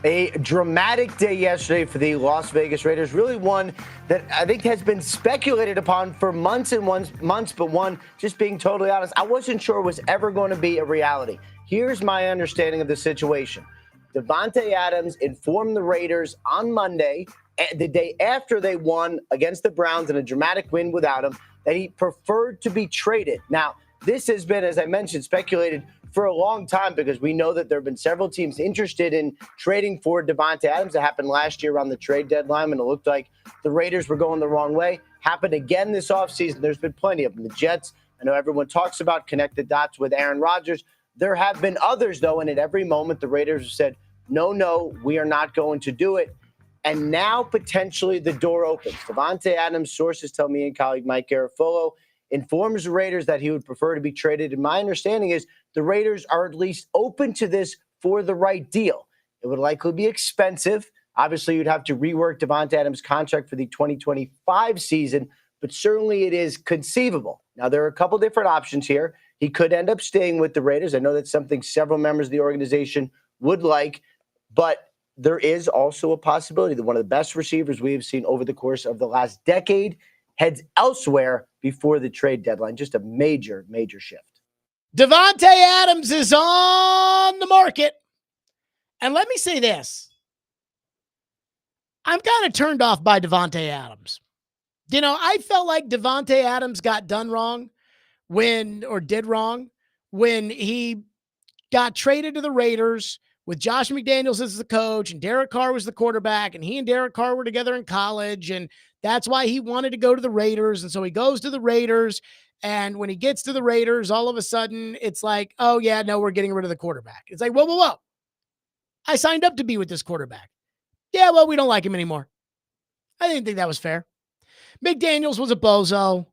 A dramatic day yesterday for the Las Vegas Raiders. Really one that I think has been speculated upon for months and months, but one, just being totally honest, I wasn't sure was ever going to be a reality. Here's my understanding of the situation. Devante Adams informed the Raiders on Monday, the day after they won against the Browns in a dramatic win without him, that he preferred to be traded. Now, this has been, as I mentioned, speculated for a long time because we know that there have been several teams interested in trading for Devante Adams. It happened last year on the trade deadline when it looked like the Raiders were going the wrong way. Happened again this offseason. There's been plenty of them. The Jets, I know everyone talks about connect the dots with Aaron Rodgers. There have been others, though, and at every moment the Raiders have said, no, we are not going to do it. And now potentially the door opens. Devante Adams, sources tell me, and colleague Mike Garafolo, informs the Raiders that he would prefer to be traded. And my understanding is the Raiders are at least open to this for the right deal. It would likely be expensive. Obviously, you'd have to rework Devante Adams' contract for the 2025 season, but certainly it is conceivable. Now, there are a couple different options here. He could end up staying with the Raiders. I know that's something several members of the organization would like, but there is also a possibility that one of the best receivers we have seen over the course of the last decade heads elsewhere before the trade deadline. Just a major, major shift. Devante Adams is on the market. And let me say this. I'm kind of turned off by Devante Adams. You know, I felt like Devante Adams got done wrong did wrong when he got traded to the Raiders with Josh McDaniels as the coach and Derek Carr was the quarterback, and he and Derek Carr were together in college, and that's why he wanted to go to the Raiders. And so he goes to the Raiders, and when he gets to the Raiders, all of a sudden it's like, oh yeah, no, we're getting rid of the quarterback. It's like, whoa. I signed up to be with this quarterback. Yeah, well, we don't like him anymore. I didn't think that was fair. McDaniels was a bozo.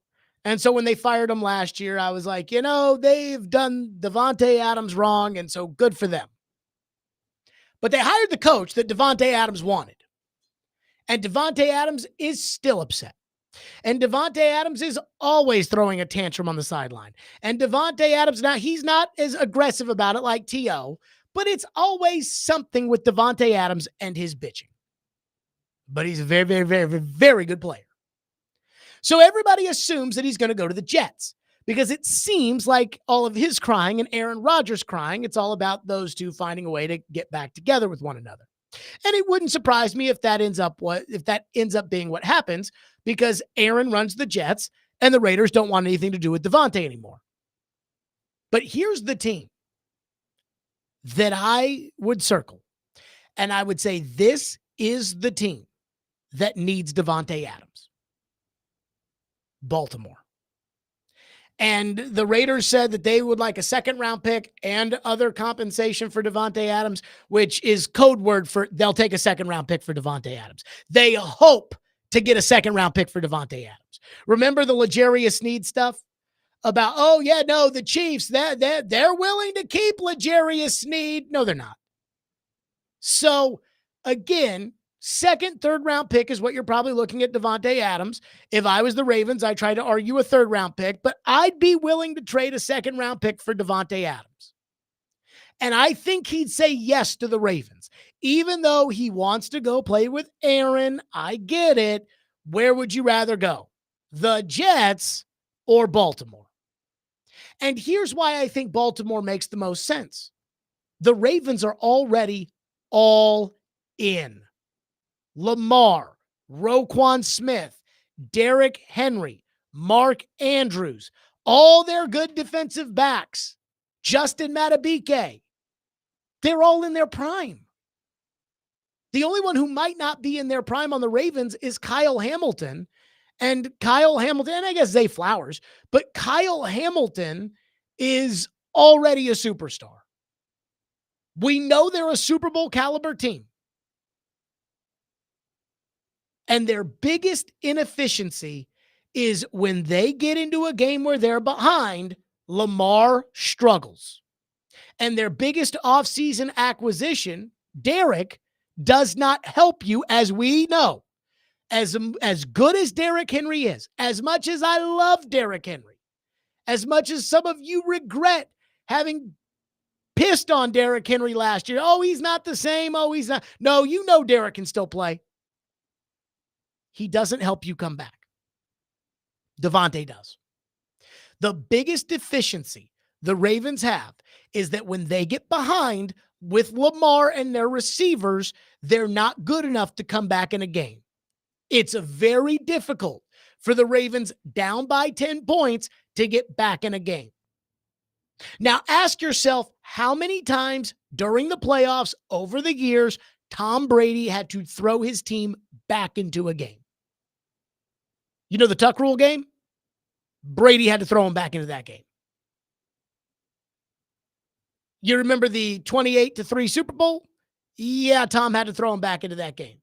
And so when they fired him last year, I was like, they've done Devante Adams wrong, and so good for them. But they hired the coach that Devante Adams wanted. And Devante Adams is still upset. And Devante Adams is always throwing a tantrum on the sideline. And Devante Adams, now he's not as aggressive about it like T.O., but it's always something with Devante Adams and his bitching. But he's a very, very, very, very, very good player. So everybody assumes that he's going to go to the Jets because it seems like all of his crying and Aaron Rodgers crying, it's all about those two finding a way to get back together with one another. And it wouldn't surprise me if that ends up being what happens, because Aaron runs the Jets and the Raiders don't want anything to do with Devante anymore. But here's the team that I would circle. And I would say this is the team that needs Devante Adams. Baltimore. And the Raiders said that they would like a second-round pick and other compensation for Devante Adams, which is code word for they'll take a second-round pick for Devante Adams. They hope to get a second-round pick for Devante Adams. Remember the L'Jarius Sneed stuff about, the Chiefs, they're willing to keep L'Jarius Sneed. No, they're not. So, again, second, third-round pick is what you're probably looking at Devante Adams. If I was the Ravens, I'd try to argue a third-round pick, but I'd be willing to trade a second-round pick for Devante Adams. And I think he'd say yes to the Ravens. Even though he wants to go play with Aaron, I get it. Where would you rather go? The Jets or Baltimore? And here's why I think Baltimore makes the most sense. The Ravens are already all in. Lamar, Roquan Smith, Derrick Henry, Mark Andrews, all their good defensive backs, Justin Madubuike, they're all in their prime. The only one who might not be in their prime on the Ravens is Kyle Hamilton. And I guess Zay Flowers, but Kyle Hamilton is already a superstar. We know they're a Super Bowl caliber team. And their biggest inefficiency is when they get into a game where they're behind, Lamar struggles. And their biggest offseason acquisition, Derrick, does not help you, as we know. As good as Derrick Henry is, as much as I love Derrick Henry, as much as some of you regret having pissed on Derrick Henry last year. Oh, he's not the same. Oh, he's not. No, you know Derrick can still play. He doesn't help you come back. Devante does. The biggest deficiency the Ravens have is that when they get behind with Lamar and their receivers, they're not good enough to come back in a game. It's very difficult for the Ravens down by 10 points to get back in a game. Now, ask yourself how many times during the playoffs over the years Tom Brady had to throw his team back into a game. You know the Tuck Rule game? Brady had to throw him back into that game. You remember the 28-3 Super Bowl? Yeah, Tom had to throw him back into that game.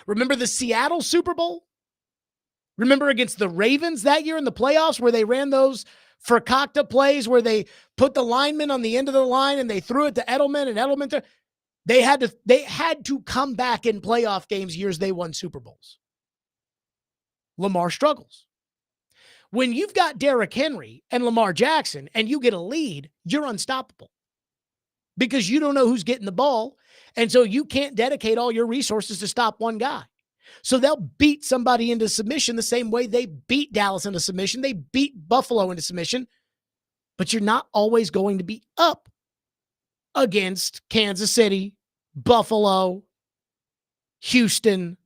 Remember the Seattle Super Bowl? Remember against the Ravens that year in the playoffs where they ran those Fracacta plays where they put the lineman on the end of the line and they threw it to Edelman and Edelman. They had to come back in playoff games years they won Super Bowls. Lamar struggles. When you've got Derrick Henry and Lamar Jackson and you get a lead, you're unstoppable because you don't know who's getting the ball. And so you can't dedicate all your resources to stop one guy. So they'll beat somebody into submission the same way they beat Dallas into submission. They beat Buffalo into submission, but you're not always going to be up against Kansas City, Buffalo, Houston,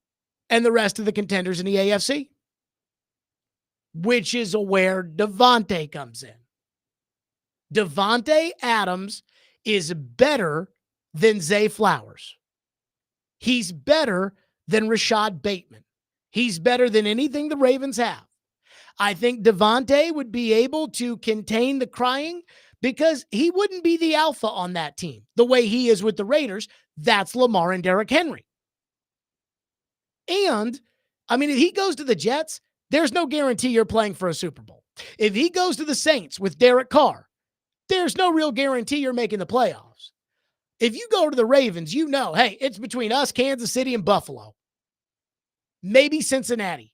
and the rest of the contenders in the AFC, which is where Devante comes in. Devante Adams is better than Zay Flowers. He's better than Rashad Bateman. He's better than anything the Ravens have. I think Devante would be able to contain the crying because he wouldn't be the alpha on that team the way he is with the Raiders. That's Lamar and Derrick Henry. And, I mean, if he goes to the Jets, there's no guarantee you're playing for a Super Bowl. If he goes to the Saints with Derek Carr, there's no real guarantee you're making the playoffs. If you go to the Ravens, you know, hey, it's between us, Kansas City, and Buffalo. Maybe Cincinnati.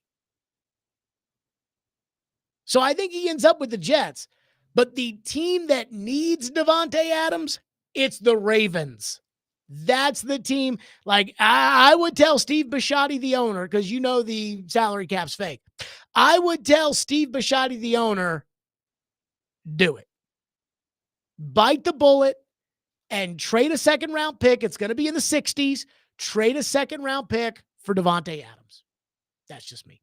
So I think he ends up with the Jets. But the team that needs Devante Adams, it's the Ravens. That's the team. Like, I would tell Steve Bisciotti, the owner, because you know the salary cap's fake. I would tell Steve Bisciotti, the owner, do it. Bite the bullet and trade a second-round pick. It's going to be in the 60s. Trade a second-round pick for Devante Adams. That's just me.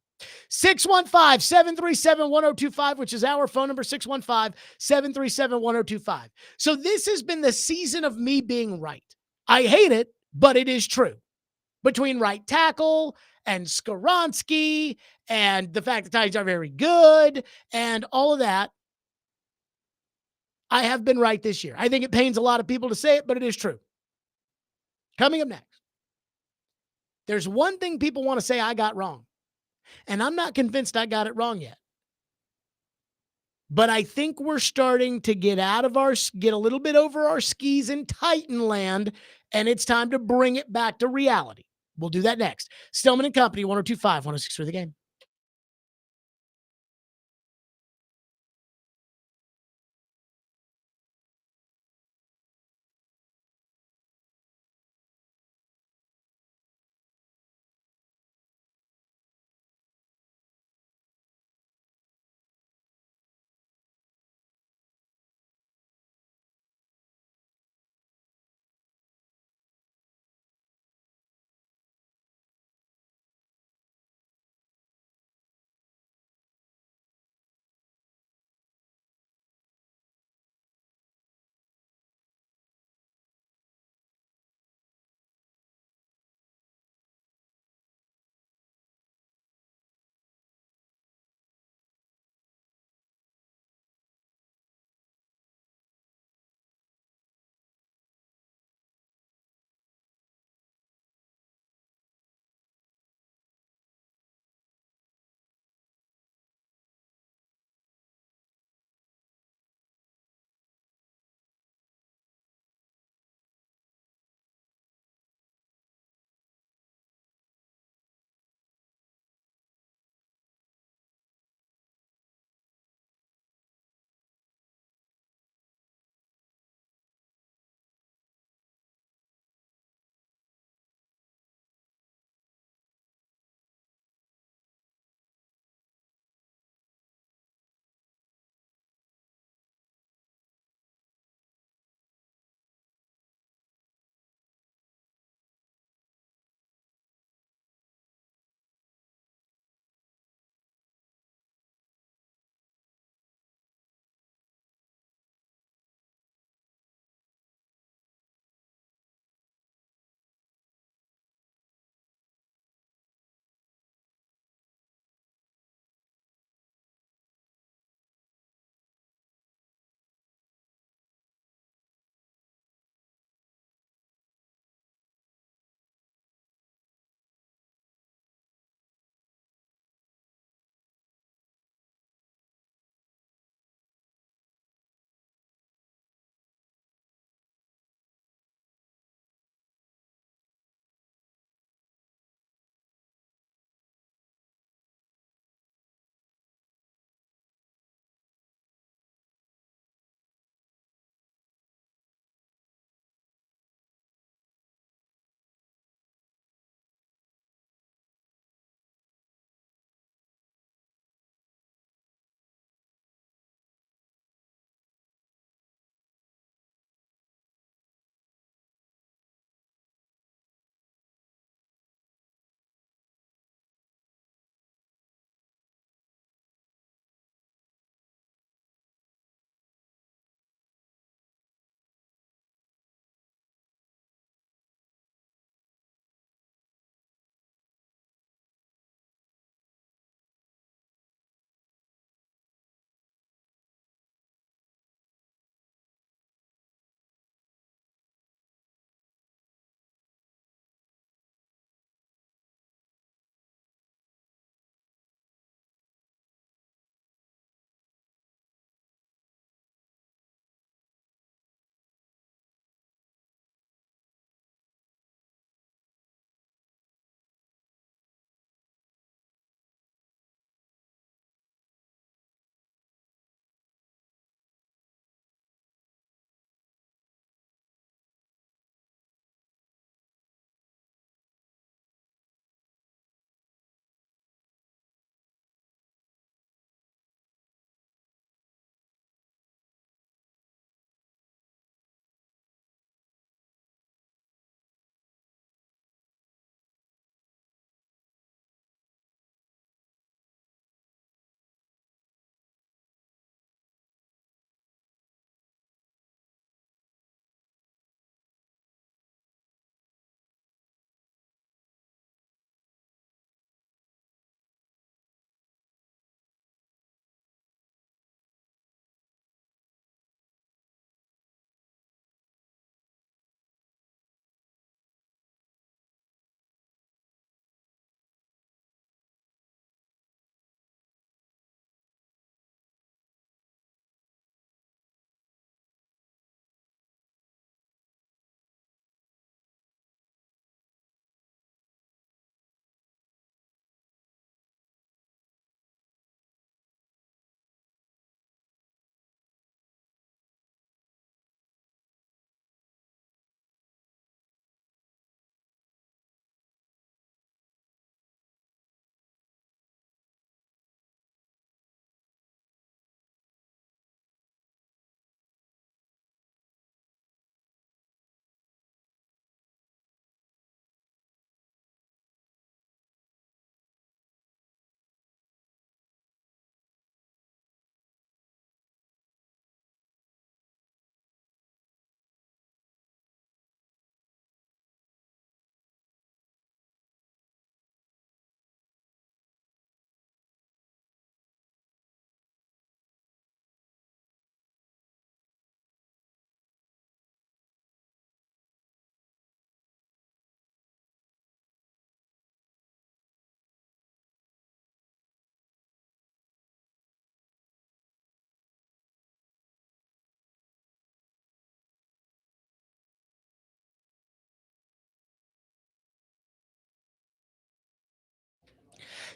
615-737-1025, which is our phone number, 615-737-1025. So this has been the season of me being right. I hate it, but it is true. Between right tackle and Skoronski and the fact that Titans are very good and all of that, I have been right this year. I think it pains a lot of people to say it, but it is true. Coming up next, there's one thing people want to say I got wrong. And I'm not convinced I got it wrong yet. But I think we're starting to get a little bit over our skis in Titan land, and it's time to bring it back to reality. We'll do that next. Stillman and Company, 102.5, 106 for the game.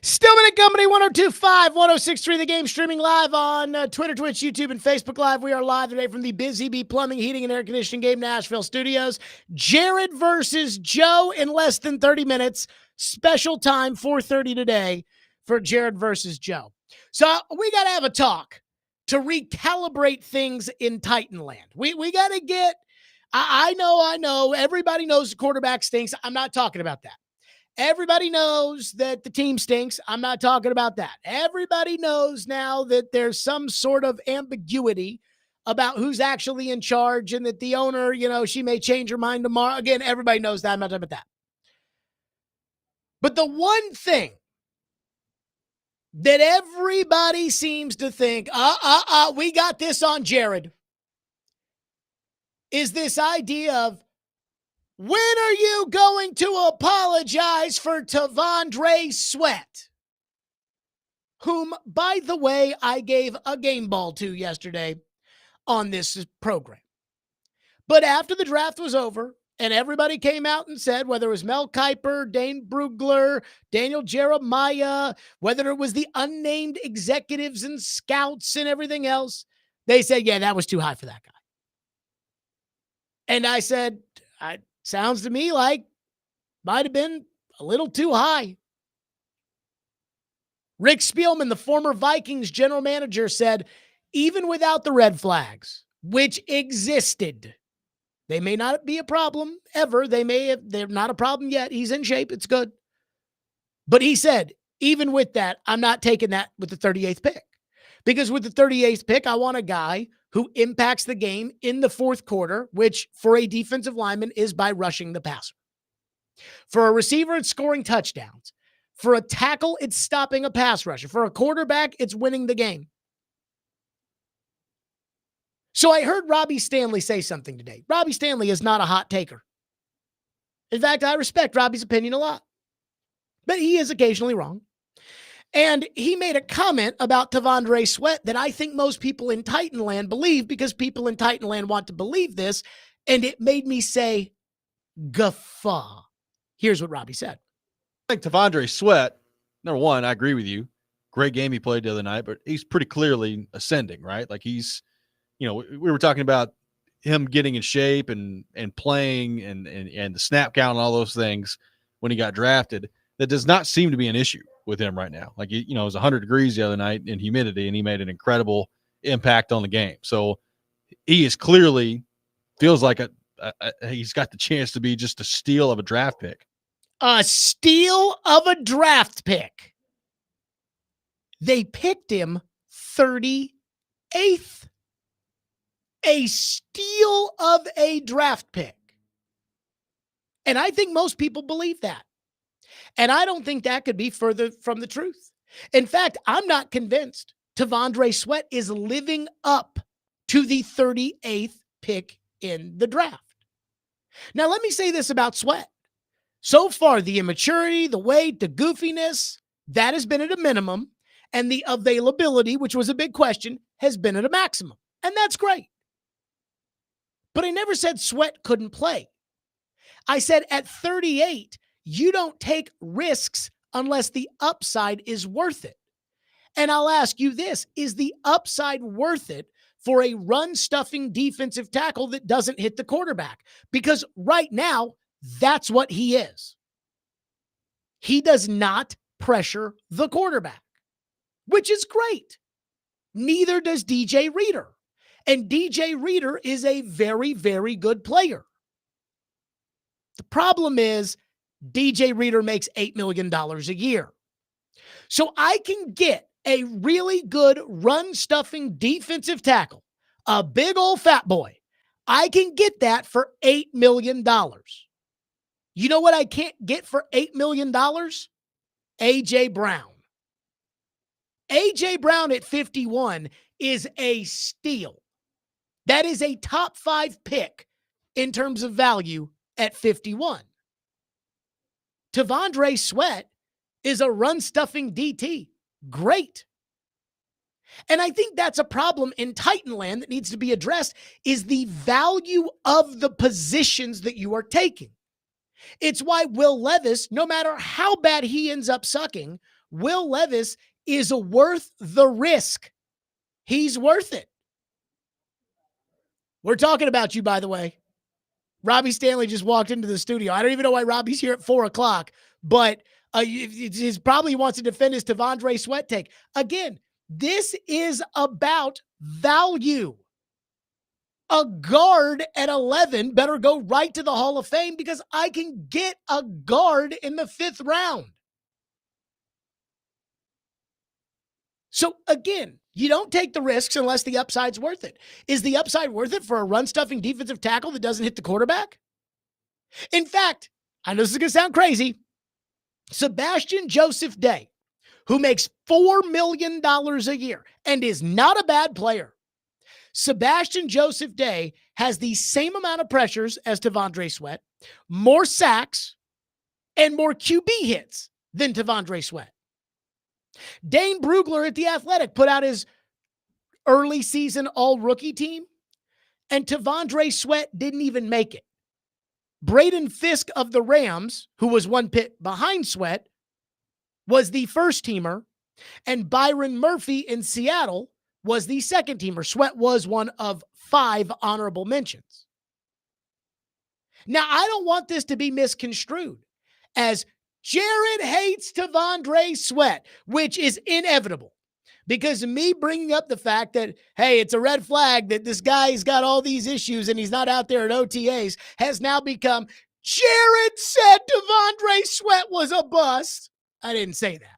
Stillman and Company, 102.5, 106.3, The Game, streaming live on Twitter, Twitch, YouTube, and Facebook Live. We are live today from the Busy Bee Plumbing, Heating, and Air Conditioning Game Nashville studios. Jared versus Joe in less than 30 minutes. Special time, 4:30 today for Jared versus Joe. So we got to have a talk to recalibrate things in Titanland. We got to get, I know, everybody knows the quarterback stinks. I'm not talking about that. Everybody knows that the team stinks. I'm not talking about that. Everybody knows now that there's some sort of ambiguity about who's actually in charge and that the owner, she may change her mind tomorrow. Again, everybody knows that. I'm not talking about that. But the one thing that everybody seems to think, we got this on Jared, is this idea of, when are you going to apologize for Tandre Sweat, whom, by the way, I gave a game ball to yesterday on this program? But after the draft was over and everybody came out and said, whether it was Mel Kiper, Dane Brugler, Daniel Jeremiah, whether it was the unnamed executives and scouts and everything else, they said, yeah, that was too high for that guy. And I said, sounds to me like might have been a little too high. Rick Spielman, the former Vikings general manager, said, even without the red flags, which existed, they may not be a problem ever. They're not a problem yet. He's in shape. It's good. But he said, even with that, I'm not taking that with the 38th pick. Because with the 38th pick, I want a guy who impacts the game in the fourth quarter, which for a defensive lineman is by rushing the passer. For a receiver, it's scoring touchdowns. For a tackle, it's stopping a pass rusher. For a quarterback, it's winning the game. So I heard Robbie Stanley say something today. Robbie Stanley is not a hot taker. In fact, I respect Robbie's opinion a lot. But he is occasionally wrong. And he made a comment about Tandre Sweat that I think most people in Titanland believe, because people in Titanland want to believe this, and it made me say, guffaw. Here's what Robbie said. I think Tandre Sweat, number one, I agree with you. Great game he played the other night, but he's pretty clearly ascending, right? Like he's, we were talking about him getting in shape and playing and the snap count and all those things when he got drafted. That does not seem to be an issue with him right now. Like, it was 100 degrees the other night in humidity, and he made an incredible impact on the game. So he is clearly feels like he's got the chance to be just a steal of a draft pick. A steal of a draft pick. They picked him 38th. A steal of a draft pick. And I think most people believe that. And I don't think that could be further from the truth. In fact, I'm not convinced Tandre Sweat is living up to the 38th pick in the draft. Now, let me say this about Sweat. So far, the immaturity, the weight, the goofiness, that has been at a minimum. And the availability, which was a big question, has been at a maximum. And that's great. But I never said Sweat couldn't play. I said at 38, you don't take risks unless the upside is worth it. And I'll ask you this, is the upside worth it for a run-stuffing defensive tackle that doesn't hit the quarterback? Because right now, that's what he is. He does not pressure the quarterback, which is great. Neither does DJ Reader. And DJ Reader is a very, very good player. The problem is DJ Reader makes $8 million a year. So I can get a really good run-stuffing defensive tackle, a big old fat boy. I can get that for $8 million. You know what I can't get for $8 million? A.J. Brown. A.J. Brown at 51 is a steal. That is a top 5 pick in terms of value at 51. Tandre Sweat is a run-stuffing DT. Great. And I think that's a problem in Titanland that needs to be addressed, is the value of the positions that you are taking. It's why Will Levis, no matter how bad he ends up sucking, Will Levis is worth the risk. He's worth it. We're talking about you, by the way. Robbie Stanley just walked into the studio. I don't even know why Robbie's here at 4:00, but he probably wants to defend his Tandre Sweat take. Again, this is about value. A guard at 11 better go right to the Hall of Fame because I can get a guard in the 5th round. So again, you don't take the risks unless the upside's worth it. Is the upside worth it for a run-stuffing defensive tackle that doesn't hit the quarterback? In fact, I know this is going to sound crazy, Sebastian Joseph Day, who makes $4 million a year and is not a bad player. Sebastian Joseph Day has the same amount of pressures as Tandre Sweat, more sacks, and more QB hits than Tandre Sweat. Dane Brugler at The Athletic put out his early season all-rookie team, and Tandre Sweat didn't even make it. Braden Fisk of the Rams, who was one pit behind Sweat, was the first teamer, and Byron Murphy in Seattle was the second teamer. Sweat was one of 5 honorable mentions. Now, I don't want this to be misconstrued as Jared hates Tandre Sweat, which is inevitable. Because me bringing up the fact that, hey, it's a red flag that this guy's got all these issues and he's not out there at OTAs has now become, Jared said Tandre Sweat was a bust. I didn't say that.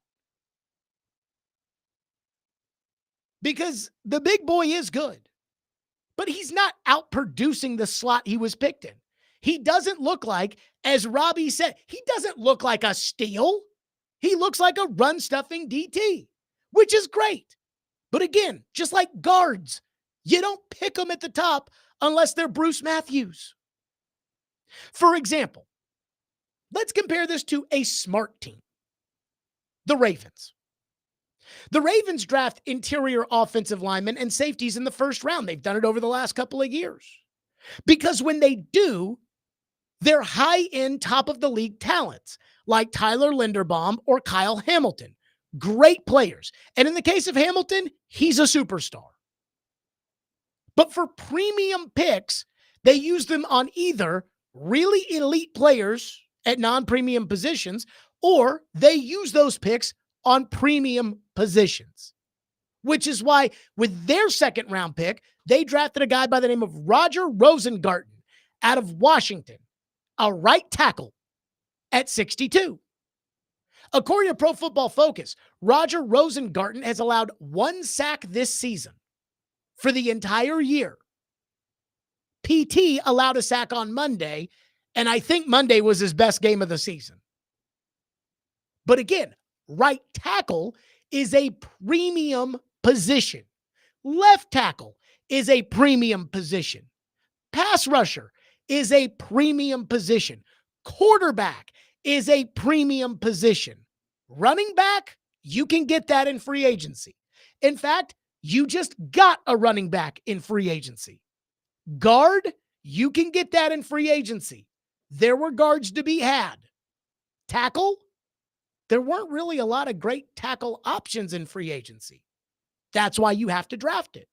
Because the big boy is good, but he's not outproducing the slot he was picked in. He doesn't look like, as Robbie said, he doesn't look like a steal. He looks like a run-stuffing DT, which is great. But again, just like guards, you don't pick them at the top unless they're Bruce Matthews. For example, let's compare this to a smart team, the Ravens. The Ravens draft interior offensive linemen and safeties in the 1st round. They've done it over the last couple of years. Because when they do, they're high-end, top-of-the-league talents like Tyler Linderbaum or Kyle Hamilton. Great players. And in the case of Hamilton, he's a superstar. But for premium picks, they use them on either really elite players at non-premium positions, or they use those picks on premium positions, which is why with their 2nd round pick, they drafted a guy by the name of Roger Rosengarten out of Washington, a right tackle at 62. According to Pro Football Focus, Roger Rosengarten has allowed 1 sack this season for the entire year. PT allowed a sack on Monday, and I think Monday was his best game of the season. But again, right tackle is a premium position. Left tackle is a premium position. Pass rusher is a premium position. Quarterback is a premium position. Running back, you can get that in free agency. In fact, you just got a running back in free agency. Guard, you can get that in free agency. There were guards to be had. Tackle, there weren't really a lot of great tackle options in free agency. That's why you have to draft it.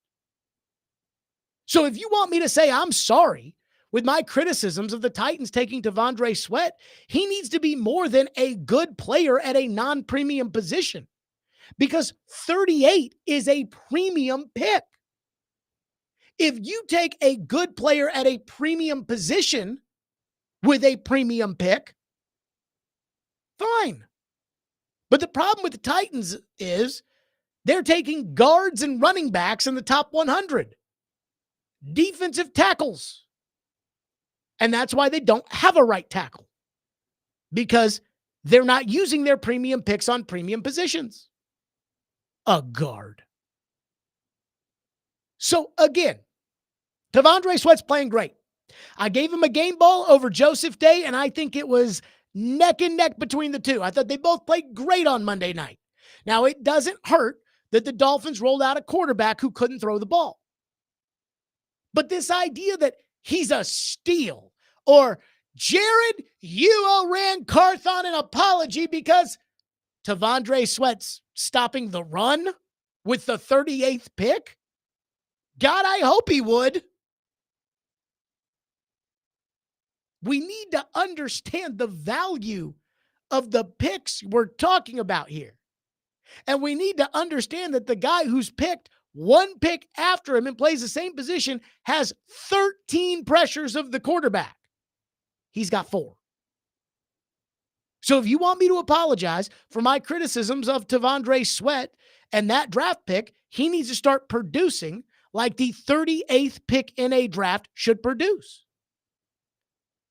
So if you want me to say I'm sorry with my criticisms of the Titans taking Tandre Sweat, he needs to be more than a good player at a non-premium position, because 38 is a premium pick. If you take a good player at a premium position with a premium pick, fine. But the problem with the Titans is they're taking guards and running backs in the top 100, defensive tackles. And that's why they don't have a right tackle, because they're not using their premium picks on premium positions. A guard. So again, Tandre Sweat's playing great. I gave him a game ball over Joseph Day, and I think it was neck and neck between the two. I thought they both played great on Monday night. Now, it doesn't hurt that the Dolphins rolled out a quarterback who couldn't throw the ball. But this idea that he's a steal, or Jared, you owe Rand Carthon an apology because Tandre Sweat's stopping the run with the 38th pick? God, I hope he would. We need to understand the value of the picks we're talking about here. And we need to understand that the guy who's picked one pick after him and plays the same position has 13 pressures of the quarterback. He's got 4. So if you want me to apologize for my criticisms of Tandre Sweat and that draft pick, he needs to start producing like the 38th pick in a draft should produce,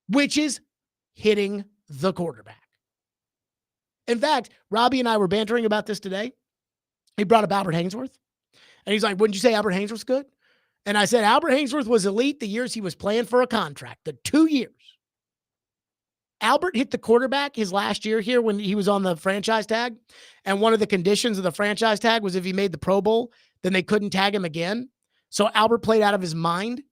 which is hitting the quarterback. In fact, Robbie and I were bantering about this today. He brought up Albert Hainsworth. And he's like, wouldn't you say Albert Hainsworth's good? And I said, Albert Hainsworth was elite the years he was playing for a contract, the 2 years. Albert hit the quarterback his last year here when he was on the franchise tag. And one of the conditions of the franchise tag was if he made the Pro Bowl, then they couldn't tag him again. So Albert played out of his mind.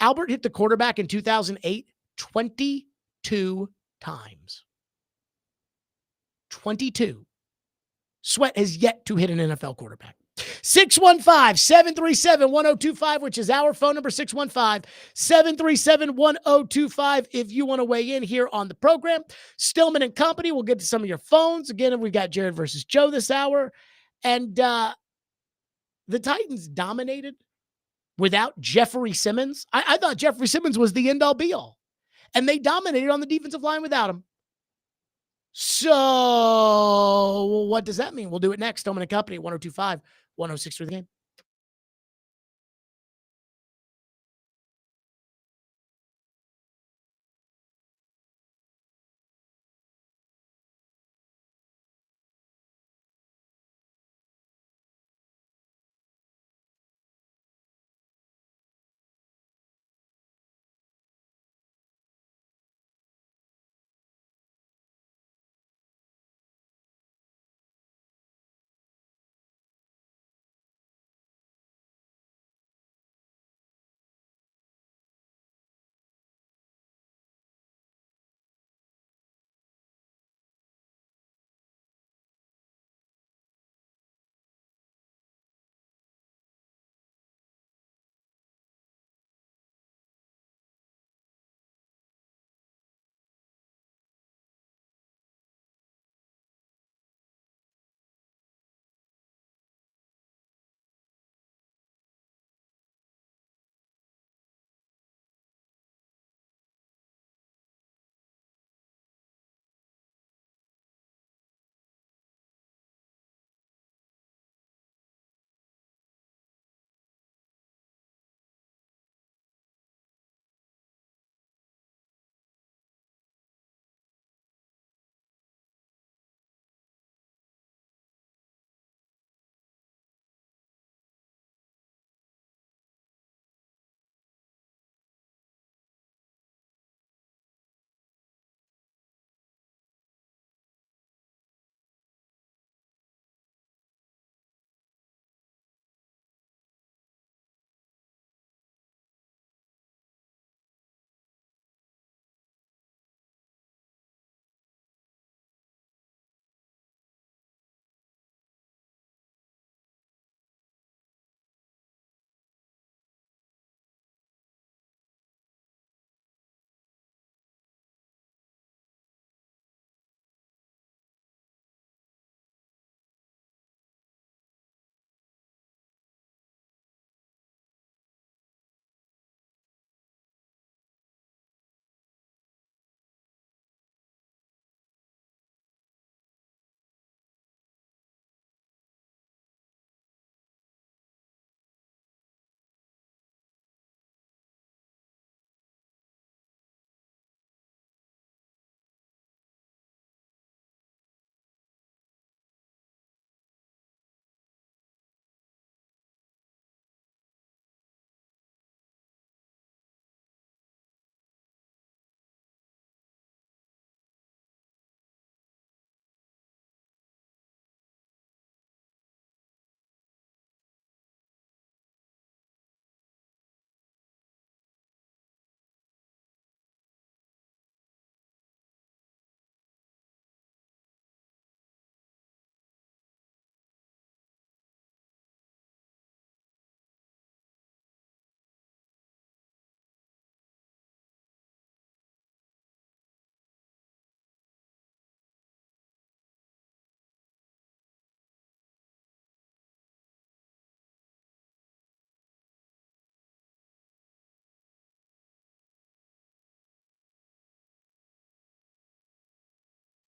Albert hit the quarterback in 2008 22 times. 22. Sweat has yet to hit an NFL quarterback. 615-737-1025, which is our phone number, 615-737-1025, if you want to weigh in here on the program. Stillman and Company, we'll get to some of your phones. Again, we've got Jared versus Joe this hour. And the Titans dominated without Jeffrey Simmons. I thought Jeffrey Simmons was the end-all be-all. And they dominated on the defensive line without him. So what does that mean? We'll do it next. Stillman and Company, 102.5, 106 for the game.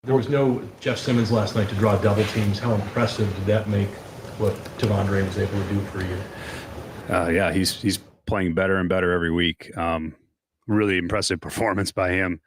There was no Jeff Simmons last night to draw double teams. How impressive did that make what Tandre was able to do for you? Yeah, he's playing better and better every week. Really impressive performance by him.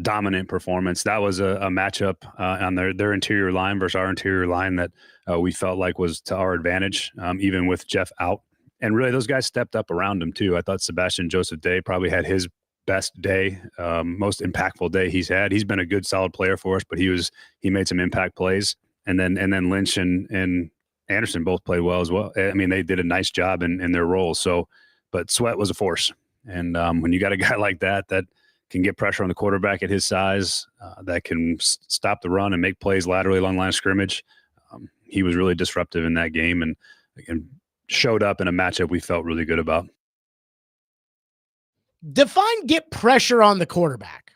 Dominant performance. That was a matchup on their interior line versus our interior line that we felt like was to our advantage, even with Jeff out. And really, those guys stepped up around him too. I thought Sebastian Joseph Day probably had his best day, most impactful day he's had. He's been a good, solid player for us, but he made some impact plays. And then Lynch and Anderson both played well as well. I mean, they did a nice job in their roles. So, but Sweat was a force. And when you got a guy like that can get pressure on the quarterback at his size, that can stop the run and make plays laterally along the line of scrimmage, he was really disruptive in that game and showed up in a matchup we felt really good about. Define get pressure on the quarterback.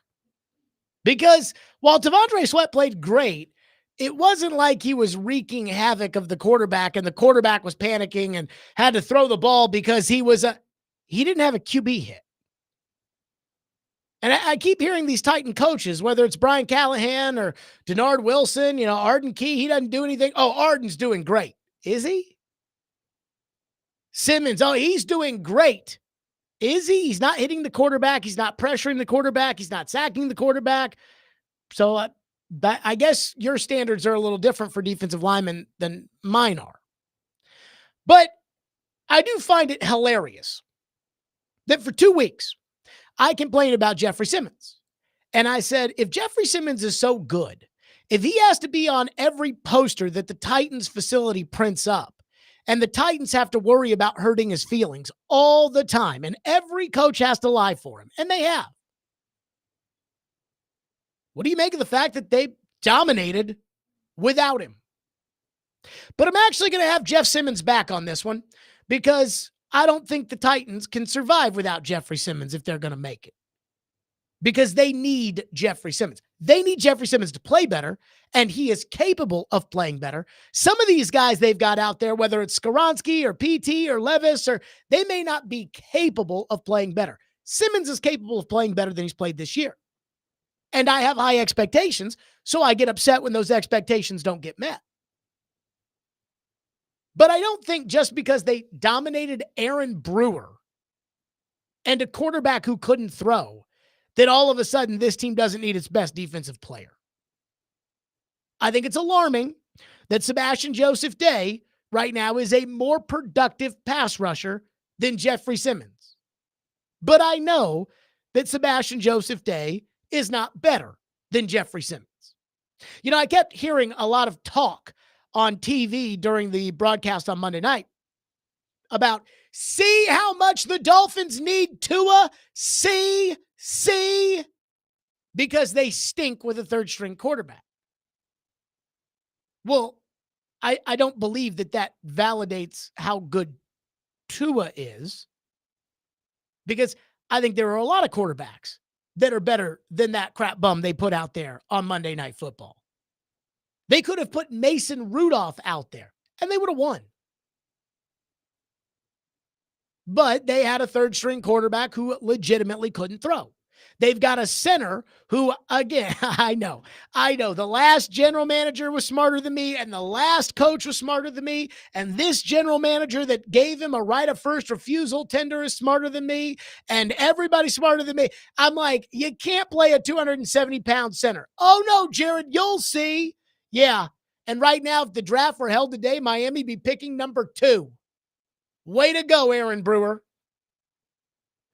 Because while Devante Sweat played great, it wasn't like he was wreaking havoc of the quarterback and the quarterback was panicking and had to throw the ball because he didn't have a QB hit. And I keep hearing these Titan coaches, whether it's Brian Callahan or Denard Wilson, Arden Key, he doesn't do anything. Oh, Arden's doing great. Is he? Simmons, oh, he's doing great. Is he? He's not hitting the quarterback. He's not pressuring the quarterback. He's not sacking the quarterback. So I guess your standards are a little different for defensive linemen than mine are. But I do find it hilarious that for 2 weeks, I complained about Jeffrey Simmons. And I said, if Jeffrey Simmons is so good, if he has to be on every poster that the Titans facility prints up, and the Titans have to worry about hurting his feelings all the time, and every coach has to lie for him, and they have. What do you make of the fact that they dominated without him? But I'm actually going to have Jeff Simmons back on this one because I don't think the Titans can survive without Jeffrey Simmons if they're going to make it. Because they need Jeffrey Simmons. They need Jeffrey Simmons to play better, and he is capable of playing better. Some of these guys they've got out there, whether it's Skoronski or PT or Levis, they may not be capable of playing better. Simmons is capable of playing better than he's played this year. And I have high expectations, so I get upset when those expectations don't get met. But I don't think just because they dominated Aaron Brewer and a quarterback who couldn't throw, that all of a sudden this team doesn't need its best defensive player. I think it's alarming that Sebastian Joseph Day right now is a more productive pass rusher than Jeffrey Simmons. But I know that Sebastian Joseph Day is not better than Jeffrey Simmons. I kept hearing a lot of talk on TV during the broadcast on Monday night about see how much the Dolphins need Tua, see, because they stink with a third string quarterback. Well, I don't believe that validates how good Tua is, because I think there are a lot of quarterbacks that are better than that crap bum they put out there on Monday Night Football. They could have put Mason Rudolph out there, and they would have won. But they had a third-string quarterback who legitimately couldn't throw. They've got a center who, again, I know. The last general manager was smarter than me, and the last coach was smarter than me, and this general manager that gave him a right of first refusal tender is smarter than me, and everybody's smarter than me. I'm like, you can't play a 270-pound center. Oh, no, Jared, you'll see. Yeah, and right now, if the draft were held today, Miami be picking number 2. Way to go, Aaron Brewer.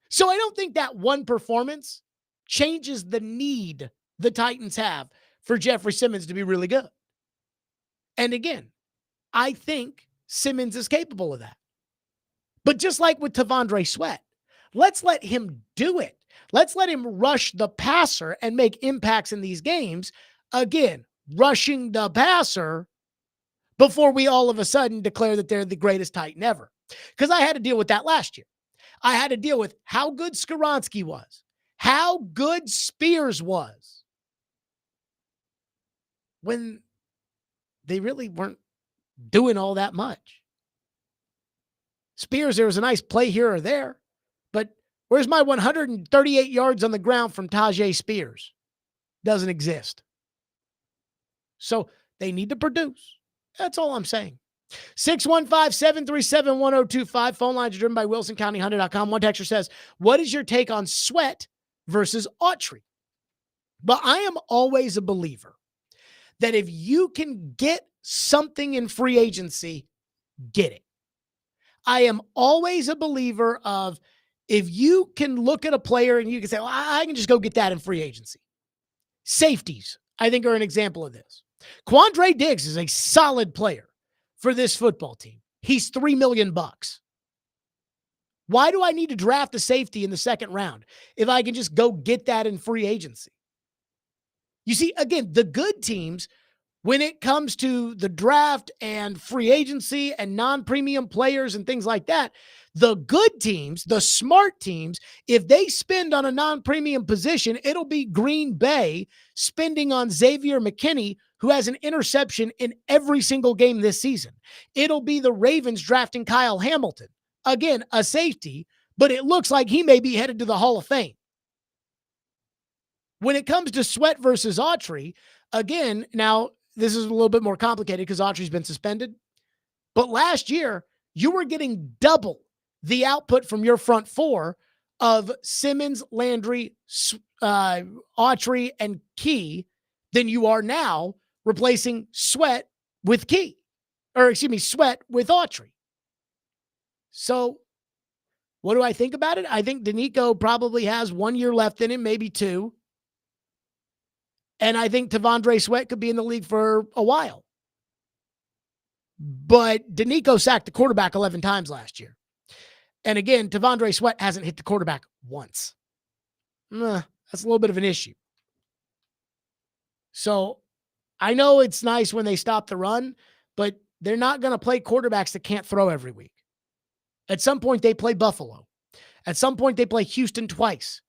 So I don't think that one performance changes the need the Titans have for Jeffrey Simmons to be really good. And again, I think Simmons is capable of that. But just like with Tandre Sweat, let's let him do it. Let's let him rush the passer and make impacts in these games. Again, rushing the passer before we all of a sudden declare that they're the greatest Titan ever. Because I had to deal with that last year. I had to deal with how good Skoronski was, how good Spears was, when they really weren't doing all that much. Spears, there was a nice play here or there, but where's my 138 yards on the ground from Tajay Spears? Doesn't exist. So they need to produce. That's all I'm saying. 615-737-1025. Phone lines are driven by WilsonCountyHunter.com. One texter says, what is your take on Sweat versus Autry? But I am always a believer that if you can get something in free agency, get it. I am always a believer of if you can look at a player and you can say, well, I can just go get that in free agency. Safeties, I think, are an example of this. Quandre Diggs is a solid player for this football team. He's $3 million. Why do I need to draft a safety in the second round if I can just go get that in free agency? You see, again, the good teams, when it comes to the draft and free agency and non-premium players and things like that, the good teams, the smart teams, if they spend on a non-premium position, it'll be Green Bay spending on Xavier McKinney, who has an interception in every single game this season. It'll be the Ravens drafting Kyle Hamilton. Again, a safety, but it looks like he may be headed to the Hall of Fame. When it comes to Sweat versus Autry, again, now this is a little bit more complicated because Autry's been suspended. But last year, you were getting double the output from your front four of Simmons, Landry, Autry, and Key than you are now replacing Sweat with Key. Or, excuse me, Sweat with Autry. So, what do I think about it? I think Danico probably has 1 year left in him, maybe 2. And I think Tandre Sweat could be in the league for a while. But Danico sacked the quarterback 11 times last year. And again, Tandre Sweat hasn't hit the quarterback once. That's a little bit of an issue. So I know it's nice when they stop the run, but they're not going to play quarterbacks that can't throw every week. At some point, they play Buffalo. At some point, they play Houston twice.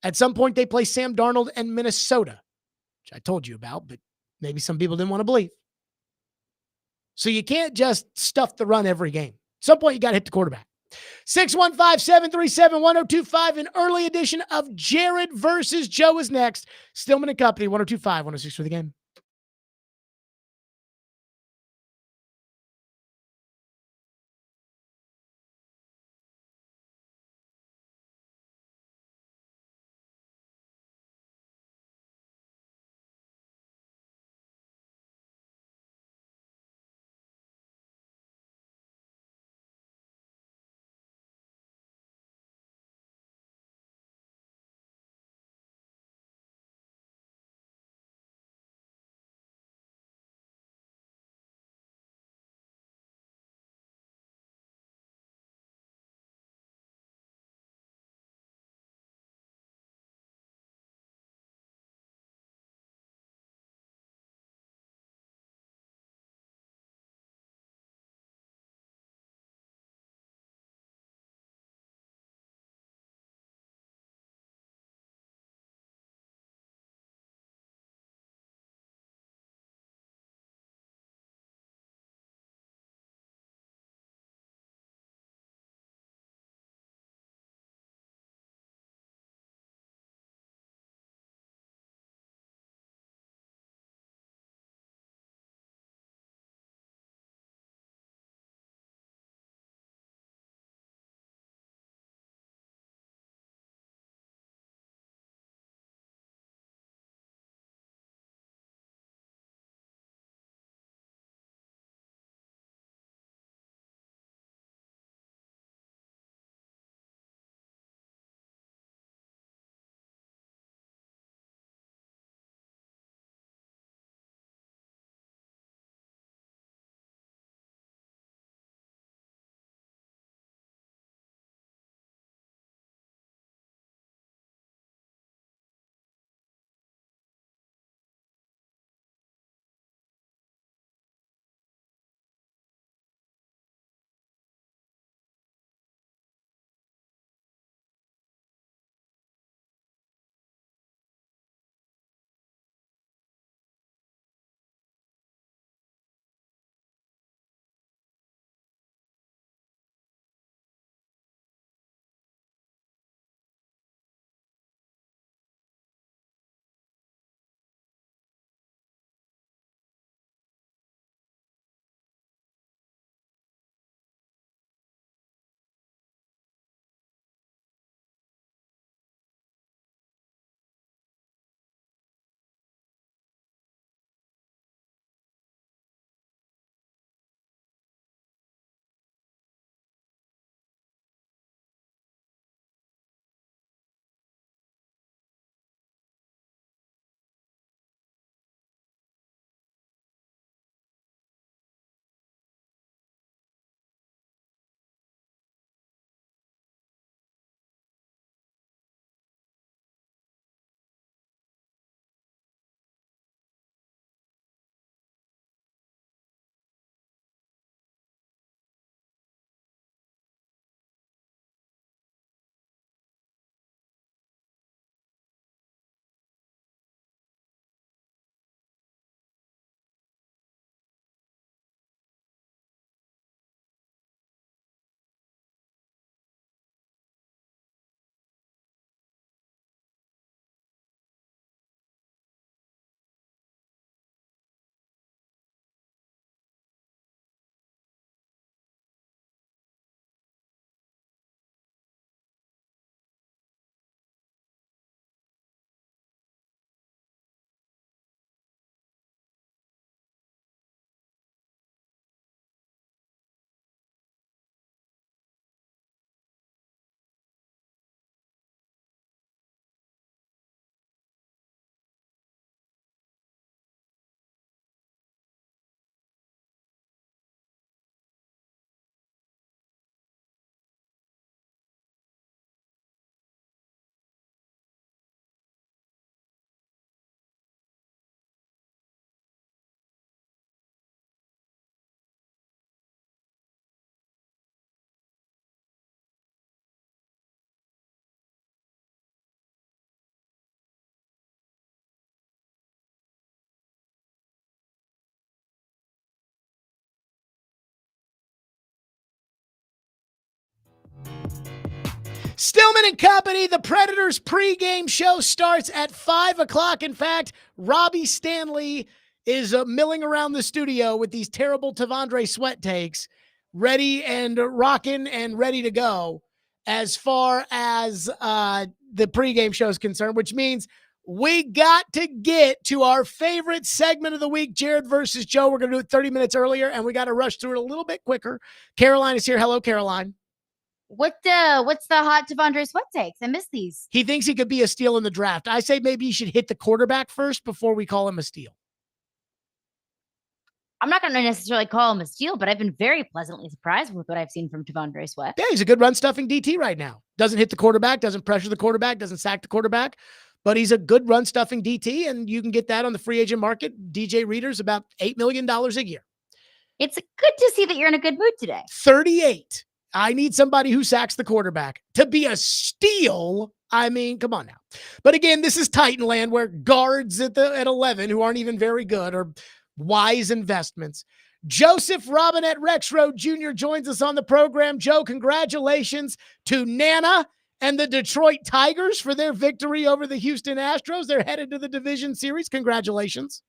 At some point, they play Sam Darnold and Minnesota, which I told you about, but maybe some people didn't want to believe. So you can't just stuff the run every game. At some point, you got to hit the quarterback. 615-737-1025, an early edition of Jared versus Joe is next. Stillman and Company, 1025, 106 for the game. Stillman and Company, the Predators pregame show starts at 5 o'clock. In fact, Robbie Stanley is milling around the studio with these terrible Tandre Sweat takes, ready and rocking and ready to go as far as the pregame show is concerned, which means we got to get to our favorite segment of the week, Jared versus Joe. We're going to do it 30 minutes earlier, and we got to rush through it a little bit quicker. Caroline is here. Hello, Caroline. What's the hot Devante Sweat takes? I miss these. He thinks he could be a steal in the draft. I say maybe you should hit the quarterback first before we call him a steal. I'm not going to necessarily call him a steal, but I've been very pleasantly surprised with what I've seen from Tandre Sweat. Yeah, he's a good run-stuffing DT right now. Doesn't hit the quarterback, doesn't pressure the quarterback, doesn't sack the quarterback, but he's a good run-stuffing DT, and you can get that on the free agent market. DJ Reader's about $8 million a year. It's good to see that you're in a good mood today. 38. I need somebody who sacks the quarterback. To be a steal, I mean, come on now. But again, this is Titan land where guards at 11 who aren't even very good are wise investments. Joseph Robinette Rexroad Jr. joins us on the program. Joe, congratulations to Nana and the Detroit Tigers for their victory over the Houston Astros. They're headed to the division series. Congratulations.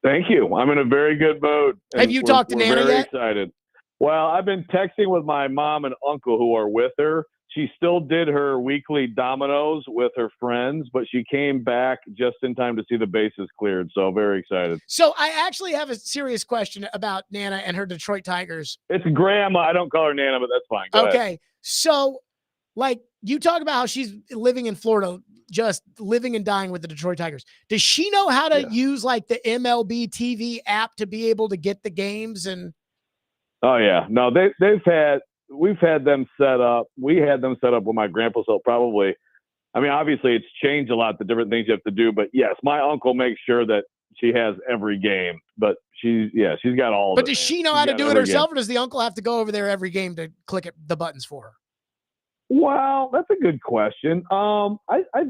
Thank you. I'm in a very good mood. Have you talked to Nana very yet? Excited. Well, I've been texting with my mom and uncle who are with her. She still did her weekly dominoes with her friends, but she came back just in time to see the bases cleared. So very excited. So I actually have a serious question about Nana and her Detroit Tigers. It's grandma. I don't call her Nana, but that's fine. Go Okay. ahead. So like you talk about how she's living in Florida, just living and dying with the Detroit Tigers. Does she know how to use like the MLB TV app to be able to get the games? And Oh yeah, no, we've had them set up. We had them set up with my grandpa. So probably, I mean, obviously it's changed a lot, the different things you have to do, but yes, my uncle makes sure that she has every game, but she's got all of it. But does she know how to do it herself, or does the uncle have to go over there every game to click the buttons for her? Well, that's a good question. I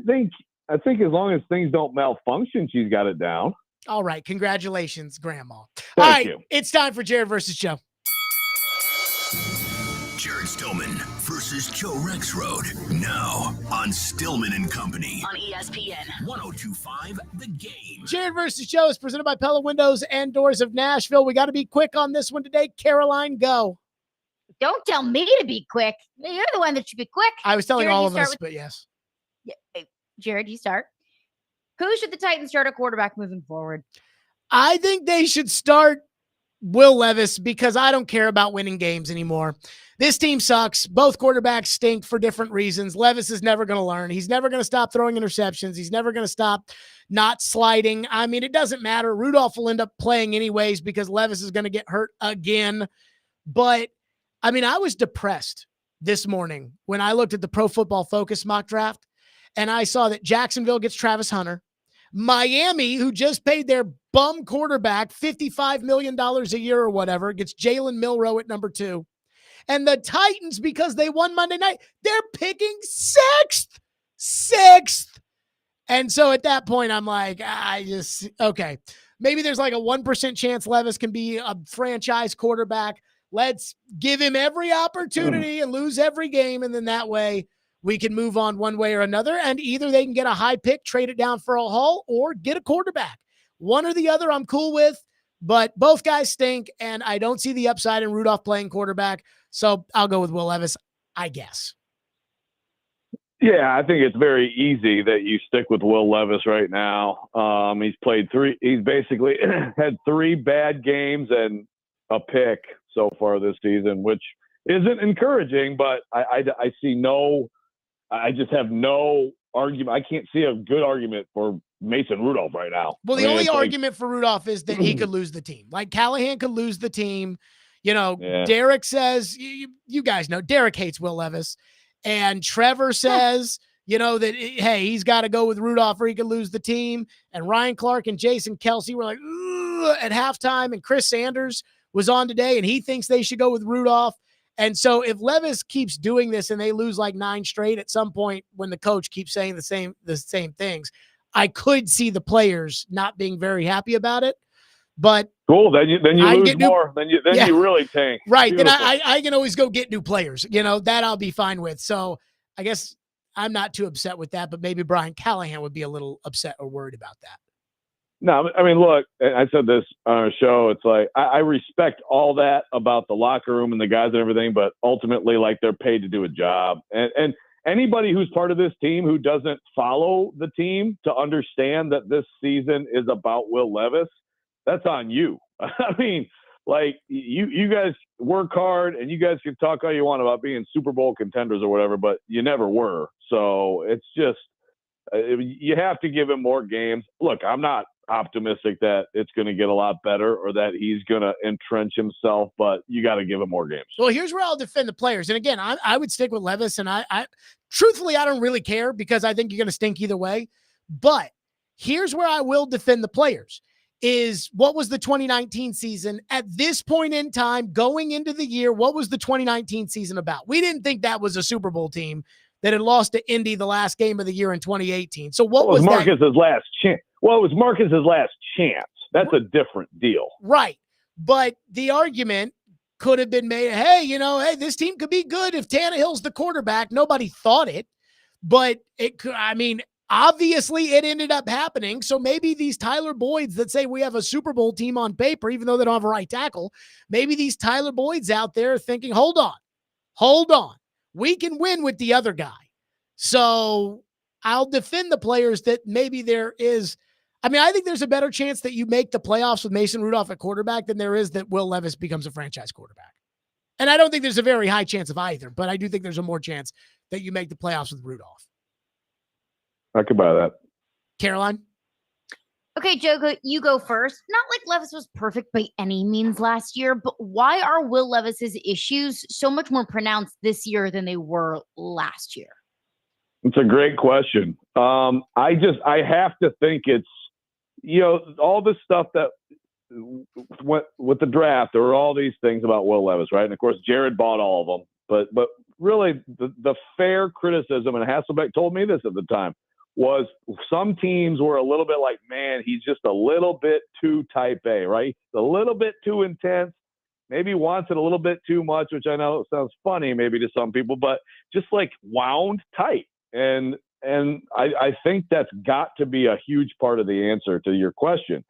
think as long as things don't malfunction, she's got it down. All right. Congratulations, Grandma. All Thank right. you. It's time for Jared versus Joe. Jared Stillman versus Joe Rexroad. Now on Stillman and Company. On ESPN 102.5 The Game. Jared versus Joe is presented by Pella Windows and Doors of Nashville. We got to be quick on this one today. Caroline, go. Don't tell me to be quick. You're the one that should be quick. I was telling Jared, all of us, but yes. Jared, you start. Who should the Titans start at quarterback moving forward? I think they should start Will Levis because I don't care about winning games anymore. This team sucks. Both quarterbacks stink for different reasons. Levis is never going to learn. He's never going to stop throwing interceptions. He's never going to stop not sliding. I mean, it doesn't matter. Rudolph will end up playing anyways because Levis is going to get hurt again. But, I mean, I was depressed this morning when I looked at the Pro Football Focus mock draft and I saw that Jacksonville gets Travis Hunter. Miami, who just paid their bum quarterback $55 million a year or whatever, gets Jalen Milroe at number 2. And the Titans, because they won Monday night, they're picking sixth. And so at that point, I'm like, okay, maybe there's like a 1% chance Levis can be a franchise quarterback. Let's give him every opportunity and lose every game. And then that way we can move on one way or another. And either they can get a high pick, trade it down for a haul, or get a quarterback. One or the other I'm cool with, but both guys stink. And I don't see the upside in Rudolph playing quarterback. So I'll go with Will Levis, I guess. Yeah, I think it's very easy that you stick with Will Levis right now. He's played 3. He's basically had 3 bad games and a pick so far this season, which isn't encouraging, but I just have no argument. I can't see a good argument for Mason Rudolph right now. Well, the only argument for Rudolph is that he could lose the team. Like Callahan could lose the team. You know, Derek says, you guys know, Derek hates Will Levis. And Trevor says, that, hey, he's got to go with Rudolph or he could lose the team. And Ryan Clark and Jason Kelsey were like, at halftime. And Chris Sanders was on today, and he thinks they should go with Rudolph. And so if Levis keeps doing this and they lose like 9 straight at some point when the coach keeps saying the same things, I could see the players not being very happy about it. But cool. Then you lose more. Then you really tank. Right. Beautiful. Then I can always go get new players. That I'll be fine with. So I guess I'm not too upset with that, but maybe Brian Callahan would be a little upset or worried about that. No, I mean, look, I said this on our show. It's like I respect all that about the locker room and the guys and everything, but ultimately, like, they're paid to do a job. And anybody who's part of this team who doesn't follow the team to understand that this season is about Will Levis, that's on you. I mean, like, you guys work hard and you guys can talk all you want about being Super Bowl contenders or whatever, but you never were. So it's just you have to give him more games. Look, I'm not optimistic that it's going to get a lot better or that he's going to entrench himself, but you got to give him more games. Well, here's where I'll defend the players. And again, I would stick with Levis, and I truthfully, I don't really care because I think you're going to stink either way. But here's where I will defend the players is what was the 2019 season at this point in time going into the year? What was the 2019 season about? We didn't think that was a Super Bowl team that had lost to Indy the last game of the year in 2018. So what was Marcus's last chance? Well, it was Marcus's last chance. That's a different deal. Right. But the argument could have been made, hey, this team could be good if Tannehill's the quarterback. Nobody thought it, but it could, obviously it ended up happening. So maybe these Tyler Boyds that say we have a Super Bowl team on paper, even though they don't have a right tackle, maybe these Tyler Boyds out there are thinking, hold on. We can win with the other guy. So I'll defend the players that maybe there is. I think there's a better chance that you make the playoffs with Mason Rudolph at quarterback than there is that Will Levis becomes a franchise quarterback. And I don't think there's a very high chance of either, but I do think there's a more chance that you make the playoffs with Rudolph. I could buy that. Caroline? Okay, Joe, you go first. Not like Levis was perfect by any means last year, but why are Will Levis's issues so much more pronounced this year than they were last year? It's a great question. I have to think it's, all this stuff that went with the draft, there were all these things about Will Levis, right? And of course, Jared bought all of them, but really the fair criticism, and Hasselbeck told me this at the time, was some teams were a little bit like, man, he's just a little bit too type A, right? A little bit too intense, maybe wants it a little bit too much, which I know sounds funny maybe to some people, but just like wound tight. And I think that's got to be a huge part of the answer to your question,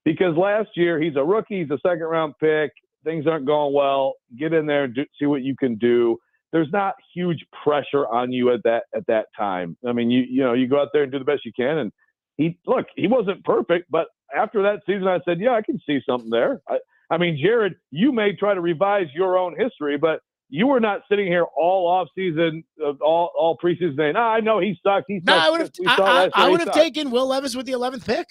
because last year he's a rookie, he's a second-round pick, things aren't going well, get in there and see what you can do. There's not huge pressure on you at that time. I mean, you go out there and do the best you can. And he wasn't perfect, but after that season, I said, yeah, I can see something there. I mean, Jared, you may try to revise your own history, but you were not sitting here all off season, all preseason saying, I know he sucks. He sucks. I would have taken Will Levis with the 11th pick.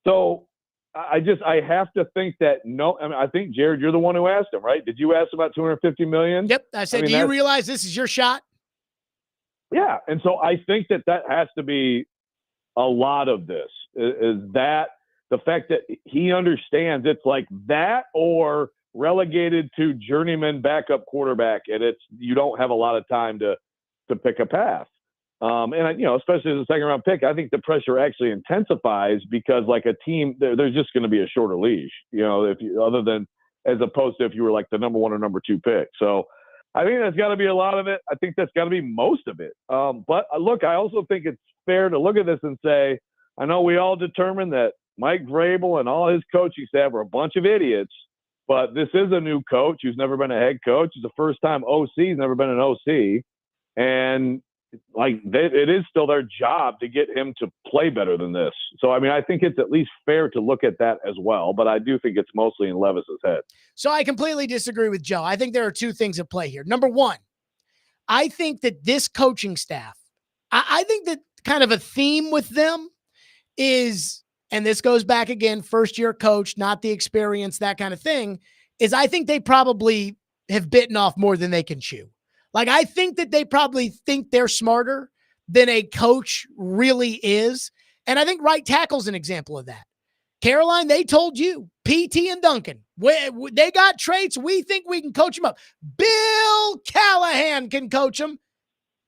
So I have to think that I think, Jared, you're the one who asked him, right? Did you ask about $250 million? Yep. I said, do you realize this is your shot? Yeah. And so I think that has to be a lot of this is that the fact that he understands it's like that or relegated to journeyman backup quarterback. And you don't have a lot of time to pick a path. And especially as a second round pick, I think the pressure actually intensifies because like a team, there's just going to be a shorter leash, as opposed to if you were like the number 1 or number 2 pick. So I think that's got to be a lot of it. I think that's got to be most of it. But look, I also think it's fair to look at this and say, I know we all determined that Mike Vrabel and all his coaching staff were a bunch of idiots, but this is a new coach who's never been a head coach. He's a first time OC. He's never been an OC. And it is still their job to get him to play better than this. So, I think it's at least fair to look at that as well, but I do think it's mostly in Levis's head. So I completely disagree with Joe. I think there are two things at play here. Number one, I think that this coaching staff, I think that kind of a theme with them is, and this goes back again, first year coach, not the experience, that kind of thing, is I think they probably have bitten off more than they can chew. Like, I think that they probably think they're smarter than a coach really is. And I think right tackle's an example of that. Caroline, they told you, PT and Duncan, they got traits. We think we can coach them up. Bill Callahan can coach them.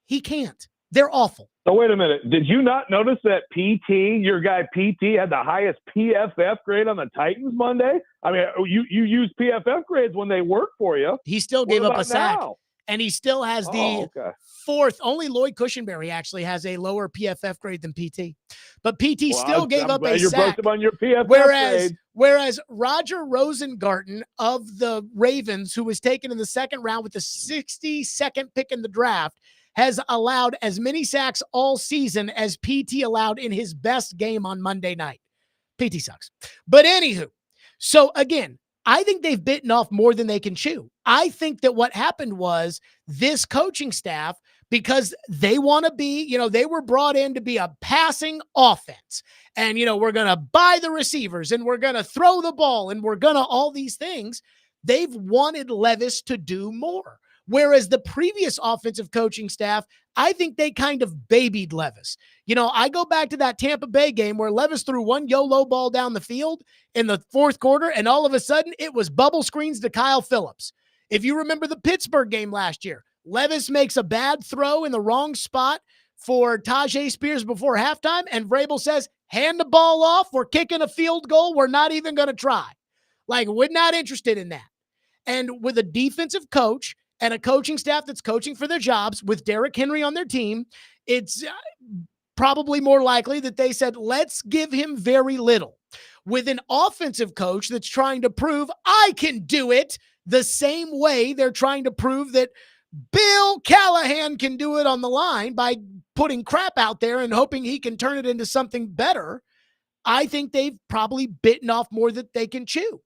He can't. They're awful. So wait a minute. Did you not notice that PT, your guy PT, had the highest PFF grade on the Titans Monday? I mean, you use PFF grades when they work for you. He still What gave up about a sack, now? and he still has the Okay. fourth. Only Lloyd Cushenberry actually has a lower PFF grade than PT, but PT Well, still gave I'm up glad a you sack. brushed him on your PFF grade. Whereas Roger Rosengarten of the Ravens, who was taken in the second round with the 62nd pick in the draft, has allowed as many sacks all season as PT allowed in his best game on Monday night. PT sucks. But anywho, so again, I think they've bitten off more than they can chew. I think that what happened was this coaching staff, because they want to be, they were brought in to be a passing offense. And, we're going to buy the receivers and we're going to throw the ball and we're going to all these things. They've wanted Levis to do more. Whereas the previous offensive coaching staff, I think they kind of babied Levis. I go back to that Tampa Bay game where Levis threw one YOLO ball down the field in the fourth quarter, and all of a sudden it was bubble screens to Kyle Phillips. If you remember the Pittsburgh game last year, Levis makes a bad throw in the wrong spot for Tajay Spears before halftime, and Vrabel says, hand the ball off. We're kicking a field goal. We're not even going to try. We're not interested in that. And with a defensive coach and a coaching staff that's coaching for their jobs with Derrick Henry on their team, it's probably more likely that they said, let's give him very little. With an offensive coach that's trying to prove I can do it the same way they're trying to prove that Bill Callahan can do it on the line by putting crap out there and hoping he can turn it into something better, I think they've probably bitten off more than they can chew.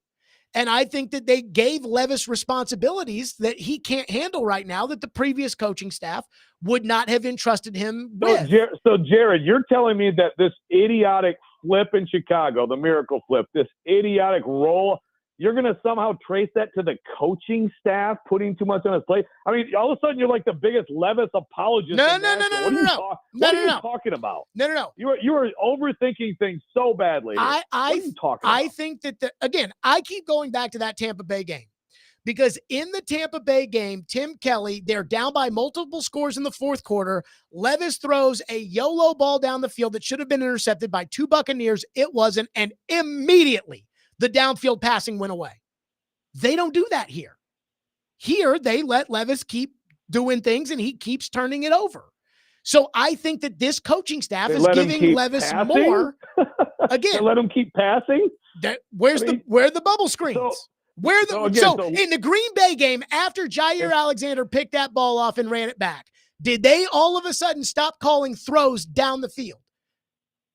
And I think that they gave Levis responsibilities that he can't handle right now that the previous coaching staff would not have entrusted him with. So, Jared, you're telling me that this idiotic flip in Chicago, the miracle flip, this idiotic roll, you're going to somehow trace that to the coaching staff putting too much on his plate? I mean, all of a sudden you're like the biggest Levis apologist. No. What are you talking about? No. You are overthinking things so badly. What are you talking about? I think that, again, I keep going back to that Tampa Bay game because in the Tampa Bay game, Tim Kelly, they're down by multiple scores in the fourth quarter. Levis throws a YOLO ball down the field that should have been intercepted by two Buccaneers. It wasn't, and immediately the downfield passing went away. They don't do that here. Here, they let Levis keep doing things, and he keeps turning it over. So I think that this coaching staff is giving Levis more. Again, they let him keep passing. Where are the bubble screens? In the Green Bay game, after Jair Alexander picked that ball off and ran it back, did they all of a sudden stop calling throws down the field?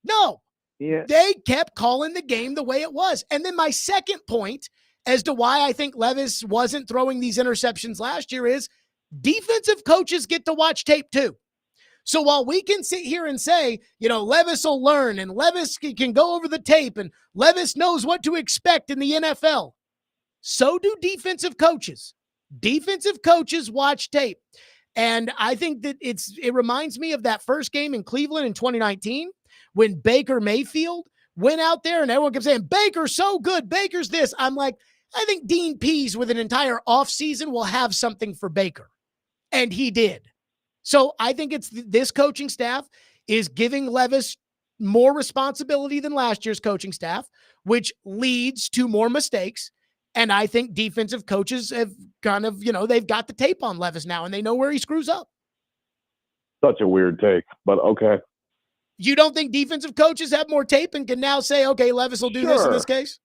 No. Yeah. They kept calling the game the way it was. And then my second point as to why I think Levis wasn't throwing these interceptions last year is defensive coaches get to watch tape too. So while we can sit here and say, Levis will learn and Levis can go over the tape and Levis knows what to expect in the NFL, so do defensive coaches. Defensive coaches watch tape. And I think that it reminds me of that first game in Cleveland in 2019 when Baker Mayfield went out there and everyone kept saying, Baker's so good, Baker's this. I'm like, I think Dean Pease with an entire offseason will have something for Baker. And he did. So I think it's this coaching staff is giving Levis more responsibility than last year's coaching staff, which leads to more mistakes. And I think defensive coaches have kind of, they've got the tape on Levis now and they know where he screws up. Such a weird take, but okay. You don't think defensive coaches have more tape and can now say, okay, Levis will do this in this case?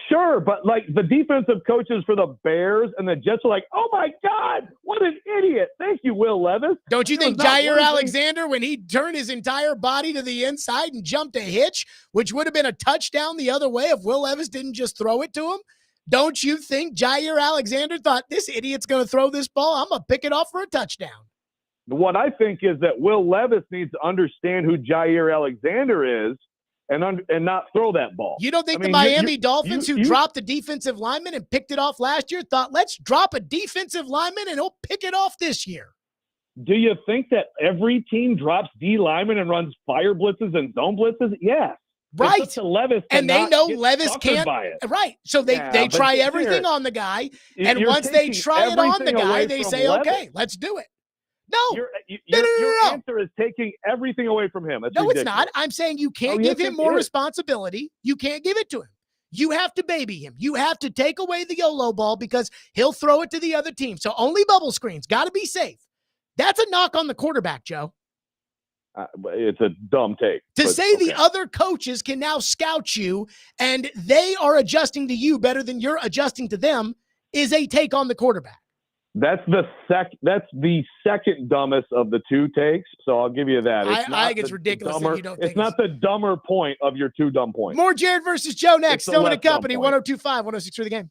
Sure, but like the defensive coaches for the Bears and the Jets are like, oh my God, what an idiot. Thank you, Will Levis. Don't you think Jair Alexander, when he turned his entire body to the inside and jumped a hitch, which would have been a touchdown the other way if Will Levis didn't just throw it to him? Don't you think Jair Alexander thought this idiot's going to throw this ball? I'm going to pick it off for a touchdown. What I think is that Will Levis needs to understand who Jair Alexander is and not throw that ball. You don't think the Miami Dolphins, who dropped the defensive lineman and picked it off last year, thought, let's drop a defensive lineman and he'll pick it off this year? Do you think that every team drops D linemen and runs fire blitzes and zone blitzes? Yes. Right. Levis and they know Levis can't. Right. So they try everything on the guy. And once they try it on the guy, they say, okay, let's do it. No. Your answer is taking everything away from him. That's no, ridiculous. it's not. I'm saying you can't give him more responsibility. You can't give it to him. You have to baby him. You have to take away the YOLO ball because he'll throw it to the other team. So only bubble screens. Got to be safe. That's a knock on the quarterback, Joe. It's a dumb take. To say the other coaches can now scout you and they are adjusting to you better than you're adjusting to them is a take on the quarterback. That's the second dumbest of the two takes. So I'll give you that. I think it's ridiculous that you don't think it's not the dumber point of your two dumb points. More Jared versus Joe next. Stillman and Company, dumb point. 102.5, 106 for the game.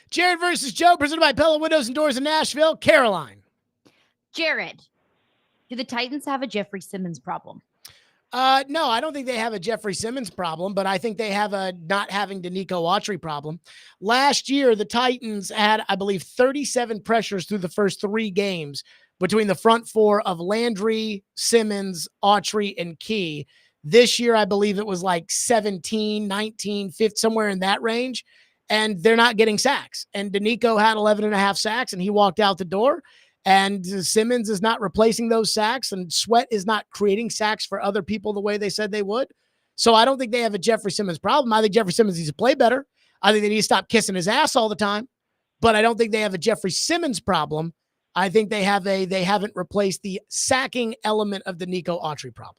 Jared versus Joe, presented by Pella Windows and Doors in Nashville. Caroline. Jared, do the Titans have a Jeffrey Simmons problem? No, I don't think they have a Jeffrey Simmons problem, but I think they have a not having Danico Autry problem. Last year, the Titans had, I believe, 37 pressures through the first 3 games between the front 4 of Landry, Simmons, Autry, and Key. This year, I believe it was like 17, 19, 15, somewhere in that range, and they're not getting sacks. And Danico had 11 and a half sacks, and he walked out the door. And Simmons is not replacing those sacks, and Sweat is not creating sacks for other people the way they said they would. So I don't think they have a Jeffrey Simmons problem. I think Jeffrey Simmons needs to play better. I think they need to stop kissing his ass all the time. But I don't think they have a Jeffrey Simmons problem. I think they haven't replaced the sacking element of the Danico Autry problem.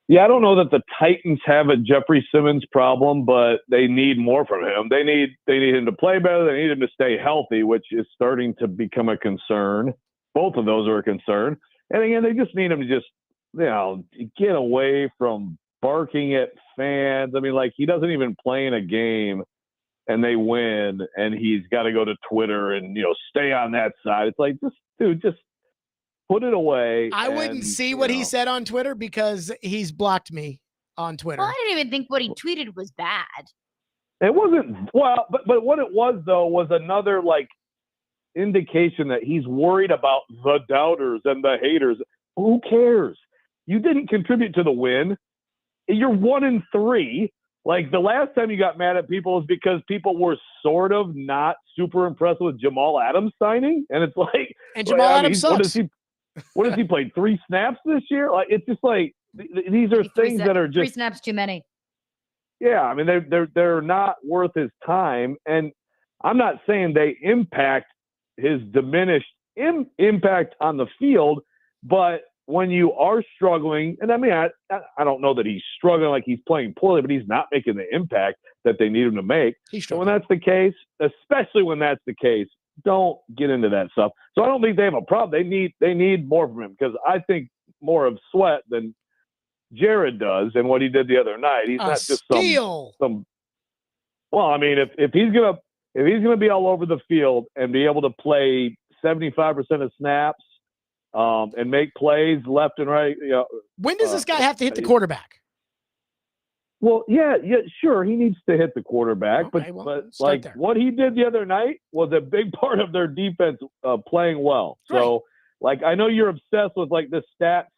Yeah, I don't know that the Titans have a Jeffrey Simmons problem, but they need more from him. They need him to play better. They need him to stay healthy, which is starting to become a concern. Both of those are a concern. And again, they just need him to just, get away from barking at fans. I mean, like, he doesn't even play in a game and they win, and he's got to go to Twitter and, stay on that side. It's like, just put it away. I wouldn't see what he said on Twitter because he's blocked me on Twitter. Well, I didn't even think what he tweeted was bad. It wasn't well, but what it was though was another like indication that he's worried about the doubters and the haters. Who cares? You didn't contribute to the win. You're 1-3. Like, the last time you got mad at people is because people were sort of not super impressed with Jamal Adams signing, and it's like, and Jamal Adams sucks. What has he played? 3 snaps this year? Like, it's just like these are things that are just 3 snaps too many. Yeah, I mean they're not worth his time, and I'm not saying they impact his diminished impact on the field, but when you are struggling, and I mean I don't know that he's struggling like he's playing poorly, but he's not making the impact that they need him to make. So when that's the case, especially when that's the case, don't get into that stuff. So I don't think they have a problem. They need more from him, because I think more of Sweat than Jared does, and what he did the other night. He's not just some. Well, I mean, if he's gonna be all over the field and be able to play 75% of snaps, and make plays left and right, when does this guy have to hit the quarterback? Well, yeah, sure. He needs to hit the quarterback, but like there. What he did the other night was a big part of their defense playing well. So, like, I know you're obsessed with like the sacks.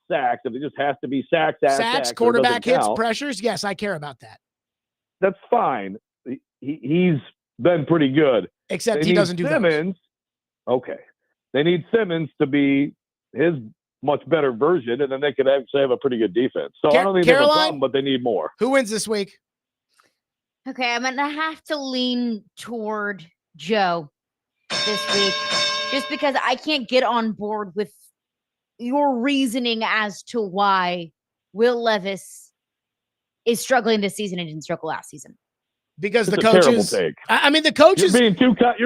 If it just has to be sacks, quarterback hits, pressures. Yes, I care about that. That's fine. He's been pretty good. Except he doesn't do Simmons. Those. Okay, they need Simmons to be his much better version, and then they could actually have a pretty good defense. So I don't think they have a problem, but they need more. Who wins this week? Okay, I'm going to have to lean toward Joe this week, just because I can't get on board with your reasoning as to why Will Levis is struggling this season and didn't struggle last season. Because it's the coaches, I mean, the coaches. You're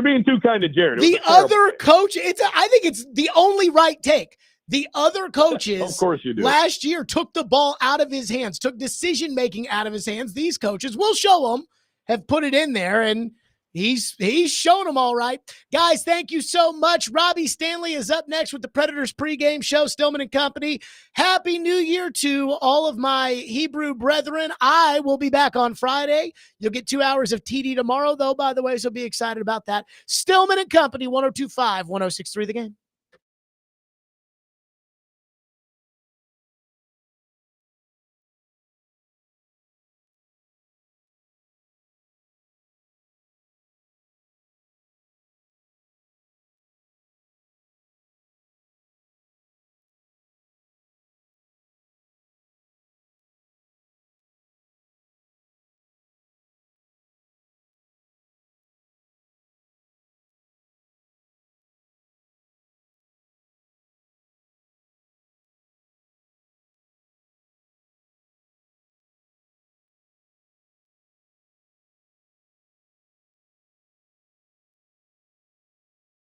being too kind to Jared. The other coach, I think it's the only right take. The other coaches, of course you do, last year took the ball out of his hands, took decision-making out of his hands. These coaches, will show him, have put it in there, and he's shown them all right. Guys, thank you so much. Robbie Stanley is up next with the Predators pregame show, Stillman and Company. Happy New Year to all of my Hebrew brethren. I will be back on Friday. You'll get 2 hours of TD tomorrow, though, by the way, so be excited about that. Stillman and Company, 102.5, 106.3 The Game.